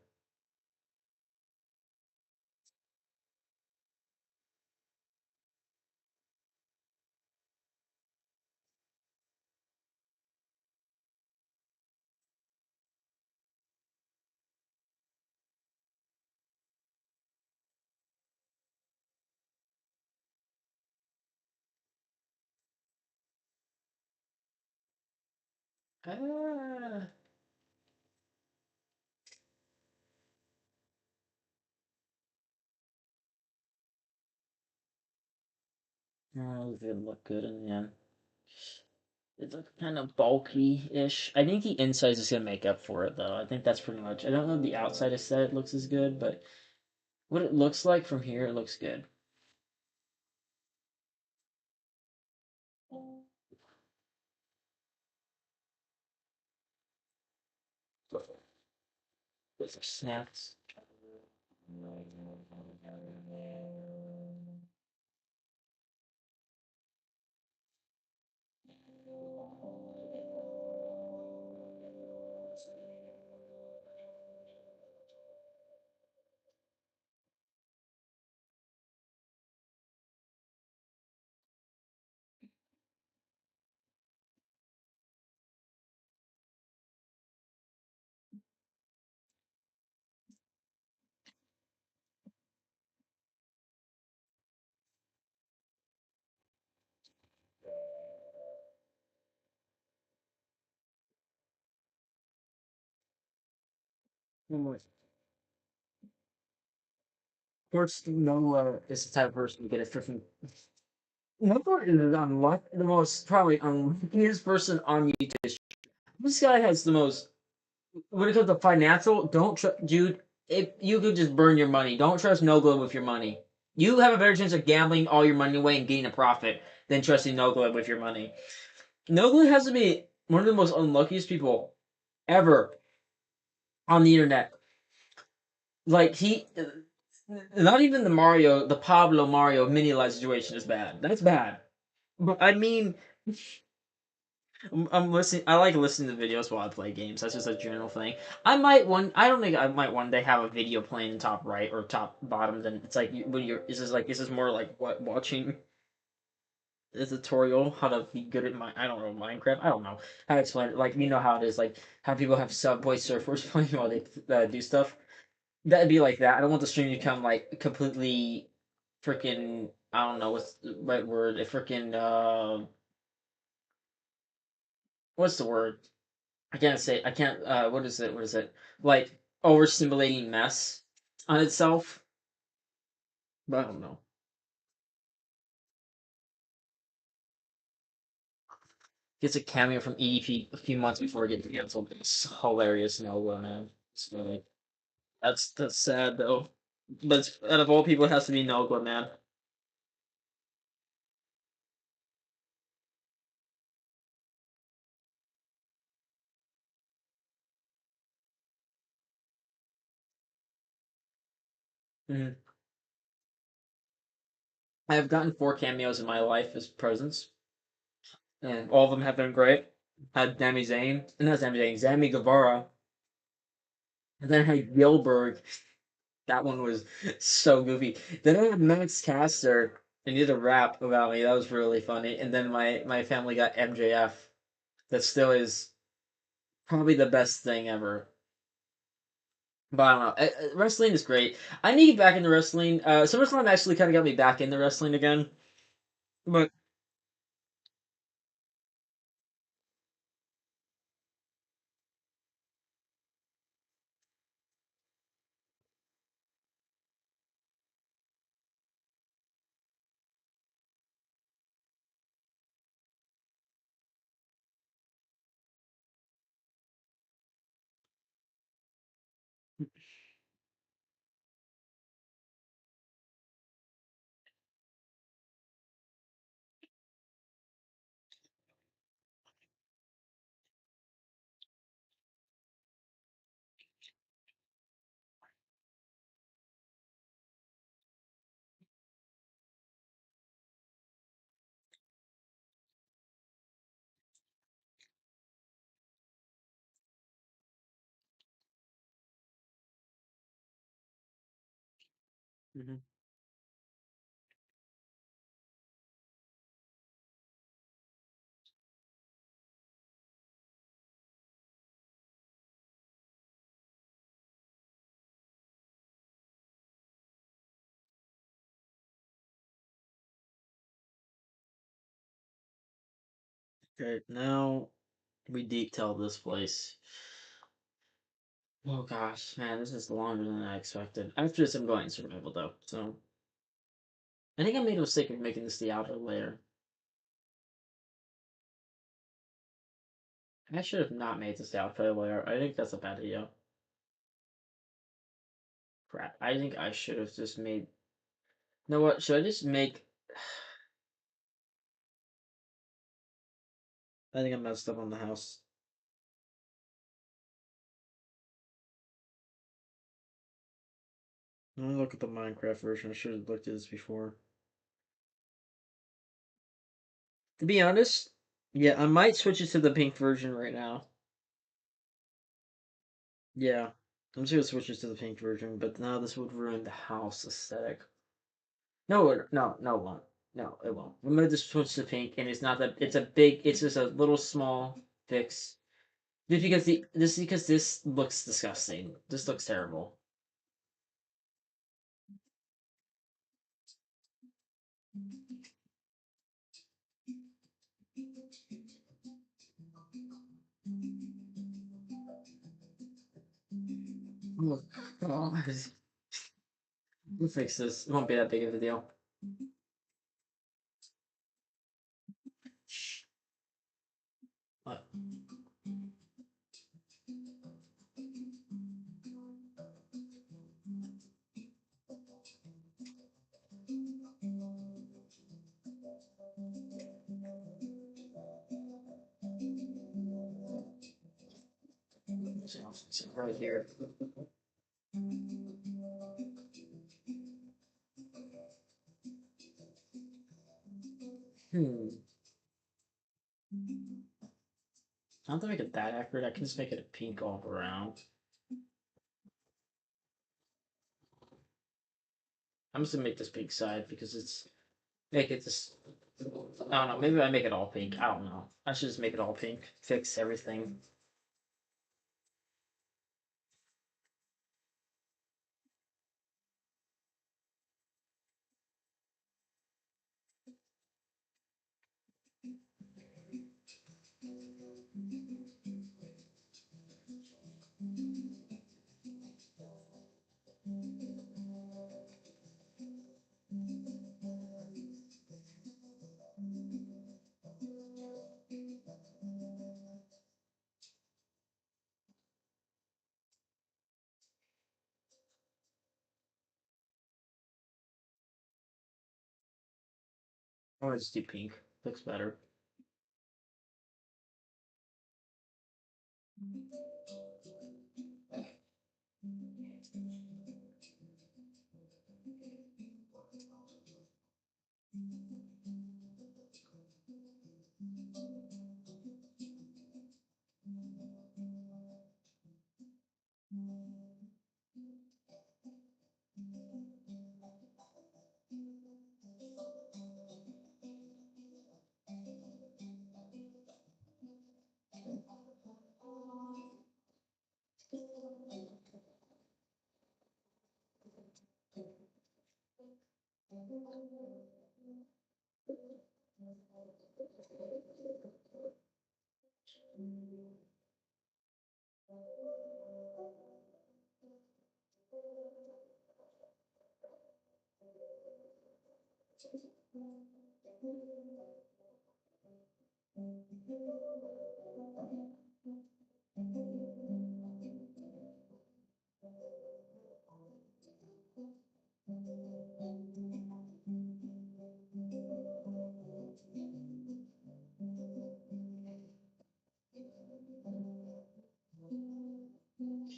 Ah, oh, it didn't look good in the end. It looked kind of bulky-ish. I think the inside is gonna make up for it, though. I think that's pretty much. I don't know if the outside aesthetic looks as good, but what it looks like from here, it looks good. With snaps. Of course, Noah is the type of person to get a freaking. Noah is the most probably unluckiest person on YouTube. This guy has the most. When it comes to financial, don't dude. If you could just burn your money, don't trust Nogla with your money. You have a better chance of gambling all your money away and getting a profit than trusting Nogla with your money. Nogla has to be one of the most unluckiest people ever on the internet. Like not even the Pablo Mario mini life situation is bad. That's bad. But I mean, I'm listening. I like listening to videos while I play games. That's just a general thing. I might one. I don't think I might one day have a video playing in top right or top bottom. Then it's like when you're. Is this more like what watching a tutorial how to be good at my I don't know Minecraft. I don't know how to explain it. Like you know how it is. Like how people have Subway Surfers playing while they do stuff. That'd be like that. I don't want the stream to become like completely freaking. I don't know what's the right word. A freaking what's the word? I can't say. I can't. What is it? What is it? Like overstimulating mess on itself. But I don't know. Gets a cameo from EDP a few months before it gets canceled. It's hilarious. No, man. It's funny. That's sad though. But out of all people, it has to be Nogla, man. Mhm. I have gotten 4 cameos in my life as presents, and all of them have been great. Had Dami Zayn, not Dami Zayn, Sammy Guevara, and then I had Gilbert. That one was so goofy. Then I had Max Caster, and he did a rap about me. That was really funny. And then my family got MJF. That still is probably the best thing ever. But I don't know. Wrestling is great. I need to get back into wrestling. SummerSlam actually kind of got me back into wrestling again. But Mhm. Okay, now we detail this place. Oh gosh, man, this is longer than I expected. After this, I'm going survival though, so I think I made a mistake of making this the outer layer. I should have not made this the outer layer. I think that's a bad idea. Crap. I think I should have just made. You know what? Should I just make? I think I messed up on the house. Let me look at the Minecraft version. I should have looked at this before. To be honest, yeah, I might switch it to the pink version right now. Yeah, I'm just gonna switch it to the pink version, but now this would ruin the house aesthetic. No, no, it won't. No, it won't. I'm gonna just switch to pink, and it's not that. It's a big. It's just a little small fix. Just because this looks disgusting. This looks terrible. Oh, God. We'll fix this. It won't be that big of a deal. What? Right here. Hmm. I don't have to make it that accurate. I can just make it a pink all around. I'm just gonna make this pink side because it's make it this. I don't know. Maybe I make it all pink. I don't know. I should just make it all pink. Fix everything. Or just do pink. Looks better.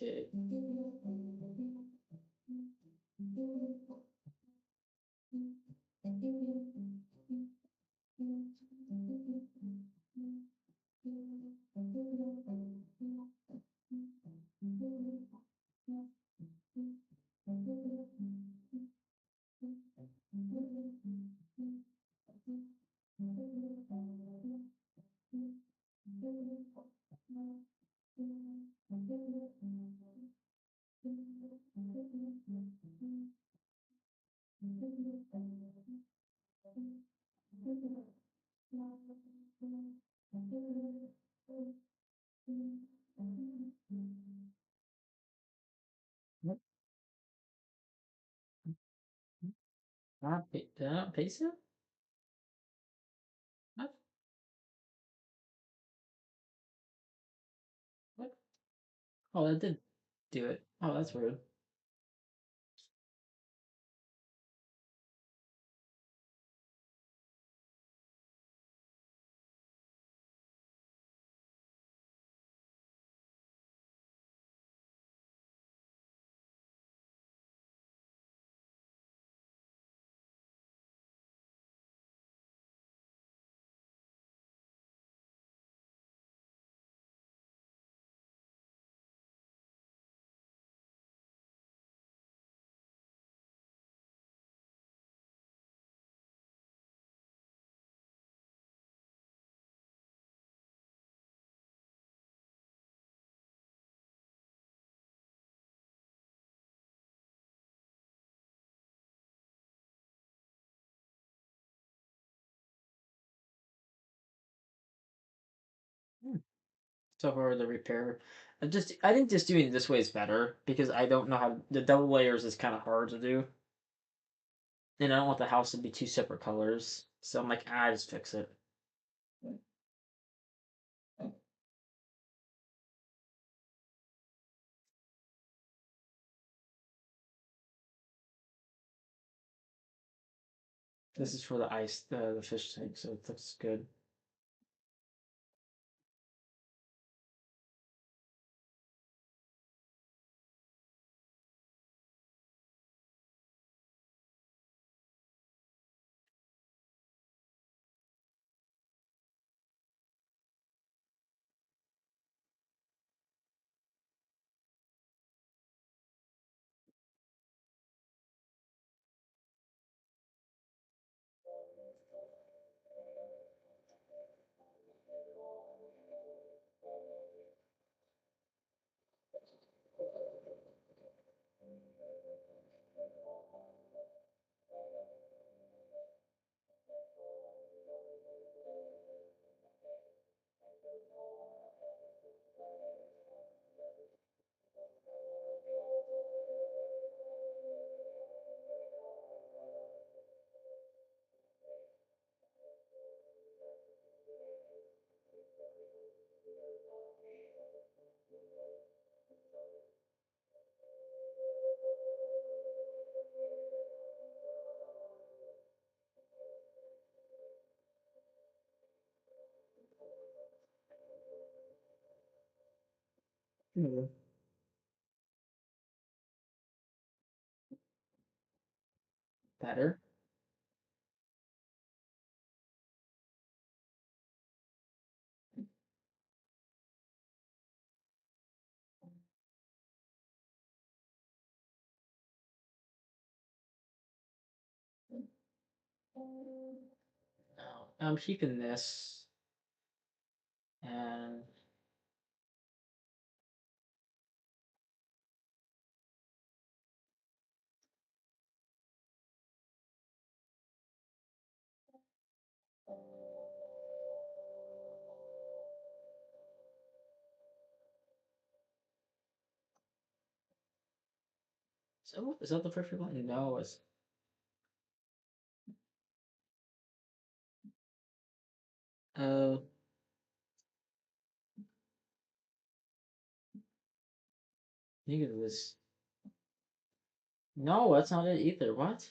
Okay. Did I not paste it? What? What? Oh, that did do it. Oh, that's weird. Hmm. So for the repair, I think just doing it this way is better because I don't know how the double layers is kind of hard to do, and I don't want the house to be two separate colors. So I'm like, I just fix it. This is for the ice, the fish tank, so it looks good. Mhm. Better. No, I'm keeping this, and so is that the perfect one? No, it's uh, I think it was. No, that's not it either. What?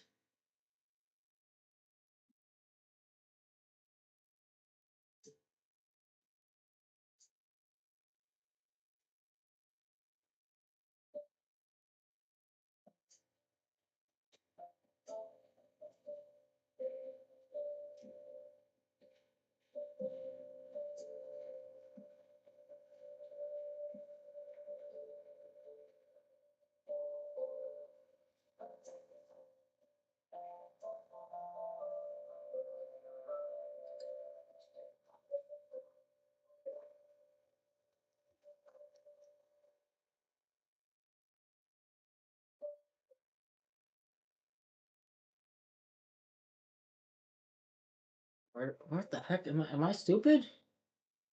Where? What the heck? Am I stupid?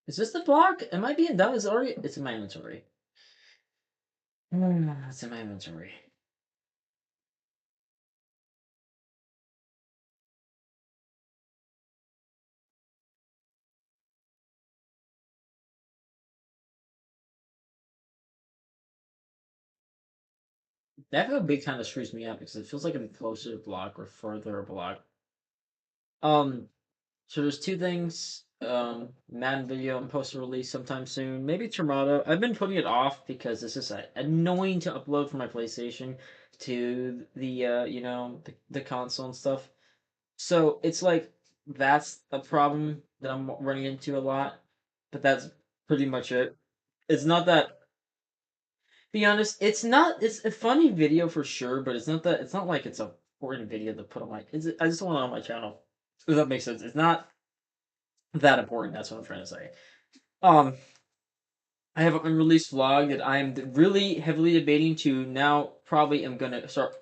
Is this the block? Am I being dumb? Is it already? It's in my inventory. It's in my inventory. That feel big kind of screws me up because it feels like I'm closer to block or further block. Um, so there's two things. Madden video and post release sometime soon. Maybe tomorrow. I've been putting it off because this is annoying to upload from my PlayStation to the the console and stuff. So it's like that's a problem that I'm running into a lot. But that's pretty much it. It's not that be honest, it's not. It's a funny video for sure, but it's not that. It's not like it's a important video to put on my. I just want it on my channel. Does that make sense? It's not that important. That's what I'm trying to say. Um, I have an unreleased vlog that I'm really heavily debating to now. Probably am gonna start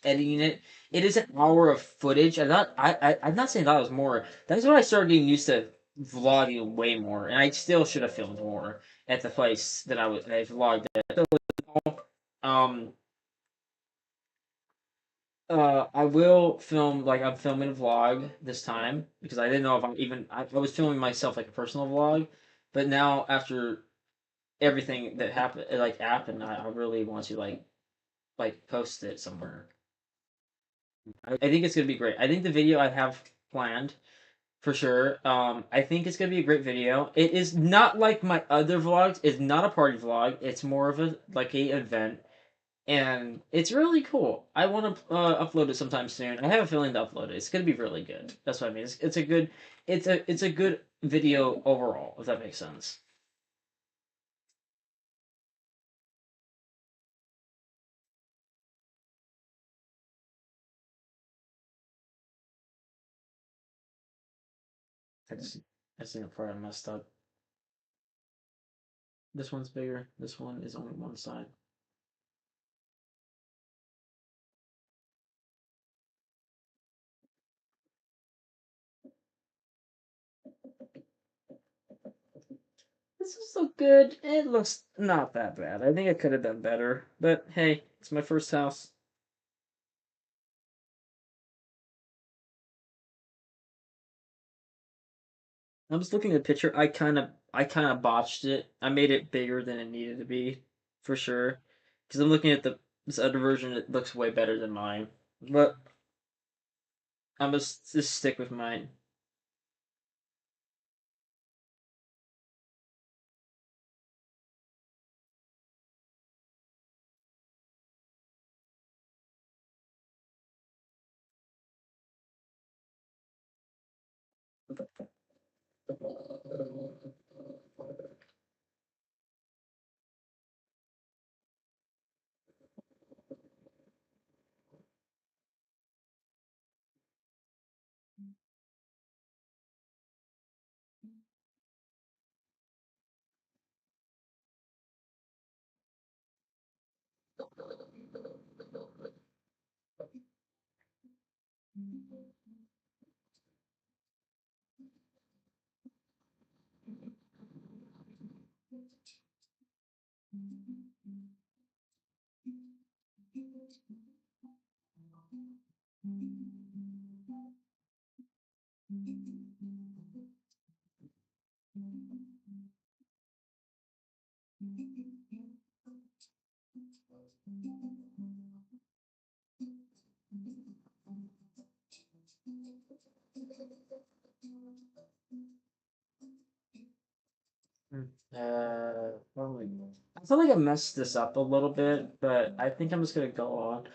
editing it. It is an hour of footage. I'm not saying that was more. That's when I started getting used to vlogging way more, and I still should have filmed more at the place that I vlogged at. Um, I will film like I'm filming a vlog this time because I didn't know if I'm even. I was filming myself like a personal vlog, but now after everything that happened, I really want to like post it somewhere. I think it's gonna be great. I think the video I have planned for sure. I think it's gonna be a great video. It is not like my other vlogs. It's not a party vlog. It's more of a like a event and it's really cool. I want to upload it sometime soon. I have a feeling to upload it. It's gonna be really good. That's what I mean. It's a good, it's a good video overall. If that makes sense. I just, I just think the part I messed up. This one's bigger. This one is only one side. This is so good. It looks not that bad. I think I could have done better, but hey, it's my first house. I'm just looking at the picture. I kind of botched it. I made it bigger than it needed to be, for sure. Because I'm looking at this other version. It looks way better than mine. But I'm just stick with mine. Probably. I feel like I messed this up a little bit, but I think I'm just gonna go on.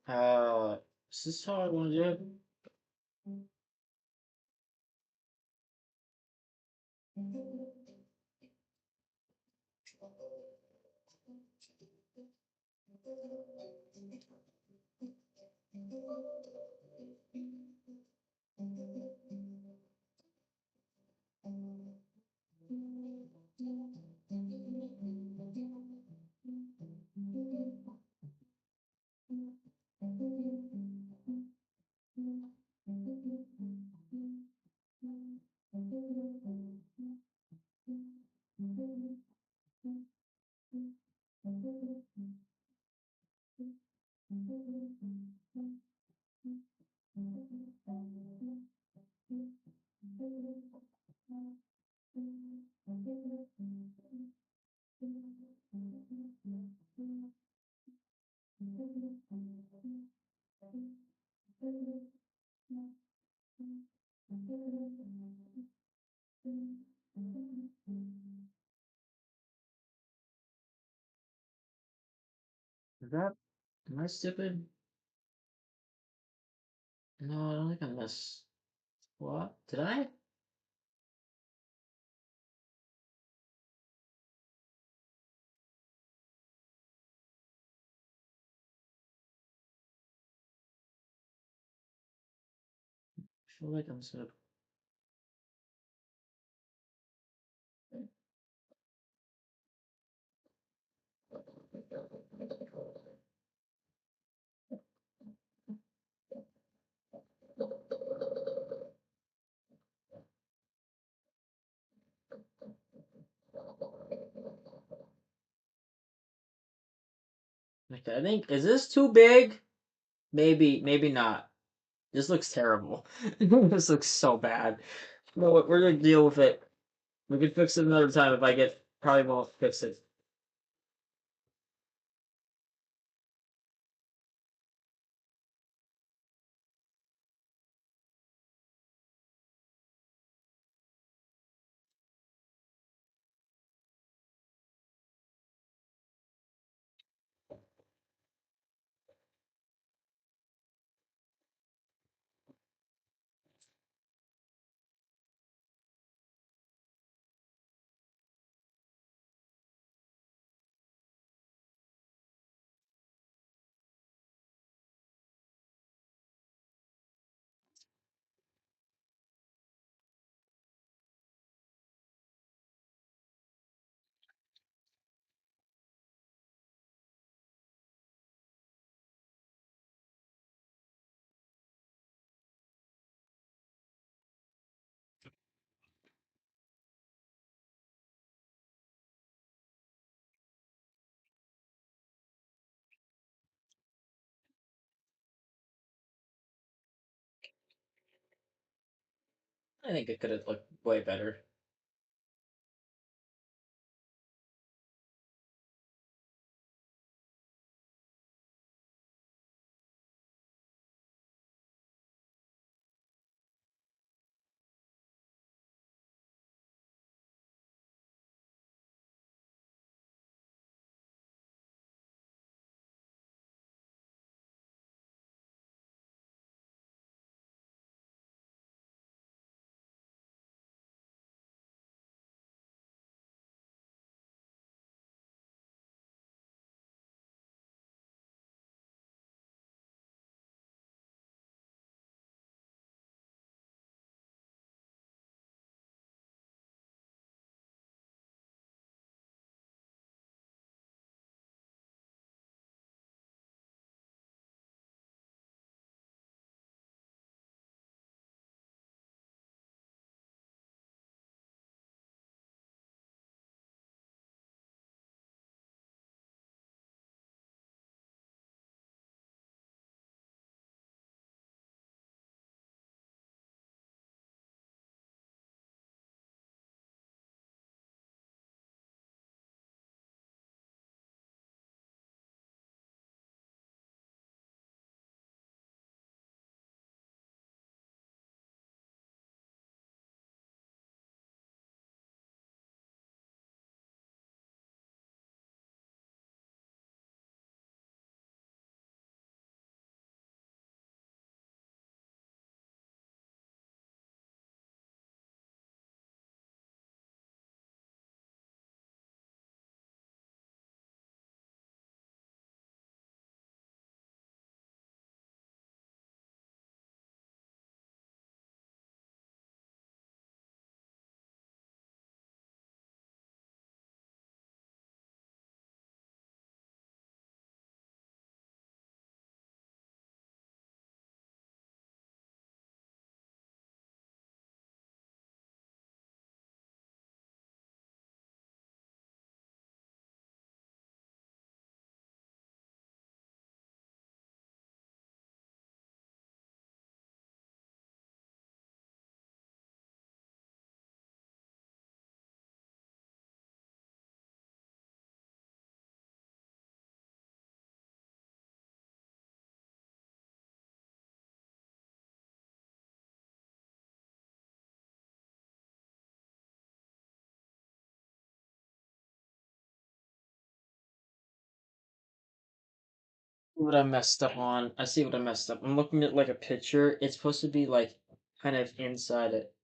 Uh, is this how I want to do it? Is that, am I stupid? No, I don't think I missed. What? Did I? I feel like I'm so. Okay, I think, is this too big? Maybe, maybe not. This looks terrible. This looks so bad. You know what? We're gonna deal with it. We can fix it another time if I get. Probably won't fix it. I think it could have looked way better. what I messed up on. I see what I messed up. I'm looking at like a picture. It's supposed to be like kind of inside it.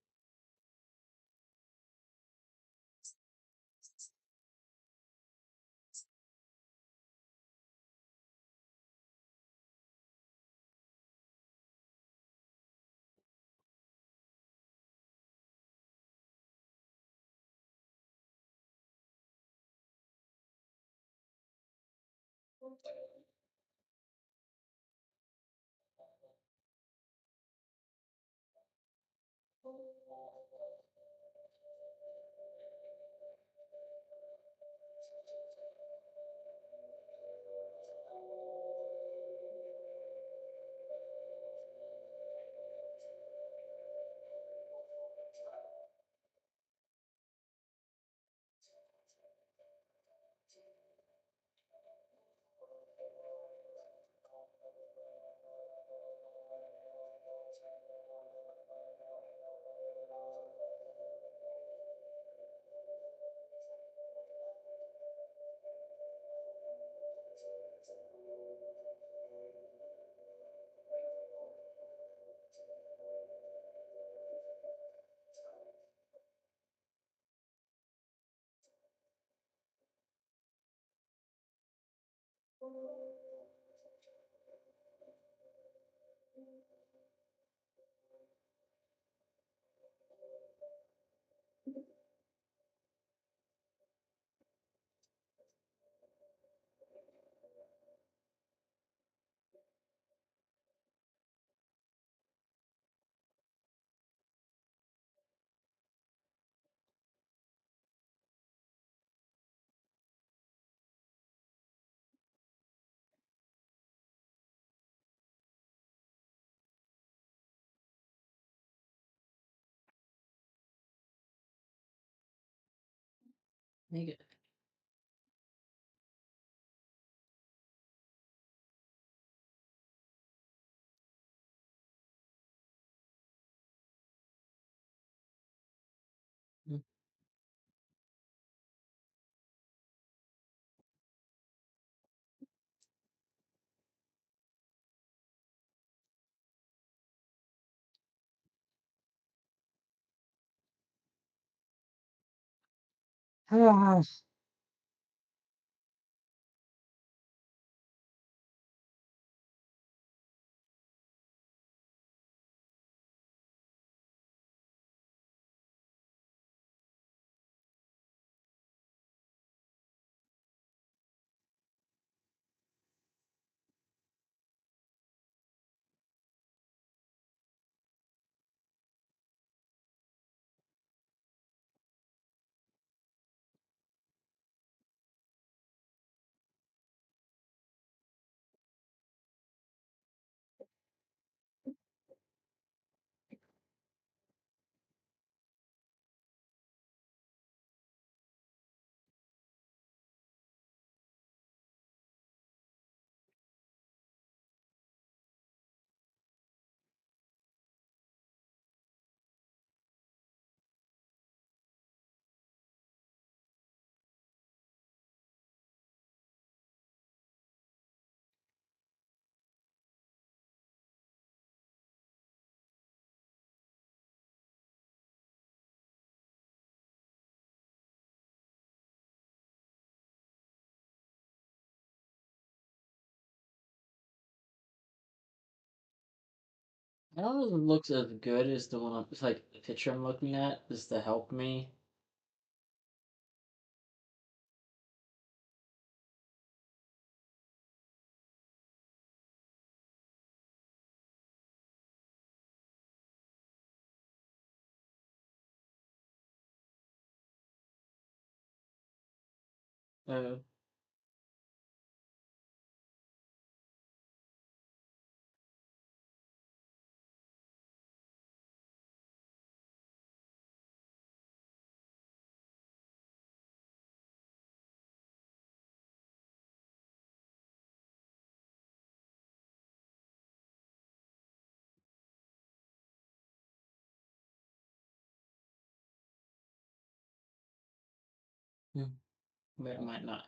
Make it. Mm. Ah. I don't know if it looks as good as the one. It's like the picture I'm looking at is to help me. Uh, hmm, but it might not.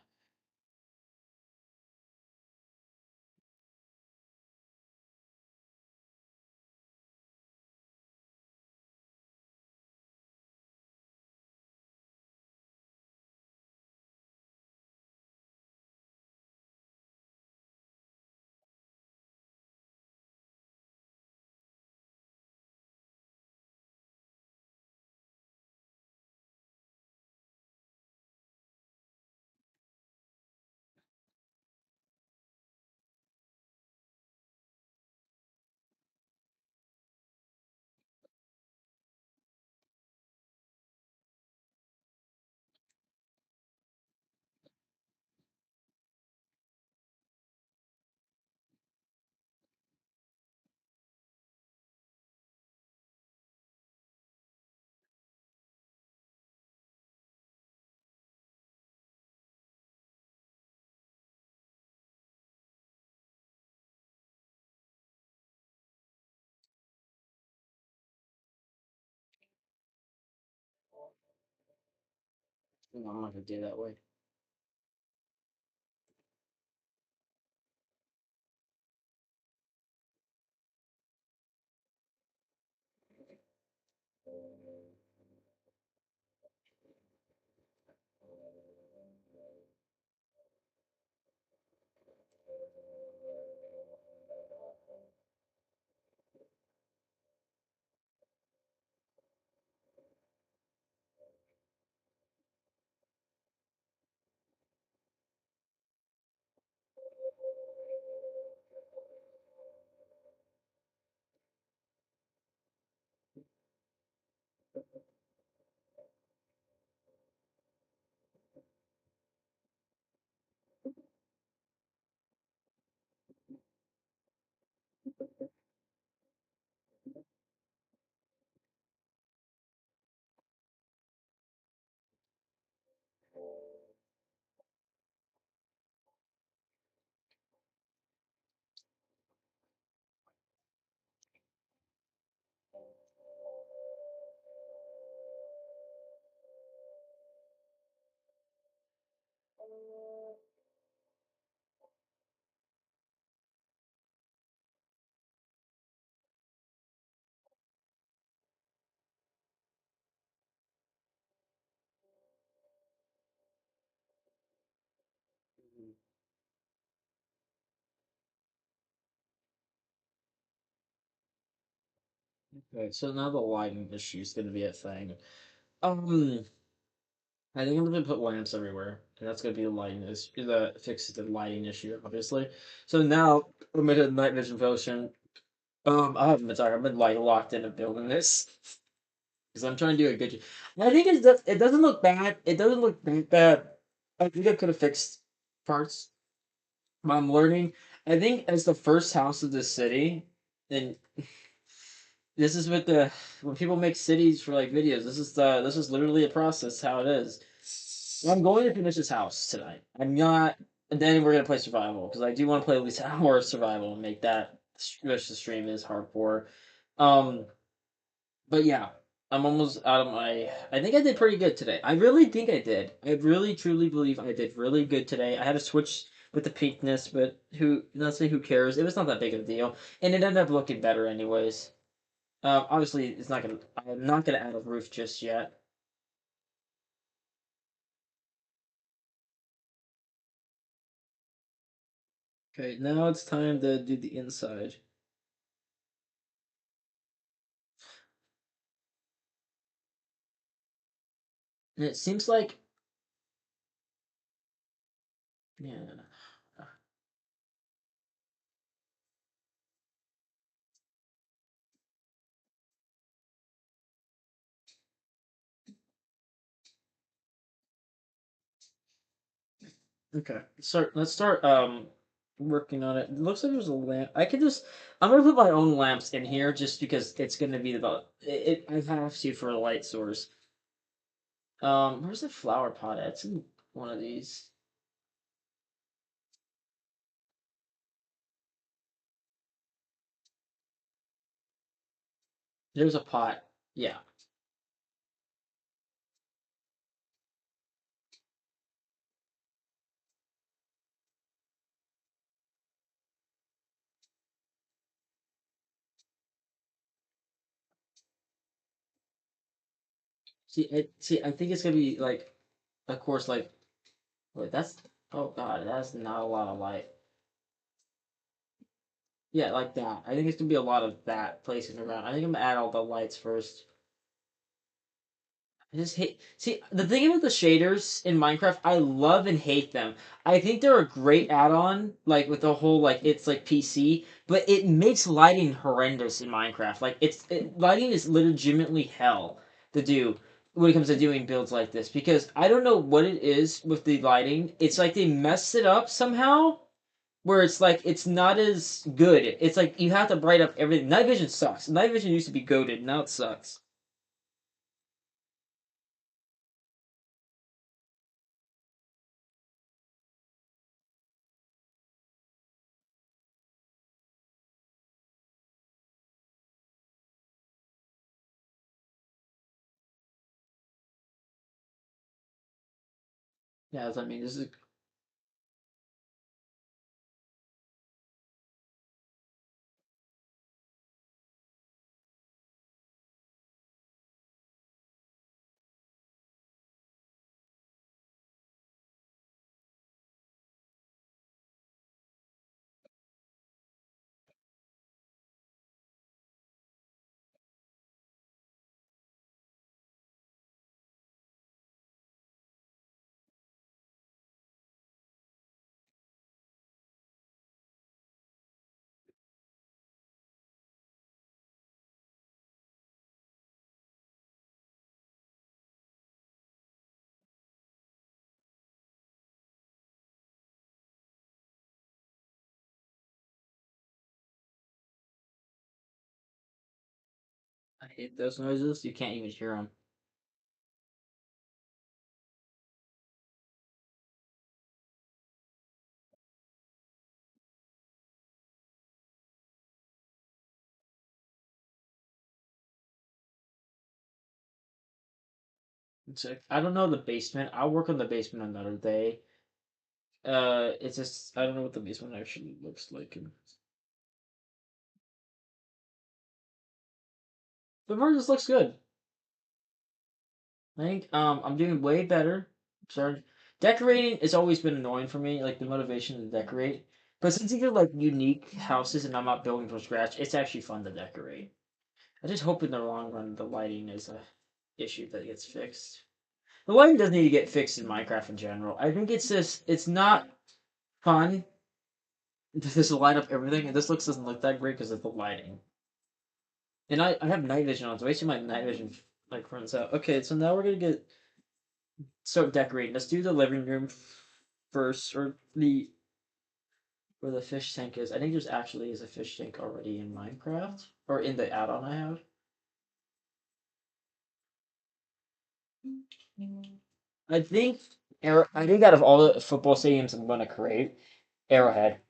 No, I'm not gonna do it that way. Okay, so now the lighting issue is gonna be a thing. Um, I think I'm gonna put lamps everywhere, and that's gonna be the lighting issue, the fix the lighting issue, obviously. So now I'm gonna do night vision potion. I haven't been talking. I've been like locked into building this because I'm trying to do a good job. I think it doesn't look bad. It doesn't look that bad. I think I could have fixed parts, but I'm learning. I think as the first house of the city, and this is what the when people make cities for like videos. This is literally a process how it is. I'm going to finish this house tonight. I'm not, and then we're gonna play survival because I do want to play at least an hour of survival and make that which the stream is hardcore. Um, but yeah, I'm almost out of my. I think I did pretty good today. I really think I did. I really truly believe I did really good today. I had to switch with the peakness, but who? Let's say who cares? It was not that big of a deal, and it ended up looking better anyways. Obviously, it's not gonna. I'm not gonna add a roof just yet. Okay, now it's time to do the inside. And it seems like, yeah. Okay, so let's start working on it. It looks like there's a lamp. I could just. I'm gonna put my own lamps in here just because it's gonna be I have to for a light source. Where's the flower pot at? It's in one of these. There's a pot. Yeah. See. I think it's gonna be like, of course, like wait. That's oh god, that's not a lot of light. Yeah, like that. I think it's gonna be a lot of that placing around. I think I'm gonna add all the lights first. I just hate. See, the thing about the shaders in Minecraft, I love and hate them. I think they're a great add-on, like with the whole like it's like PC, but it makes lighting horrendous in Minecraft. Like lighting is legitimately hell to do when it comes to doing builds like this because I don't know what it is with the lighting. It's like they messed it up somehow, where it's like it's not as good. It's like you have to bright up everything. Night vision sucks. Night vision used to be goaded, now it sucks. Yeah, I mean, this is. I hate those noises. You can't even hear them. It's like, I don't know the basement. I'll work on the basement another day. It's just I don't know what the basement actually looks like. The version looks good. I think I'm doing way better. Sorry. Decorating has always been annoying for me, like the motivation to decorate. But since these are like unique houses and I'm not building from scratch, it's actually fun to decorate. I just hope in the long run the lighting is a issue that gets fixed. The lighting doesn't need to get fixed in Minecraft in general. I think it's just it's not fun to just light up everything, and this looks doesn't look that great because of the lighting. And I have night vision on, so basically my night vision like runs out. Okay, so now we're gonna get start decorating. Let's do the living room first, or the where the fish tank is. I think there's actually is a fish tank already in Minecraft or in the add-on I have. I think I think out of all the football stadiums I'm gonna create, Arrowhead.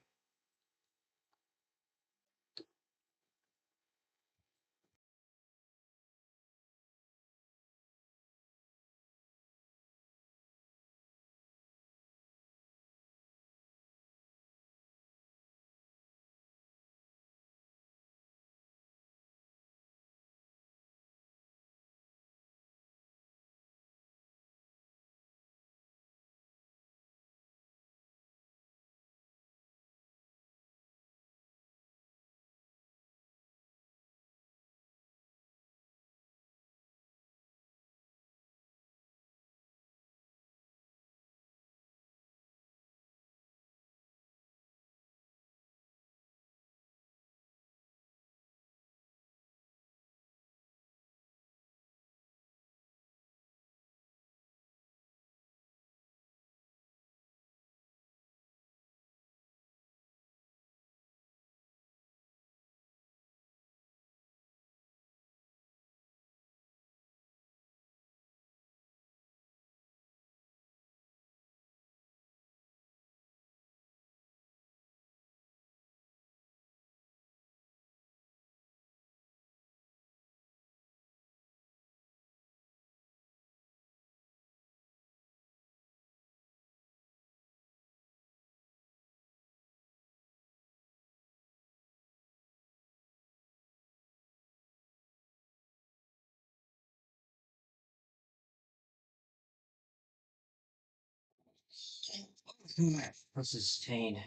This is pain.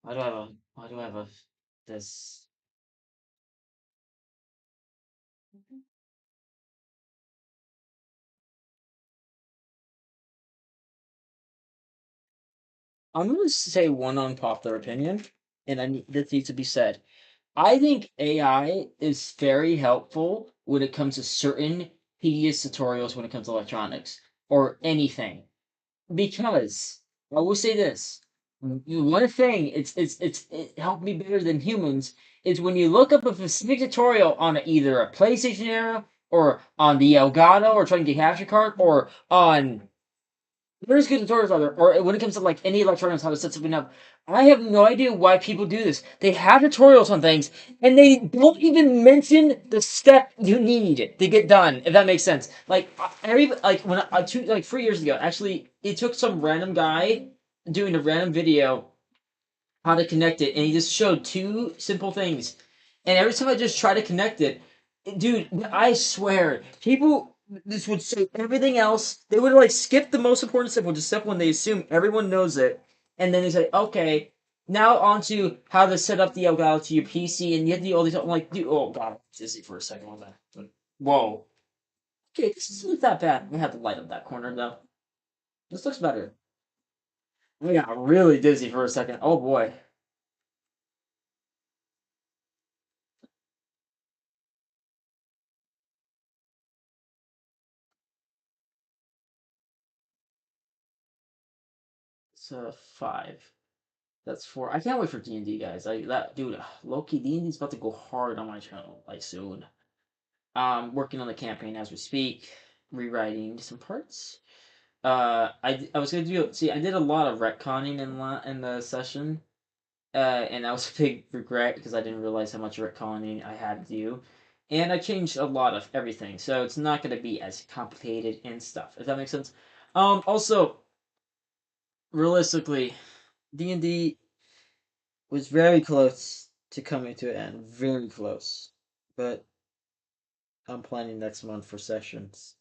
Why do I have a this? I'm gonna say one unpopular opinion, and this needs to be said. I think AI is very helpful when it comes to certain tedious tutorials when it comes to electronics or anything. Because I will say this: one thing it helped me better than humans is when you look up a specific tutorial on either a PlayStation era or on the Elgato or trying to get capture card or on There's good tutorials out there, or when it comes to like any electronics, how to set something up. I have no idea why people do this. They have tutorials on things, and they don't even mention the step you need to get done. If that makes sense. Like every like when I 3 years ago, actually, it took some random guy doing a random video how to connect it, and he just showed two simple things. And every time I just try to connect it, dude, I swear, people this would say everything else. They would like skip the most important step, which is step one. They assume everyone knows it, and then they say, okay, now on to how to set up the Elgato to your PC, and you have to do all these. I'm like, dude, oh god, I'm dizzy for a second on that. Whoa, okay, this isn't that bad. I have to light up that corner though. This looks better. I got really dizzy for a second. Oh boy. It's 5. That's 4. I can't wait for D&D, guys. I that dude, Loki D&D's about to go hard on my channel like soon. Working on the campaign as we speak, rewriting some parts. I was gonna do see I did a lot of retconning in the session, and that was a big regret because I didn't realize how much retconning I had to do, and I changed a lot of everything, so it's not gonna be as complicated and stuff. If that makes sense. Also, realistically, D&D was very close to coming to an end. Very close. But I'm planning next month for sessions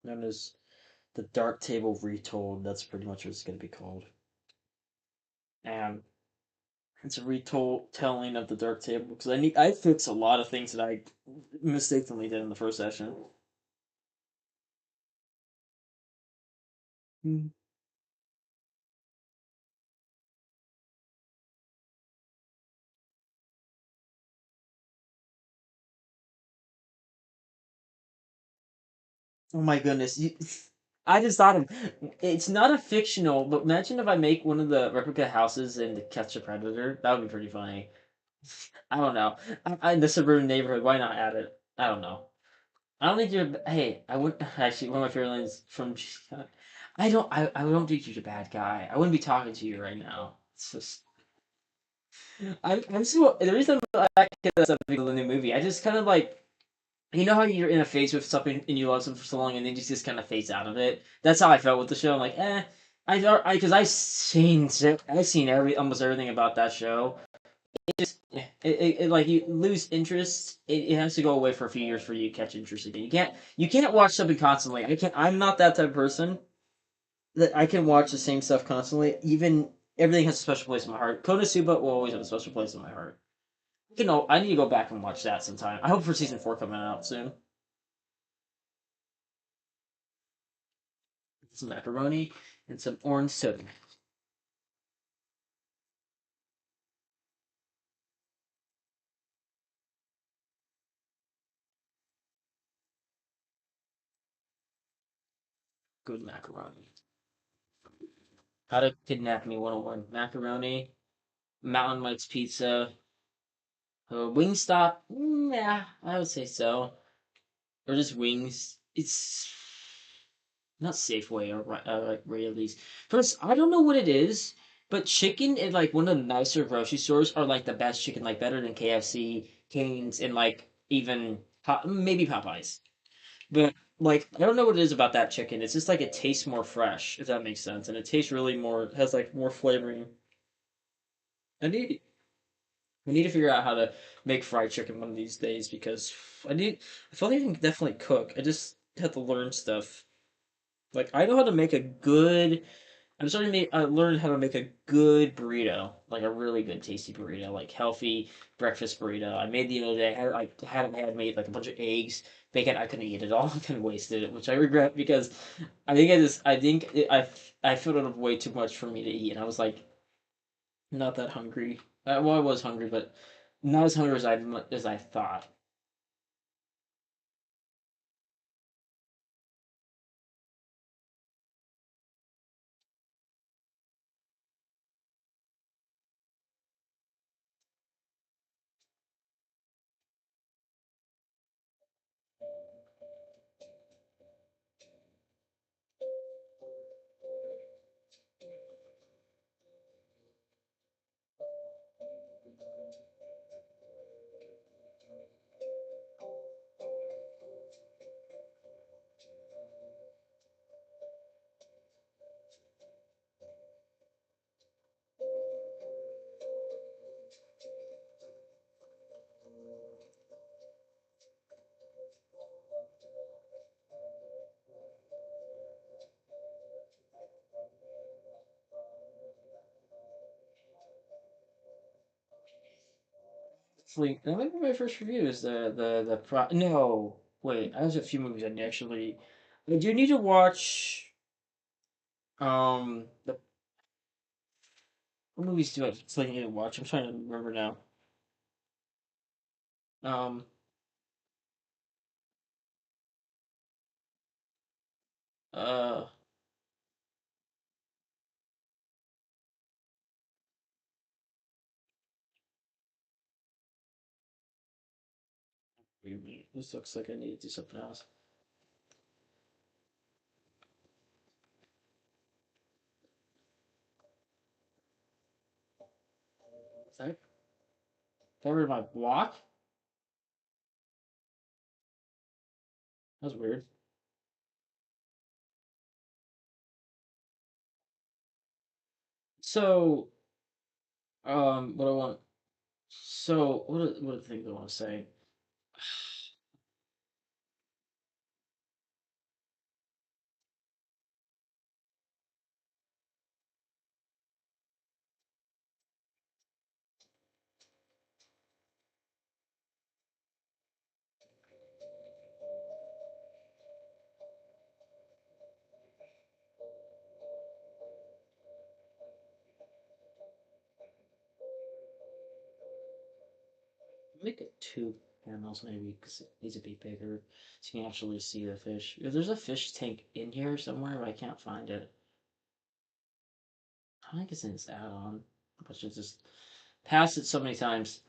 known as the Dark Table Retold. That's pretty much what it's going to be called. And it's a retold telling of the Dark Table because I fix a lot of things that I mistakenly did in the first session. Hmm. Oh my goodness. I just thought of it's not a fictional, but imagine if I make one of the replica houses in the Catch a Predator. That would be pretty funny. I don't know. In the suburban neighborhood, why not add it? I don't know. I don't think you're. Hey, I would actually one of my favorite lines from. I don't think you're a bad guy. I wouldn't be talking to you right now. It's just. I'm so the reason I like that's a big new movie. I just kind of like you know how you're in a phase with something and you love something for so long and then you just kind of phase out of it. That's how I felt with the show. I'm like, because I seen almost everything about that show. Like you lose interest. It has to go away for a few years for you to catch interest again. You can't watch something constantly. I can't. I'm not that type of person that I can watch the same stuff constantly. Even everything has a special place in my heart. Konosuba will always have a special place in my heart. I need to go back and watch that sometime. I hope for season 4 coming out soon. Some macaroni and some orange soda. Good macaroni. How to kidnap me 101. Macaroni, Mountain Mike's Pizza, Wingstop. Yeah, I would say so. Or just wings. It's not Safeway or like Rayleigh's. First, I don't know what it is, but chicken in like one of the nicer grocery stores are like the best chicken, like better than KFC, Cane's, and like even maybe Popeyes. But like I don't know what it is about that chicken. It's just like it tastes more fresh, if that makes sense, and it tastes really more has like more flavoring. I need I need to figure out how to make fried chicken one of these days because I feel like I can definitely cook. I just have to learn stuff. Like I know how to make a good. I'm starting to make. I learned how to make a good burrito, like a really good, tasty burrito, like healthy breakfast burrito. I made the other day. I had made like a bunch of eggs, bacon. I couldn't eat it all. I kind of wasted it, which I regret because I filled it up way too much for me to eat, and I was like not that hungry. Well, I was hungry, but not as hungry as I thought. Actually, that might be my first review. Is the pro? No, wait. I have a few movies I actually. I do need to watch. The what movies do I still need to watch? I'm trying to remember now. Um, uh, wait a minute. This looks like I need to do something else. Sorry, covered my block. That's weird. So, what I want. So, what are the things I want to say? Make it two panels maybe because it needs to be bigger so you can actually see the fish. If there's a fish tank in here somewhere, but I can't find it. I think it's in this add-on. I should just pass it so many times.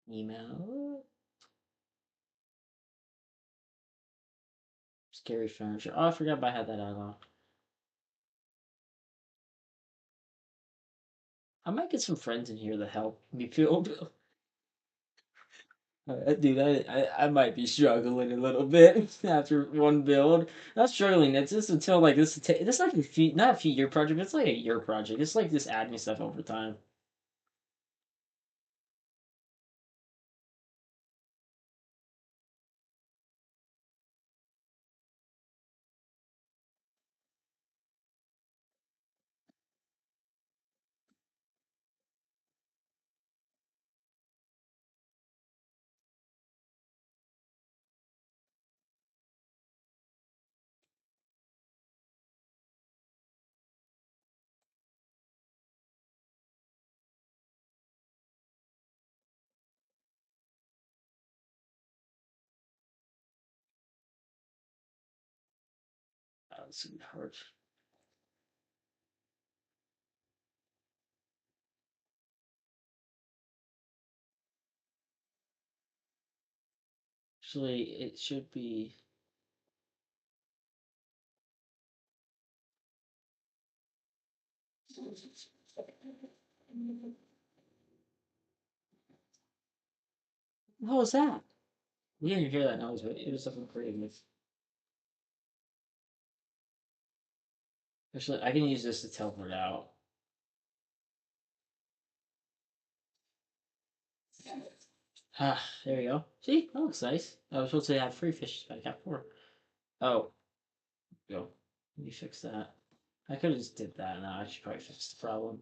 Email. Scary furniture. Oh, I forgot I had that add-on. I might get some friends in here to help me build. Dude, I might be struggling a little bit after one build. Not struggling. It's just until like this. This is like a few, not a few year project. It's like a year project. It's like just adding stuff over time. It's gonna be hard. Actually, it should be. What was that? We didn't hear that noise, but it was something creative. Actually, I can use this to teleport out. Ah, there you go. See, that looks nice. I was supposed to have three fishes, but I got four. Oh, go. Let me fix that. I could have just did that. Now I should probably fix the problem.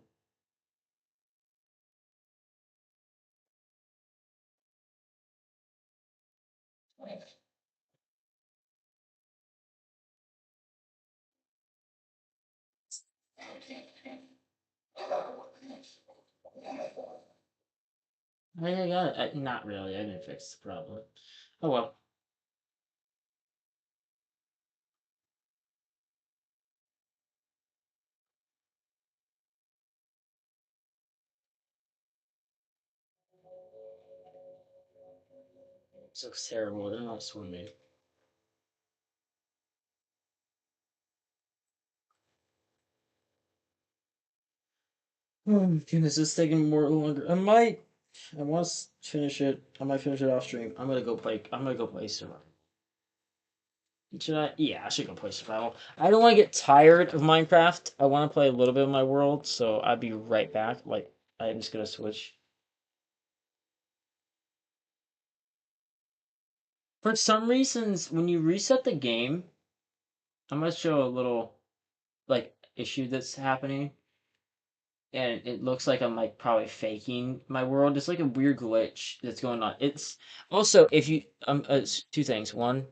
I got it. Not really. I didn't fix the problem. Oh well. This looks terrible. They're not swimming. Oh goodness, it's taking more longer. I want to finish it. I might finish it off stream. I'm gonna go play. I'm gonna go play survival. Should I? Yeah, I should go play survival. I don't want to get tired of Minecraft. I want to play a little bit of my world, so I'll be right back. Like, I'm just gonna switch. For some reasons, when you reset the game, I'm gonna show a little like issue that's happening. and it looks like I'm like probably faking my world. It's like a weird glitch that's going on. It's also if you it's two things. One,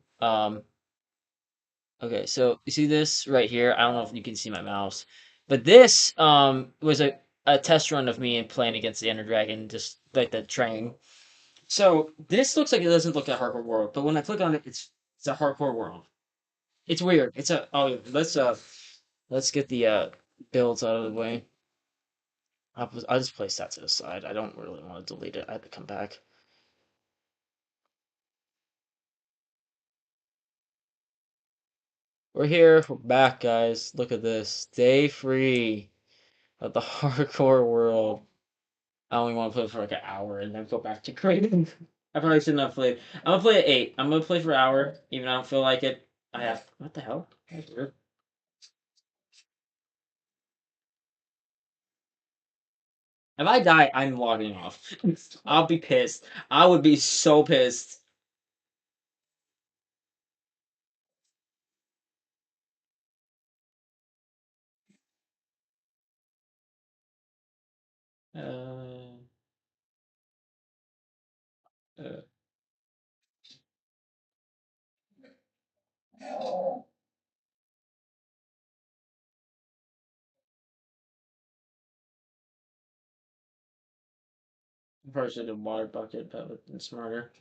okay, so you see this right here? I don't know if you can see my mouse, but this was a test run of me and playing against the Ender Dragon, just like the train. So this looks like it doesn't look like a hardcore world, but when I click on it, it's a hardcore world. It's weird. It's a oh let's get the builds out of the way. I'll just place that to the side. I don't really want to delete it. I have to come back. We're here. We're back, guys. Look at this. Day free of the hardcore world. I only want to play for like an hour and then go back to creative. I probably shouldn't have played. I'm gonna play at 8. I'm gonna play for an hour, even though I don't feel like it. I have. What the hell? That's weird. If I die, I'm logging off. I'll be pissed. I would be so pissed. Uh, uh, Probably should have water bucket. That would have been smarter.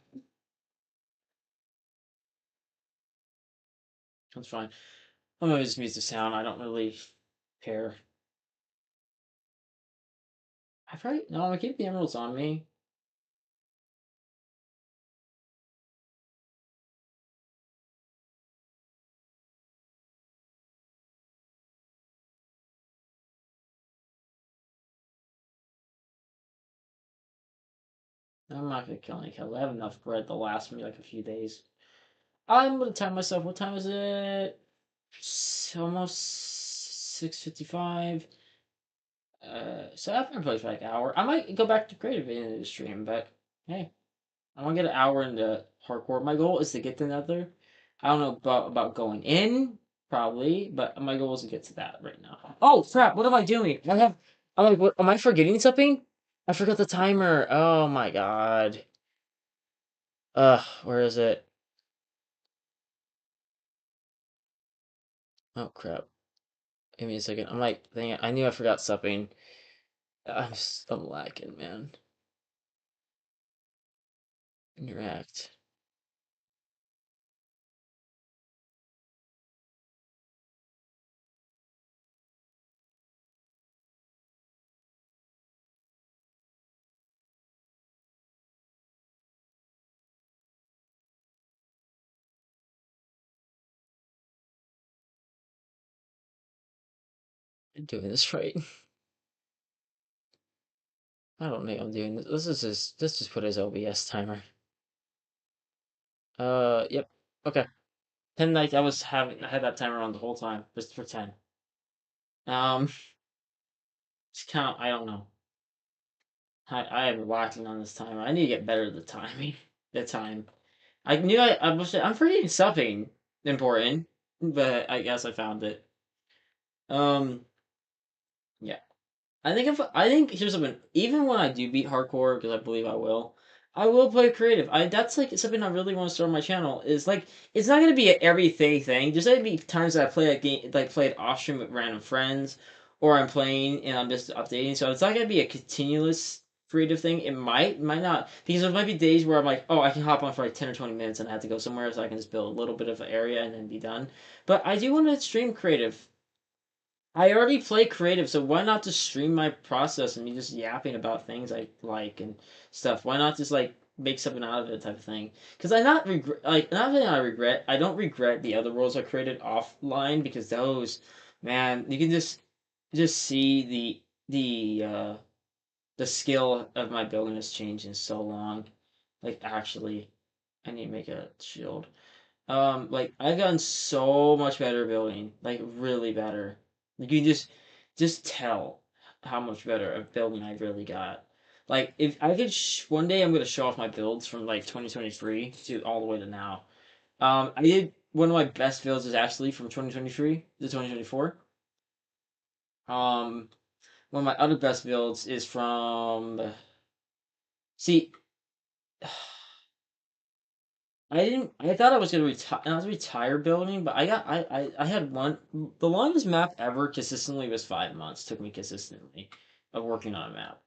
That's fine. I'm gonna just mute the sound. I don't really care. I probably no. I keep the emeralds on me. I'm not gonna kill any cows. I have enough bread to last me like a few days. I'm gonna time myself. What time is it? Almost 6:55. So after I play for like an hour, I might go back to creative at the end of the stream. But hey, I want to get an hour into hardcore. My goal is to get to Nether. I don't know about going in, probably, but my goal is to get to that right now. Oh crap! What am I doing? I'm like, what? Am I forgetting something? I forgot the timer. Oh my god. Where is it? Oh crap! Give me a second. I'm like, dang it, I knew I forgot something. I'm lacking, man. Interact. I'm doing this right. I don't think I'm doing this. Let's just put as OBS timer. Yep. Okay. 10 nights. I had that timer on the whole time, just for 10. Um, it's kind of, I don't know. I am lacking on this timer. I need to get better at the timing. The time. I'm forgetting something important, but I guess I found it. Um, yeah. I think here's something. Even when I do beat hardcore, because I believe I will play creative. I That's like something I really want to start on my channel. Is like it's not gonna be an everyday thing. There's gonna be times that I play a game, like play it off stream with random friends, or I'm playing and I'm just updating. So it's not gonna be a continuous creative thing. Might not, because there might be days where I'm like, oh, I can hop on for like 10 or 20 minutes and I have to go somewhere, so I can just build a little bit of an area and then be done. But I do want to stream creative. I already play creative, so why not just stream my process and me just yapping about things I like and stuff? Why not just like make something out of it type of thing? Because I not regret like not that I regret. I don't regret the other worlds I created offline because those, man, you can just see the skill of my building has changed in so long. Like actually, I need to make a shield. Like I've gotten so much better building, like really better. Like you just tell how much better of building I really got. Like if I could, one day I'm gonna show off my builds from like 2023 to all the way to now. I did one of my best builds is actually from 2023 to 2024. Um, one of my other best builds is from. See, I didn't. I thought I was gonna retire. I was retire building, but I got. I had one. The longest map ever consistently was 5 months. Took me consistently of working on a map.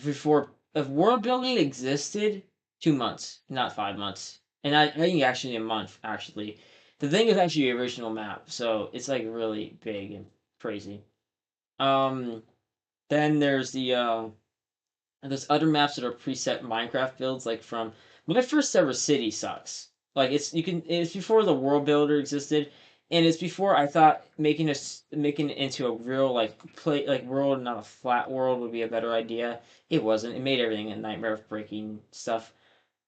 Before if world building existed, 2 months, not 5 months, and I think actually a month. Actually, the thing is actually the original map, so it's like really big and crazy. Um, then there's there's other maps that are preset Minecraft builds, like from my first ever city sucks. Like it's before the world builder existed, and it's before I thought making it into a real like play like world, not a flat world, would be a better idea. It wasn't. It made everything a nightmare of breaking stuff,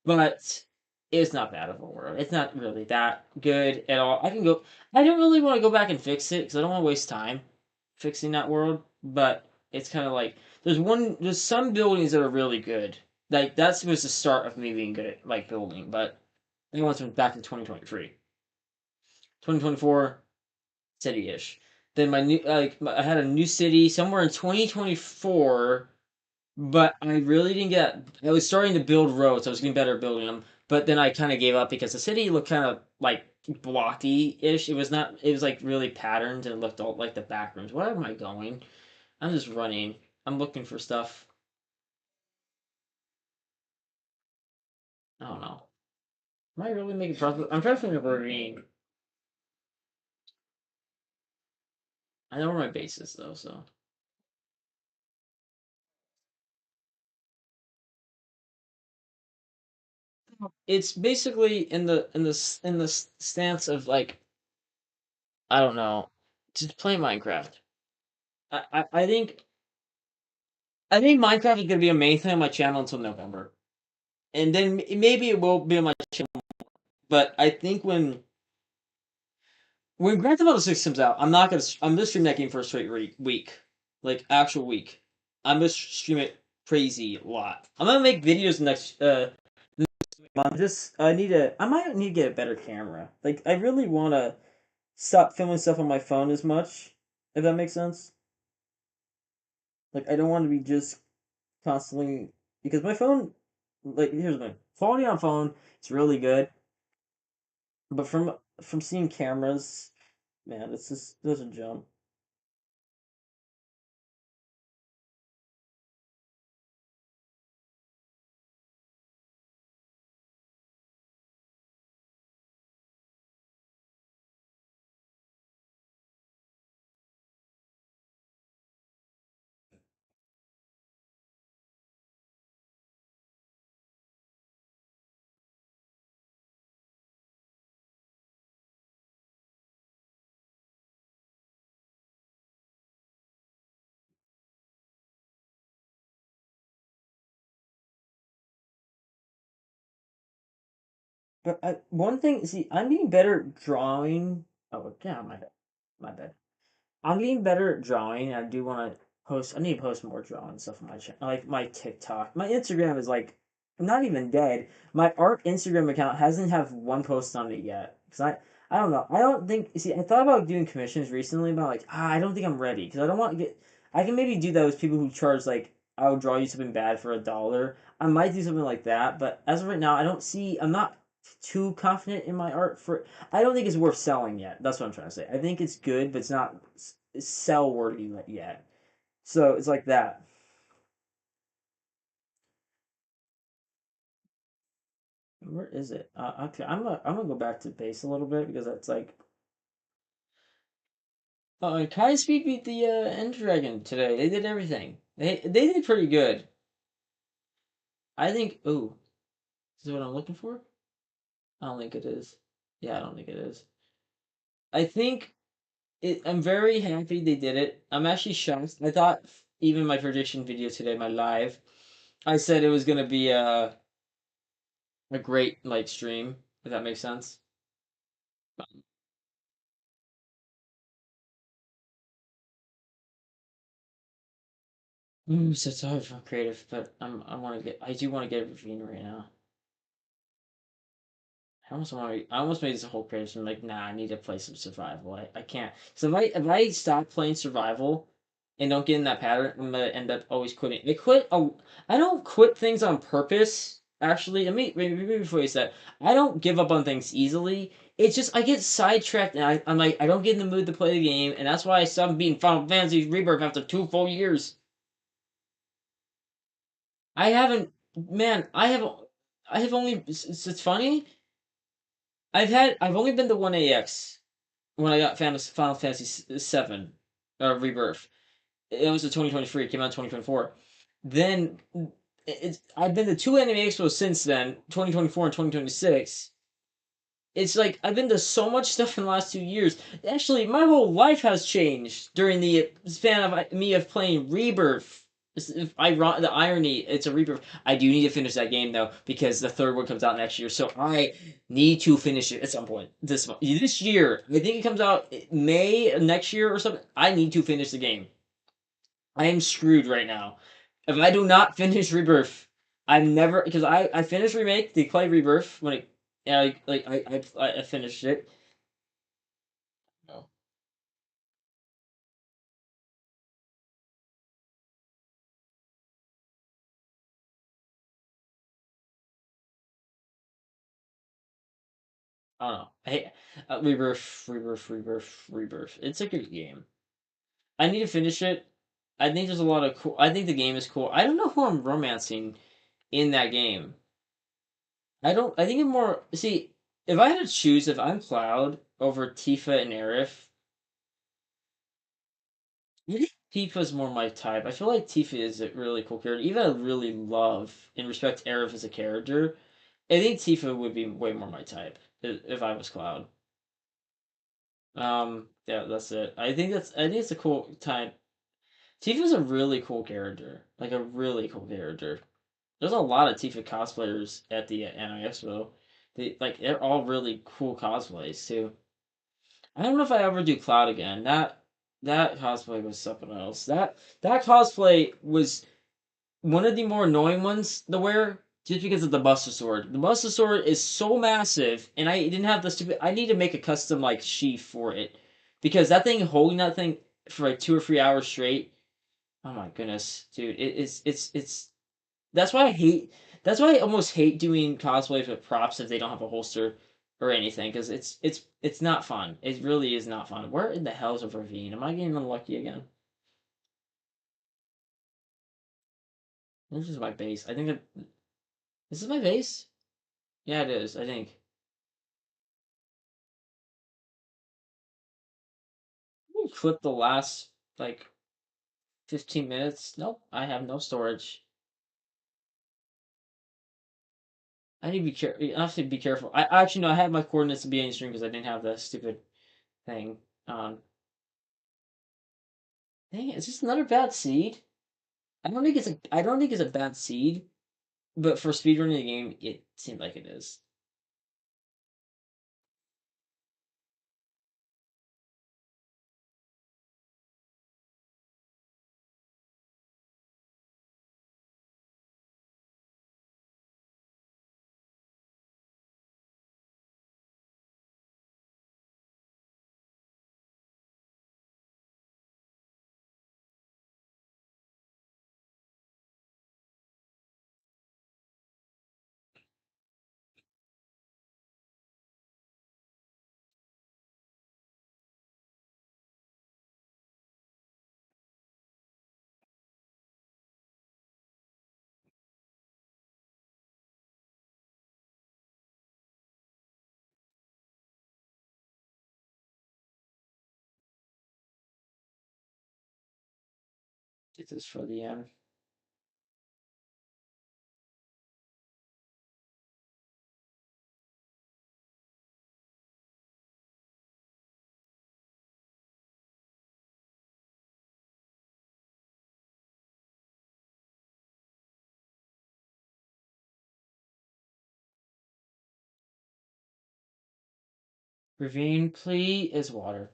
but it's not bad of a world. It's not really that good at all. I can go. I don't really want to go back and fix it because I don't want to waste time fixing that world. But it's kind of like There's some buildings that are really good. Like that was the start of me being good at like building. But I once went back to 2023, 2024 city-ish. Then I had a new city somewhere in 2024, but I really didn't get. I was starting to build roads. I was getting better at building them, but then I kind of gave up because the city looked kind of like blocky-ish. It was not. It was like really patterned and it looked all like the back rooms. Where am I going? I'm just running. I'm looking for stuff. I don't know. Am I really making progress? I'm trying to think of a ravine. I know where my base is though, so it's basically in the stance of like I don't know, just play Minecraft. I think Minecraft is gonna be a main thing on my channel until November, and then maybe it will be on my channel. But I think when Grand Theft Auto 6 comes out, I'm not gonna. I'm just stream that game for a straight week, like actual week. I'm gonna stream it crazy a lot. I'm gonna make videos next month. Just I need to. I might need to get a better camera. Like I really want to stop filming stuff on my phone as much. If that makes sense. Like I don't want to be just constantly because my phone. Like here's my quality on phone. It's really good, but from seeing cameras, man, it's just there's a jump. But one thing, see, I'm getting better at drawing. Oh, yeah, my bad. I'm getting better at drawing. I do want to post. I need to post more drawing stuff on my channel, like my TikTok. My Instagram is like not even dead. My art Instagram account hasn't have one post on it yet. Cause I don't know. I don't think. See, I thought about doing commissions recently, but like I don't think I'm ready because I don't want to get. I can maybe do that with people who charge like I'll draw you something bad for $1. I might do something like that, but as of right now, I don't see. I'm not too confident in my art for. I don't think it's worth selling yet. That's what I'm trying to say. I think it's good, but it's not sell worthy yet. So it's like that. Where is it? Okay, I'm gonna go back to base a little bit because that's like. Kai Speed beat the End Dragon today. They did everything. They did pretty good. I think. Ooh, is this what I'm looking for? I don't think it is. Yeah, I don't think it is. I think I'm very happy they did it. I'm actually shocked. I thought even my prediction video today, my live, I said it was gonna be a great like stream. If that makes sense. So it's hard for creative, but I do want to get a ravine right now. I almost made this whole creative stream like, nah, I need to play some survival. I can't. So if I stop playing survival, and don't get in that pattern, I'm gonna end up always quitting. I don't quit things on purpose. Actually, maybe before you said, I don't give up on things easily. It's just I get sidetracked and I'm like I don't get in the mood to play the game, and that's why I stopped beating Final Fantasy Rebirth after 2 full years. I haven't, man. I have only. It's funny. I've only been to one AX when I got Final Fantasy Seven, Rebirth. It was the 2023. It came out in 2024. Then I've been to two anime expos since then, 2024 and 2026. It's like I've been to so much stuff in the last 2 years. Actually, my whole life has changed during the span of me of playing Rebirth. If the irony, it's a Rebirth. I do need to finish that game though because the third one comes out next year, so I need to finish it at some point this year. I think it comes out May next year or something. I need to finish the game. I am screwed right now. If I do not finish Rebirth, I'm never because I finished remake, the play Rebirth when it I finished it. No, I don't know. Hey, Rebirth. It's a good game. I need to finish it. I think there's a lot of cool. I think the game is cool. I don't know who I'm romancing in that game. I don't. I think I'm more. See, if I had to choose, if I'm Cloud over Tifa and Aerith, I think Tifa's more my type. I feel like Tifa is a really cool character. Even I really love and respect Aerith as a character. I think Tifa would be way more my type if I was Cloud. Yeah, that's it. I think it's a cool type. Tifa's a really cool character. Like a really cool character. There's a lot of Tifa cosplayers at the Anime Expo. They're all really cool cosplays too. I don't know if I ever do Cloud again. That cosplay was something else. That cosplay was one of the more annoying ones to wear just because of the Buster Sword. The Buster Sword is so massive, and I didn't have the stupid. I need to make a custom like sheath for it because that thing holding that thing for like 2 or 3 hours straight. Oh my goodness, dude! It's that's why I hate. That's why I almost hate doing cosplays with props if they don't have a holster or anything because it's not fun. It really is not fun. Where in the hell is a ravine? Am I getting unlucky again? This is my base. I think this is my base. Yeah, it is. I think. Clip the last like 15 minutes. Nope, I have no storage. I need to be careful. I have to be careful. I actually know I had my coordinates to be in stream because I didn't have that stupid thing on. Dang it! Is this another bad seed? I don't think it's a bad seed, but for speedrunning the game, it seemed like it is. Get this for the end. Ravine plea is water.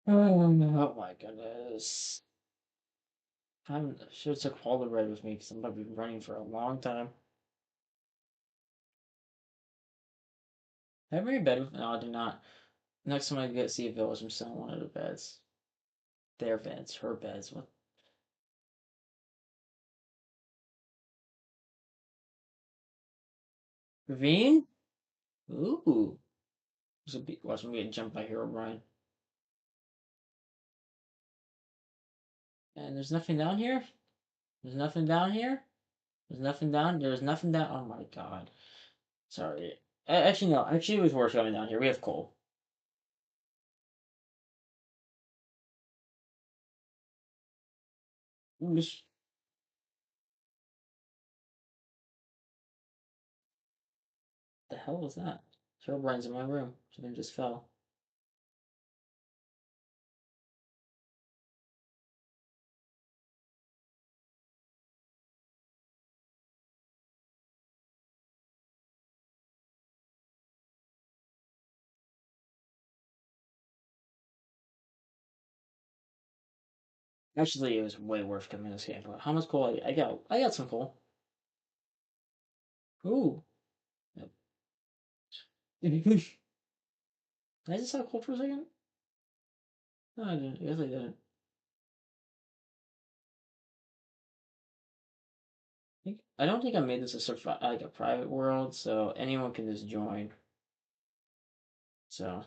Oh my goodness. I should have took all the red with me because I'm gonna be running for a long time. Have I been in bed with? No, I did not. Next time I get see a village, I'm selling one of the beds. Their beds, her beds. What? Ravine? Ooh. Watch me get jumped by Hero Brian. And there's nothing down here? There's nothing down here? There's nothing down? There's nothing down? Oh my god. Sorry. Actually, no. Actually, it was worth coming down here. We have coal. What the hell was that? Hero Brian's in my room. Something just fell. Actually, it was way worth coming this game. But how much coal? I got some coal. Ooh. Yep. I just saw coal for a second? No, I didn't. I guess I didn't. I don't think I made this like a private world, so anyone can just join. So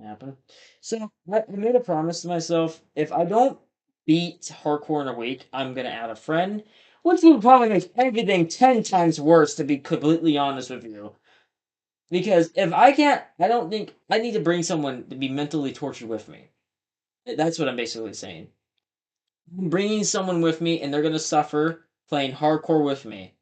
happen. So I made a promise to myself: if I don't beat hardcore in a week, I'm gonna add a friend, which would probably make everything 10 times worse. To be completely honest with you, because if I can't, I don't think I need to bring someone to be mentally tortured with me. That's what I'm basically saying. I'm bringing someone with me, and they're gonna suffer playing hardcore with me.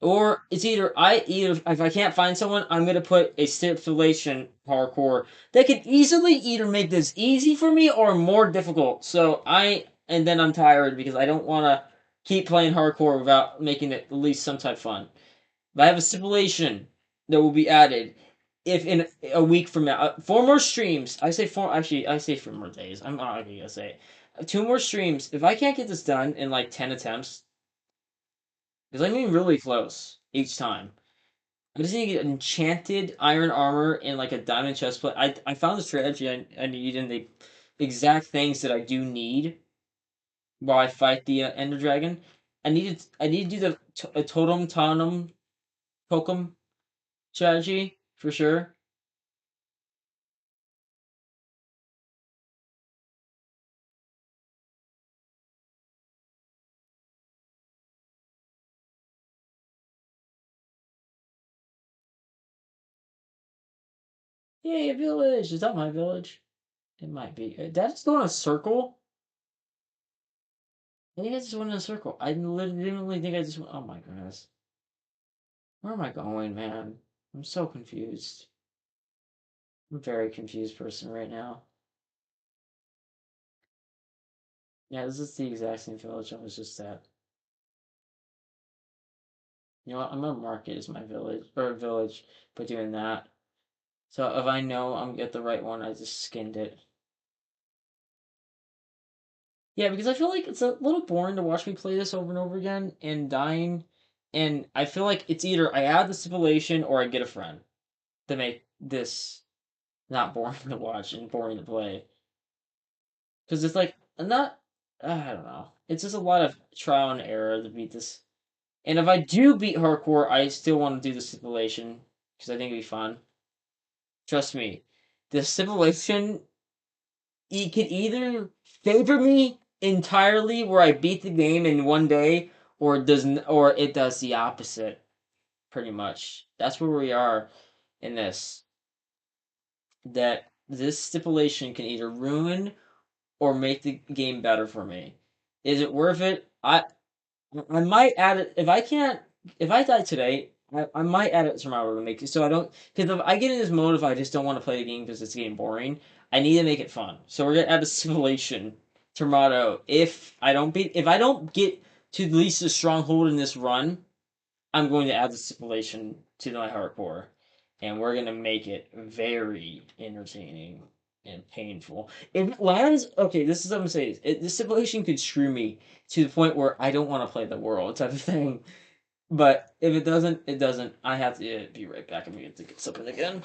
Or it's either if I can't find someone, I'm gonna put a stipulation hardcore that could easily either make this easy for me or more difficult. And then I'm tired because I don't want to keep playing hardcore without making it at least some type fun. But I have a stipulation that will be added if in a week from now, 4 more streams. I say four. Actually, I say 4 more days. I'm not gonna say it. 2 more streams. If I can't get this done in like 10 attempts, because I'm getting really close each time. I just need to get enchanted iron armor and like a diamond chestplate. I found the strategy I need and the exact things that I do need while I fight the Ender Dragon. I need to do the totem totem strategy for sure. Yay, a village! Is that my village? It might be. Did I just go in a circle? I think I just went in a circle. I legitimately think I just went. Oh my goodness. Where am I going, man? I'm so confused. I'm a very confused person right now. Yeah, this is the exact same village I was just at. You know what? I'm gonna mark it as my village by doing that. So if I know I'm get the right one, I just skinned it. Yeah, because I feel like it's a little boring to watch me play this over and over again and dying. And I feel like it's either I add the stipulation or I get a friend to make this not boring to watch and boring to play. Because it's like not, I don't know. It's just a lot of trial and error to beat this. And if I do beat hardcore, I still want to do the stipulation because I think it'd be fun. Trust me, the stipulation it can either favor me entirely, where I beat the game in one day, or it does the opposite. Pretty much, that's where we are in this. That this stipulation can either ruin or make the game better for me. Is it worth it? I might add it if I can't. If I die today, I might add it tomorrow to make it so I don't. Because if I get in this mode, if I just don't want to play the game because it's getting boring, I need to make it fun. So we're gonna add a simulation tomorrow. If I don't get to at least a stronghold in this run, I'm going to add the stipulation to my hardcore, and we're gonna make it very entertaining and painful. If it lands, okay, this is what I'm saying. This stipulation could screw me to the point where I don't want to play the world type of thing. But if it doesn't, it doesn't. I have to be right back. I'm going to get something again.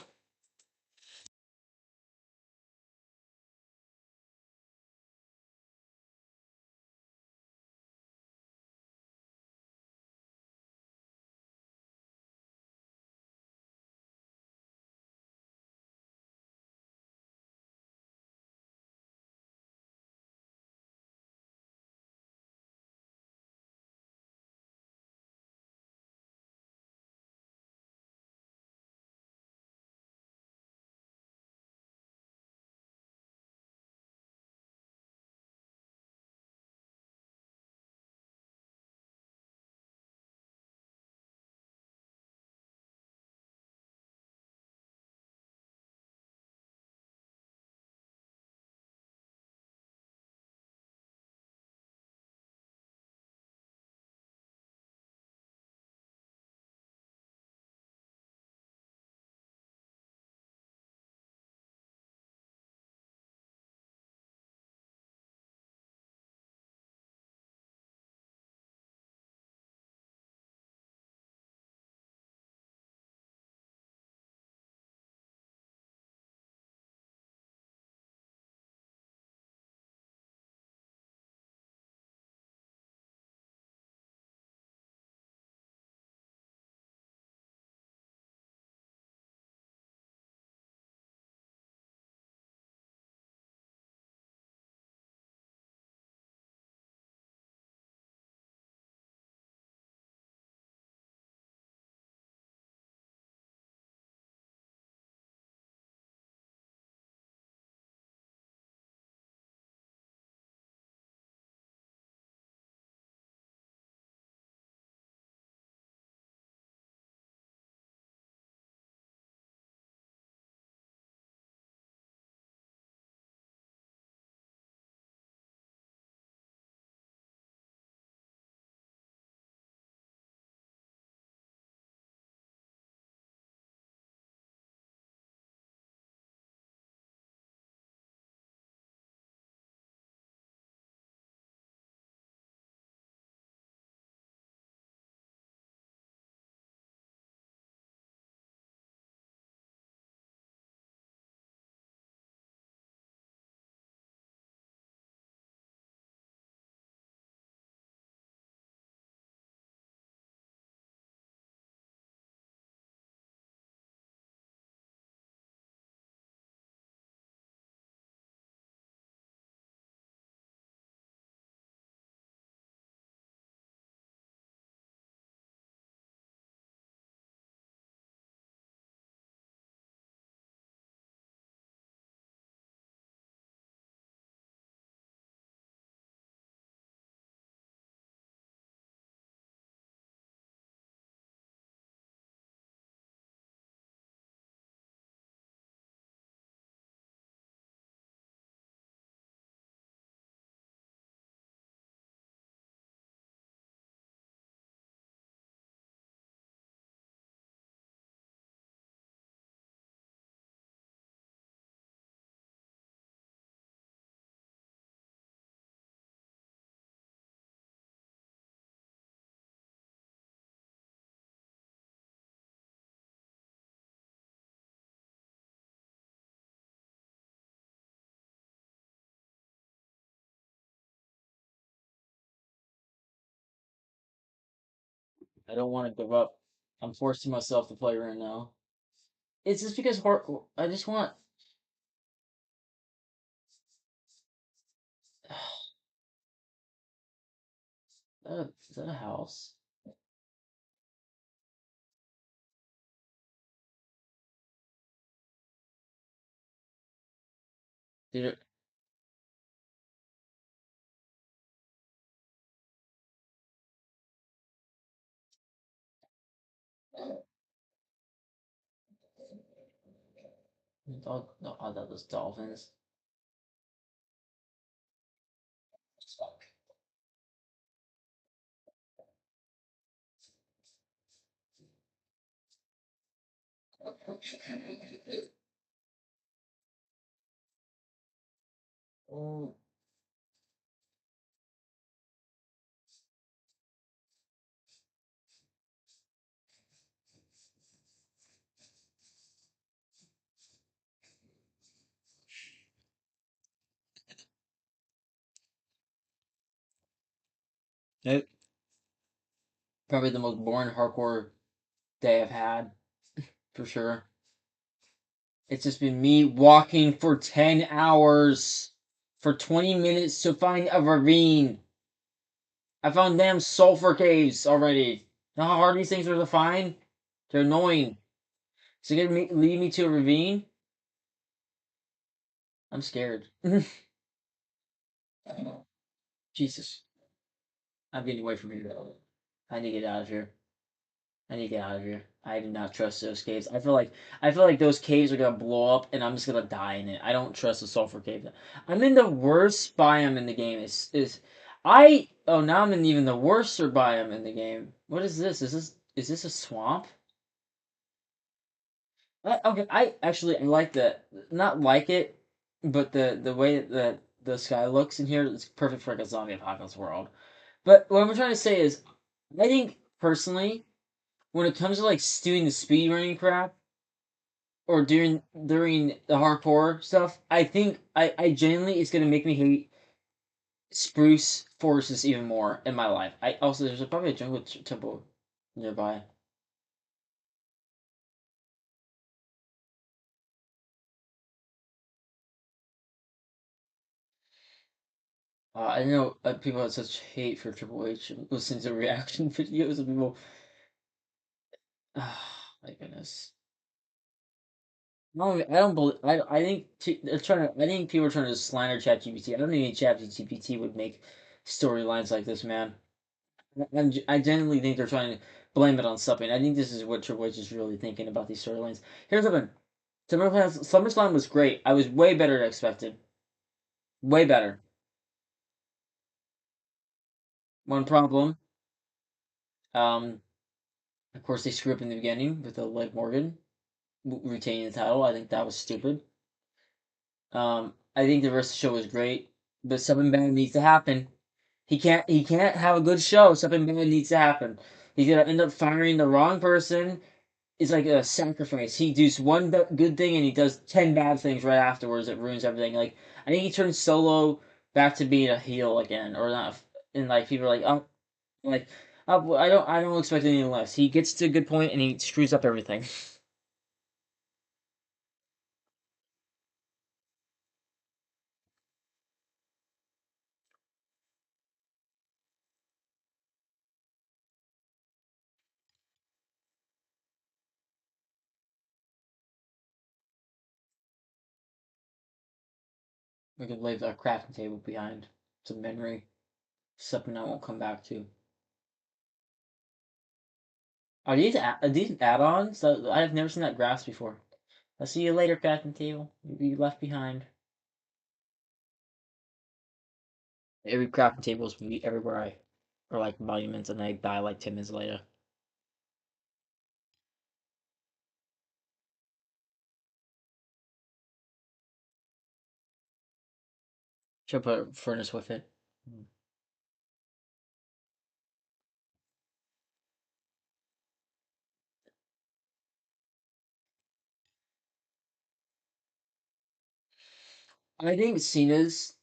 I don't want to give up. I'm forcing myself to play right now. It's just because I just want. Is that a house? Dude, no, I thought those dolphins. Oh, nope. Probably the most boring hardcore day I've had for sure. It's just been me walking for 10 hours for 20 minutes to find a ravine. I found damn sulfur caves already. Know how hard these things are to find? They're annoying. So you gonna lead me to a ravine? I'm scared. Jesus. I'm getting away from here. I need to get out of here. I need to get out of here. I do not trust those caves. I feel like those caves are gonna blow up and I'm just gonna die in it. I don't trust the sulfur cave. I'm in the worst biome in the game. Now I'm in even the worst biome in the game. What is this? Is this a swamp? Okay, I actually I like that. Not like it, but the way that the sky looks in here is perfect for like a zombie apocalypse world. But what I'm trying to say is, I think personally, when it comes to like doing the speedrunning crap or during the hardcore stuff, I think I genuinely it's gonna make me hate spruce forests even more in my life. I also there's probably a jungle temple nearby. I know people have such hate for Triple H listening to reaction videos of people. My goodness. No, I don't believe. I think they're trying to. I think people are trying to slander ChatGPT. I don't think ChatGPT would make storylines like this, man. I genuinely think they're trying to blame it on something. I think this is what Triple H is really thinking about these storylines. Here's the thing. SummerSlam was great. I was way better than expected. Way better. One problem. Um, of course they screwed up in the beginning with the Liv Morgan retaining the title. I think that was stupid. I think the rest of the show was great, but something bad needs to happen. He can't have a good show. Something bad needs to happen. He's gonna end up firing the wrong person. It's like a sacrifice. He does one good thing and he does 10 bad things right afterwards. It ruins everything. Like I think he turns Solo back to being a heel again, or not. And like people are like, oh, like I don't expect anything less. He gets to a good point and he screws up everything. We could leave a crafting table behind. It's a memory. Something I won't come back to. Are these add-ons? I've never seen that grass before. I'll see you later, crafting table. You'll be left behind. Every crafting table is everywhere I, or like monuments, and I die like 10 minutes later. Should put a furnace with it. I think Cena's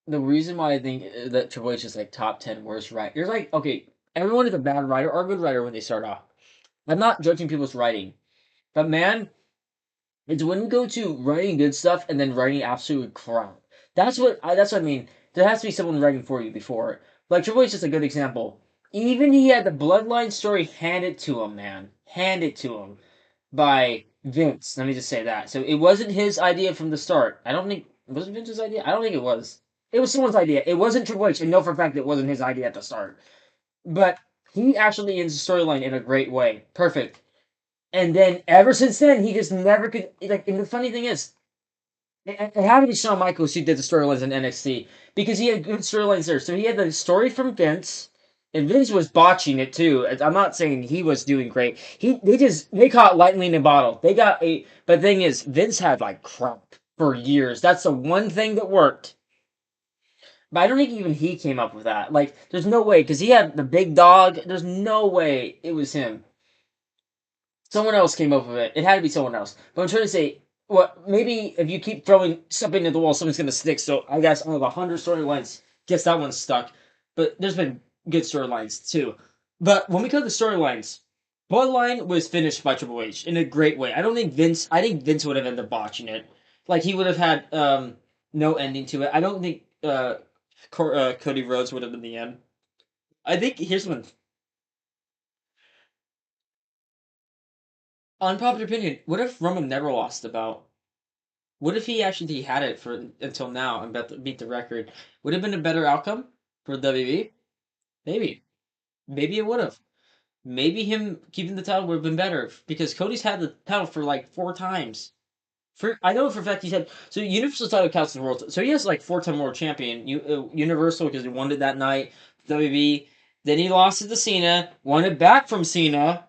the reason why I think that Triple H is like top 10 worst right. There's like okay, everyone is a bad writer or a good writer when they start off. I'm not judging people's writing, but man, it's when you go to writing good stuff and then writing absolute crap. That's what I mean. There has to be someone writing for you before. Like Triple H is a good example. Even he had the Bloodline story handed to him, man, handed to him by Vince. Let me just say that. So it wasn't his idea from the start. I don't think was it Vince's idea. I don't think it was. It was someone's idea. It wasn't Triple H, and know for a fact it wasn't his idea at the start. But he actually ends the storyline in a great way. Perfect. And then ever since then, he just never could. Like, and the funny thing is, it had to be Shawn Michaels who did the storylines in NXT because he had good storylines there. So he had the story from Vince, and Vince was botching it too. I'm not saying he was doing great. They caught lightning in a bottle. They got a. But the thing is, Vince had like crap for years. That's the one thing that worked. But I don't think even he came up with that. Like, there's no way because he had the big dog. There's no way it was him. Someone else came up with it. It had to be someone else. But I'm trying to say, well, maybe if you keep throwing something at the wall, something's gonna stick. So I guess out of 100 storylines, guess that one's stuck. But there's been good storylines too. But when we come to storylines, Bloodline was finished by Triple H in a great way. I don't think Vince. I think Vince would have ended up botching it. Like he would have had no ending to it. I don't think Cody Rhodes would have been the end. I think here's one unpopular opinion. What if Roman never lost the belt? What if he actually had it for until now and beat the record? Would it have been a better outcome for WWE? Maybe. Maybe it would have. Maybe him keeping the title would have been better because Cody's had the title for like 4 times. For I know for a fact he's had so Universal title counts as the world. So he has like 4-time world champion. Universal because he won it that night. WWE. Then he lost it to Cena. Won it back from Cena.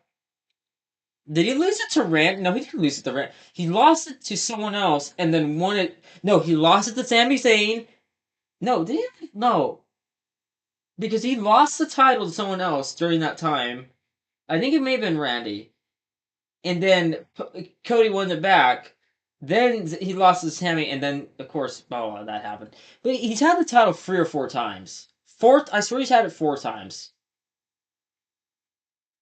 Did he lose it to Rand? No, he didn't lose it to Rand. He lost it to someone else and then won it. No, he lost it to Sami Zayn. No, did he? No, because he lost the title to someone else during that time. I think it may have been Randy. And then Cody won it back. Then he lost to Sami, and then of course, oh, that happened. But he's had the title 3 or 4 times. Fourth, I swear he's had it 4 times.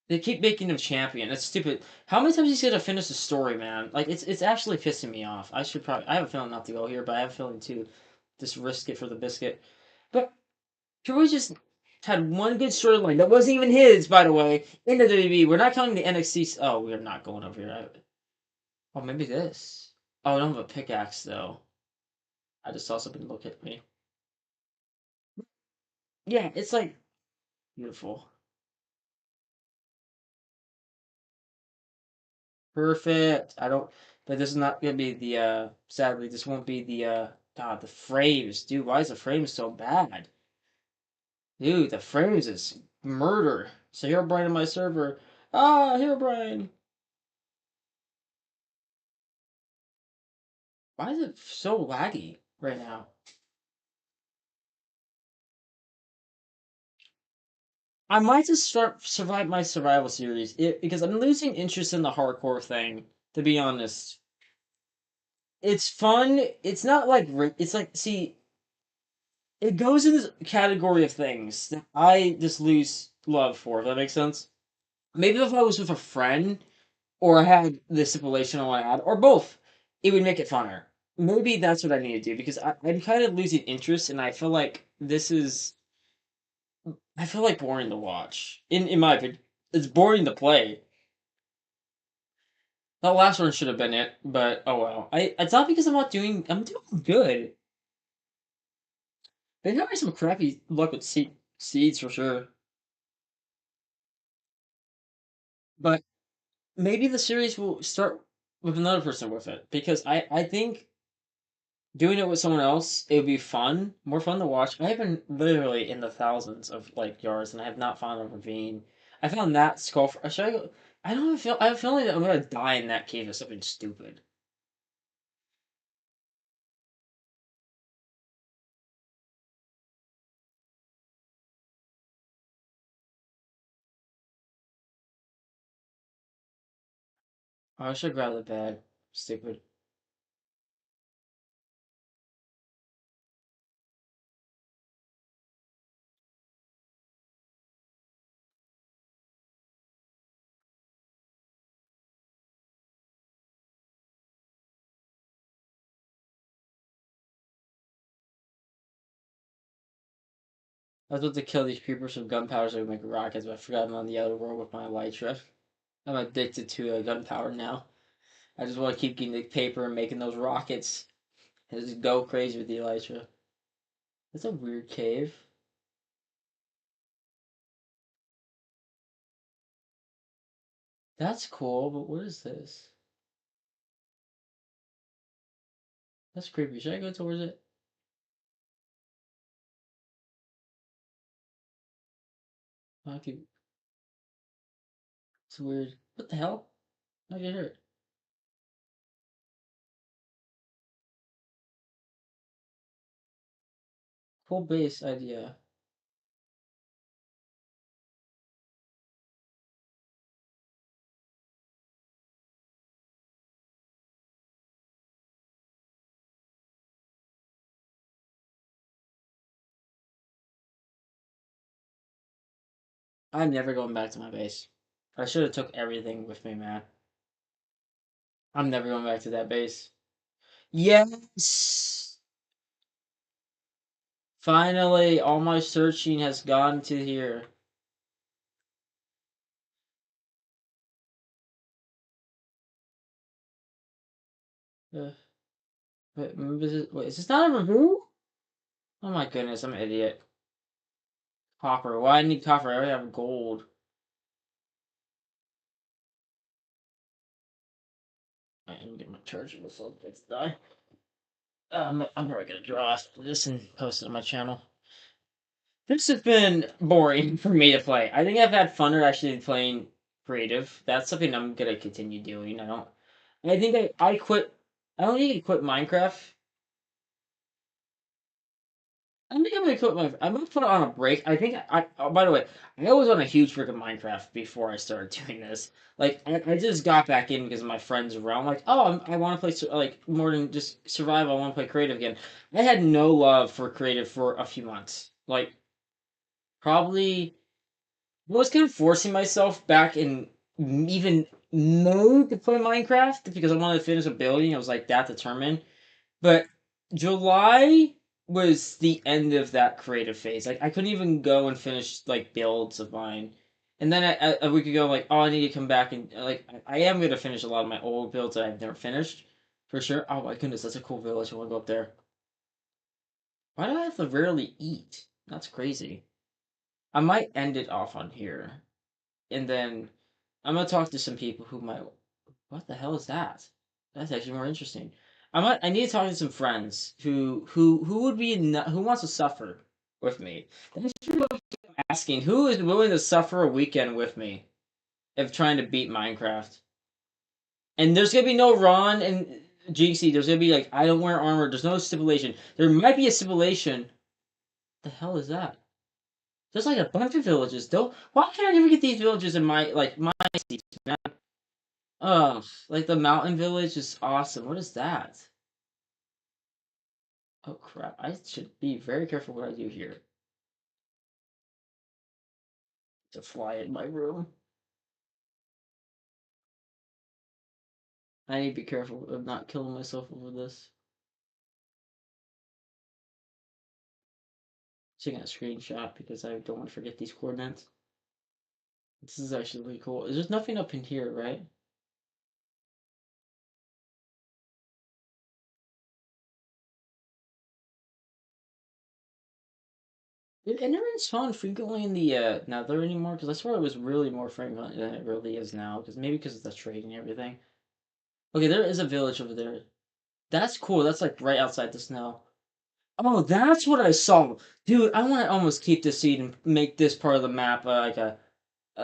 They keep making him champion. That's stupid. How many times is he gonna finish the story, man? Like it's actually pissing me off. I should probably. I have a feeling not to go here, but I have a feeling to just risk it for the biscuit. But Troy just had one good storyline that wasn't even his, by the way, in the WWE. We're not counting the NXT. Oh, we're not going over here. Oh, maybe this. Oh, I don't have a pickaxe though. I just saw something look at me. Yeah, it's like beautiful, perfect. I don't. But this is not gonna be the. Sadly, this won't be the. God, the frames, dude. Why is the frame so bad? Dude, the frames is murder. So Hero Brian on my server. Ah, Hero Brian. Why is it so laggy right now? I might just start survive my survival series because I'm losing interest in the hardcore thing. To be honest, it's fun. It's not like it's like see, it goes in this category of things that I just lose love for. If that makes sense. Maybe if I was with a friend or I had the stipulation I want to add, or both, it would make it funner. Maybe that's what I need to do because I'm kind of losing interest, and I feel like this is. I feel like boring to watch. In my opinion, it's boring to play. That last one should have been it, but oh well. It's not because I'm doing good. They got me some crappy luck with seeds for sure. But maybe the series will start with another person with it because I think doing it with someone else it would be fun, more fun to watch. I have been literally in the thousands of like yards and I have not found a ravine. I found that skull. Should I go? I don't feel. I have a feeling that I'm gonna die in that cave or something stupid. I should grab the bed. Stupid. I was about to kill these creepers with gunpowder so I could make rockets, but I forgot I'm on the outer world with my elytra. I'm addicted to gunpowder now. I just want to keep getting the paper and making those rockets. And just go crazy with the elytra. That's a weird cave. That's cool, but what is this? That's creepy. Should I go towards it? Okay, it's weird. What the hell? I get hurt. Full base idea. I'm never going back to my base. I should have took everything with me, man. I'm never going back to that base. Yes! Finally, all my searching has gone to here. Uh, wait, is this not a review? Oh my goodness, I'm an idiot. Copper. Why I need copper? I already have gold. Alright, let me get my charger before it's die. I'm probably gonna draw this and post it on my channel. This has been boring for me to play. I think I've had funner actually playing creative. That's something I'm gonna continue doing. I don't. I think I quit. I don't need to quit Minecraft. I think I'm gonna quit my. I'm gonna put it on a break. I think I. Oh, by the way, I was on a huge freaking Minecraft before I started doing this. Like I just got back in because my friends were around. Like, oh, I want to play like more than just survival. I want to play creative again. I had no love for creative for a few months. Like probably I was kind of forcing myself back in even mode to play Minecraft because I wanted to finish a building. I was like that determined. But July was the end of that creative phase. Like I couldn't even go and finish like builds of mine. And then a week ago, I'm like, oh, I need to come back and like I am gonna finish a lot of my old builds that I've never finished for sure. Oh my goodness, that's a cool village. I want to go up there. Why do I have to rarely eat? That's crazy. I might end it off on here, and then I'm gonna talk to some people who might. What the hell is that? That's actually more interesting. I need to talk to some friends who would be who wants to suffer with me. Thanks for asking. Who is willing to suffer a weekend with me of trying to beat Minecraft? And there's gonna be no Ron and GC. There's gonna be like I don't wear armor. There's no stipulation. There might be a stipulation. The hell is that? There's like a bunch of villages. Though, why can't I never get these villages in my seats, man? Oh, like the mountain village is awesome. What is that? Oh crap! I should be very careful what I do here. To fly in my room. I need to be careful of not killing myself over this. Taking a screenshot because I don't want to forget these coordinates. This is actually really cool. There's nothing up in here, right? It never spawned frequently in the Nether anymore because I swear it was really more frequent than it really is now. Because maybe because of the trading and everything. Okay, there is a village over there. That's cool. That's like right outside the snow. Oh, that's what I saw, dude. I want to almost keep this seed and make this part of the map like a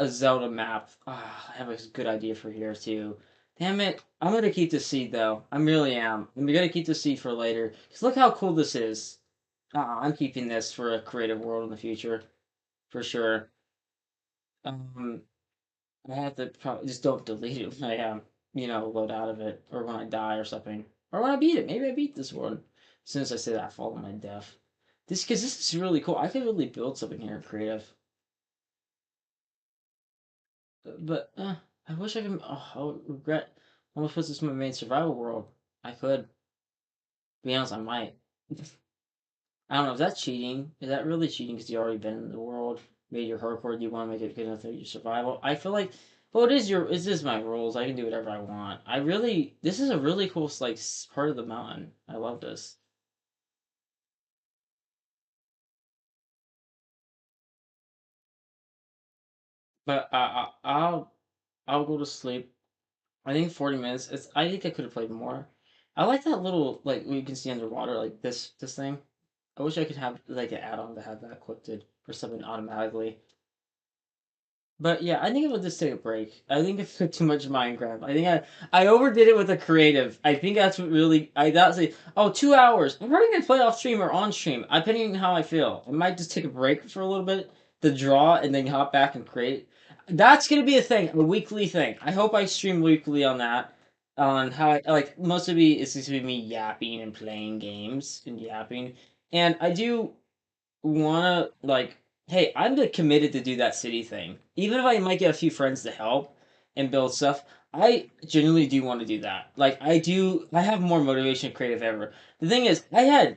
Zelda map. Ah, I have a good idea for here too. Damn it! I'm gonna keep this seed though. I really am. I'm gonna keep the seed for later. Cause look how cool this is. I'm keeping this for a creative world in the future for sure. Um, I have to probably just don't delete it when I load out of it or when I die or something or when I beat it. Maybe I beat this one. As soon as I say that, I fall on my death. This is really cool. I could really build something here creative. But I wish I could. Oh, I regret. Almost put this in my main survival world. I could. To be honest, I might. I don't know. Is that cheating? Is that really cheating? Because you already been in the world, made your hardcore. Do you want to make it good enough that your survival? I feel like, well, it is my rules. I can do whatever I want. This is a really cool like part of the mountain. I love this. But I'll go to sleep. I think 40 minutes. I think I could have played more. I like that little like we can see underwater like this thing. I wish I could have like an add-on to have that equipped or something automatically. But yeah, I think I would just take a break. I think I put too much Minecraft. I overdid it with the creative. I think that's what really I thought say, oh, 2 hours. I'm probably gonna play off stream or on stream, depending on how I feel. I might just take a break for a little bit to draw and then hop back and create. That's gonna be a thing, a weekly thing. I hope I stream weekly on that. On how I like most of it is just gonna be me yapping and playing games and yapping. And I do wanna like, hey, I'm committed to do that city thing. Even if I might get a few friends to help and build stuff, I genuinely do want to do that. Like I do, I have more motivation and creative ever. The thing is, I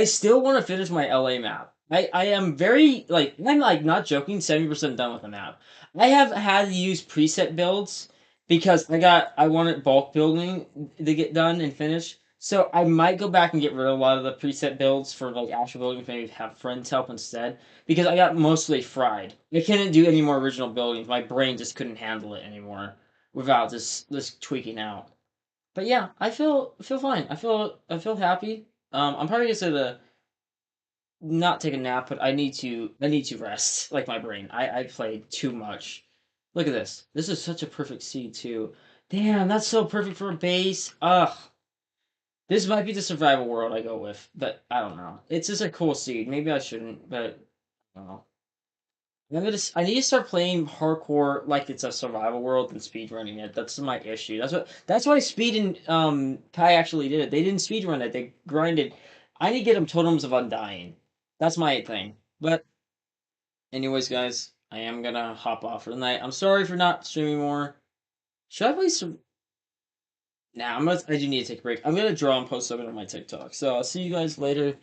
still want to finish my LA map. I am very like I'm like not joking, 70% done with the map. I have had to use preset builds because I wanted bulk building to get done and finished. So I might go back and get rid of a lot of the preset builds for like actual building, maybe have friends help instead. Because I got mostly fried. I couldn't do any more original buildings. My brain just couldn't handle it anymore without this tweaking out. But yeah, I feel fine. I feel happy. I'm probably gonna say the not take a nap, but I need to rest. Like my brain, I played too much. Look at this. This is such a perfect seed too. Damn, that's so perfect for a base. Ugh, this might be the survival world I go with, but I don't know. It's just a cool seed. Maybe I shouldn't, but I don't know. I need to start playing hardcore like it's a survival world and speedrunning it. That's my issue. That's why Speed and Kai actually did it. They didn't speedrun it. They grinded. I need to get them totems of undying. That's my thing. But anyways, guys, I am gonna hop off for the night. I'm sorry for not streaming more. Should I play some? Nah, I do need to take a break. I'm gonna draw and post something on my TikTok. So I'll see you guys later.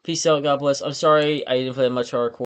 Peace out. God bless. I'm sorry I didn't play much hardcore.